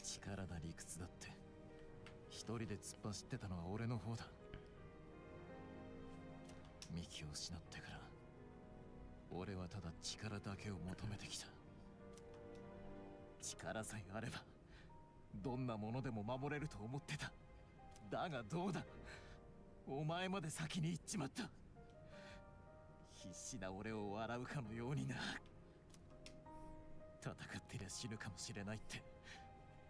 力だ理屈だって一人で突っ走ってたのは俺の方だ。幹を失ってから俺はただ力だけを求めてきた。力さえあればどんなものでも守れると思ってた。だがどうだ、お前まで先に行っちまった。必死な俺を笑うかのようにな。戦ってりゃ死ぬかもしれないって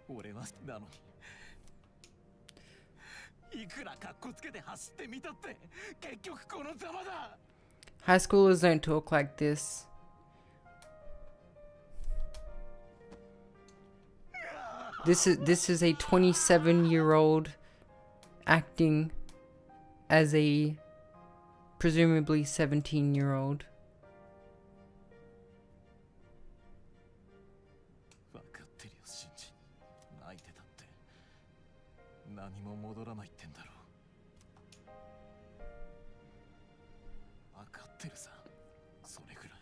俺はなのに、いくらカッコつけて走ってみたって結局このざまだ。High schoolers don't talk like this. This is a 27-year-old acting as a presumably 17-year-old. 何も戻らないってんだろう。分かってるさ。それぐらい。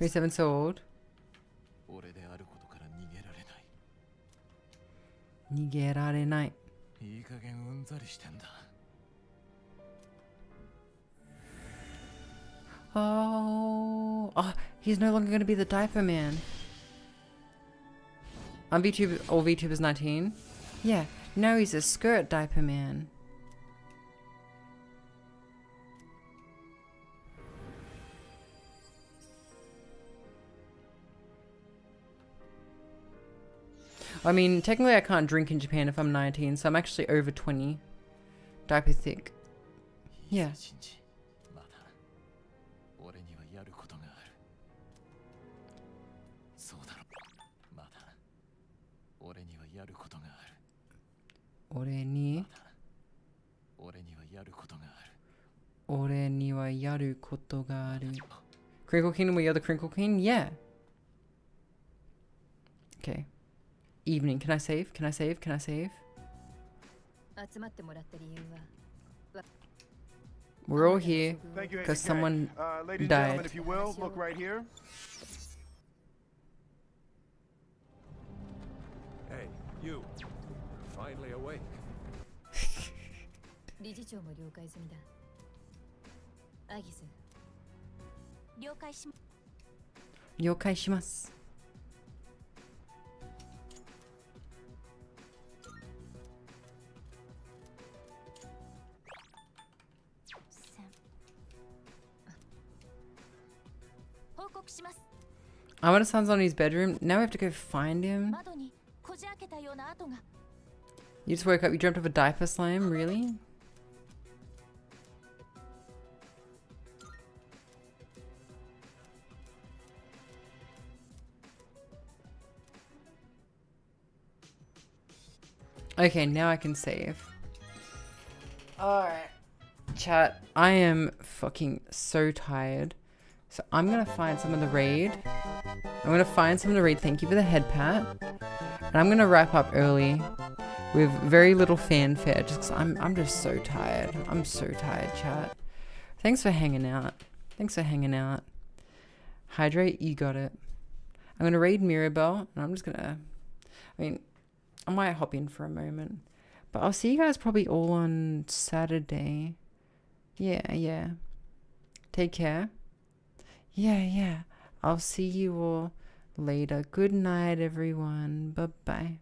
27 so old. 俺であることから逃げられない。逃げられない。いい加減うんざりしてんだ。Oh, he's no longer going to be the diaper man. On VTube, all VTubers 19. Yeah, now he's a skirt diaper man. I mean, technically I can't drink in Japan if I'm 19, so I'm actually over 20. Diaper thick. Yeah. Ore ni wa yaru koto ga aru. Crinkle King, we are the Crinkle King? Yeah. Okay. Evening. Can I save? Can I save? Can I save? We're all here because someone ladies and died. gentlemen, if you will, look right here. Hey, you. Finally awake. 理事長も了解済みだ。アギス。了解し了解します。報告します。 Amada-san's on his bedroom. Now we have to go find him. 窓にこじ開けたような跡が。 You just woke up, you dreamt of a diaper slam? Really? Okay, now I can save. Alright. Chat, I am fucking so tired. So I'm gonna find some of the raid. Thank you for the head pat. And I'm gonna wrap up early with very little fanfare just because I'm just so tired. I'm so tired, chat. Thanks for hanging out. Hydrate, you got it. I'm gonna raid Mirabelle and I'm just gonna, I might hop in for a moment. But I'll see you guys probably all on Saturday. Yeah. Take care. Yeah. I'll see you all later. Good night, everyone. Bye-bye.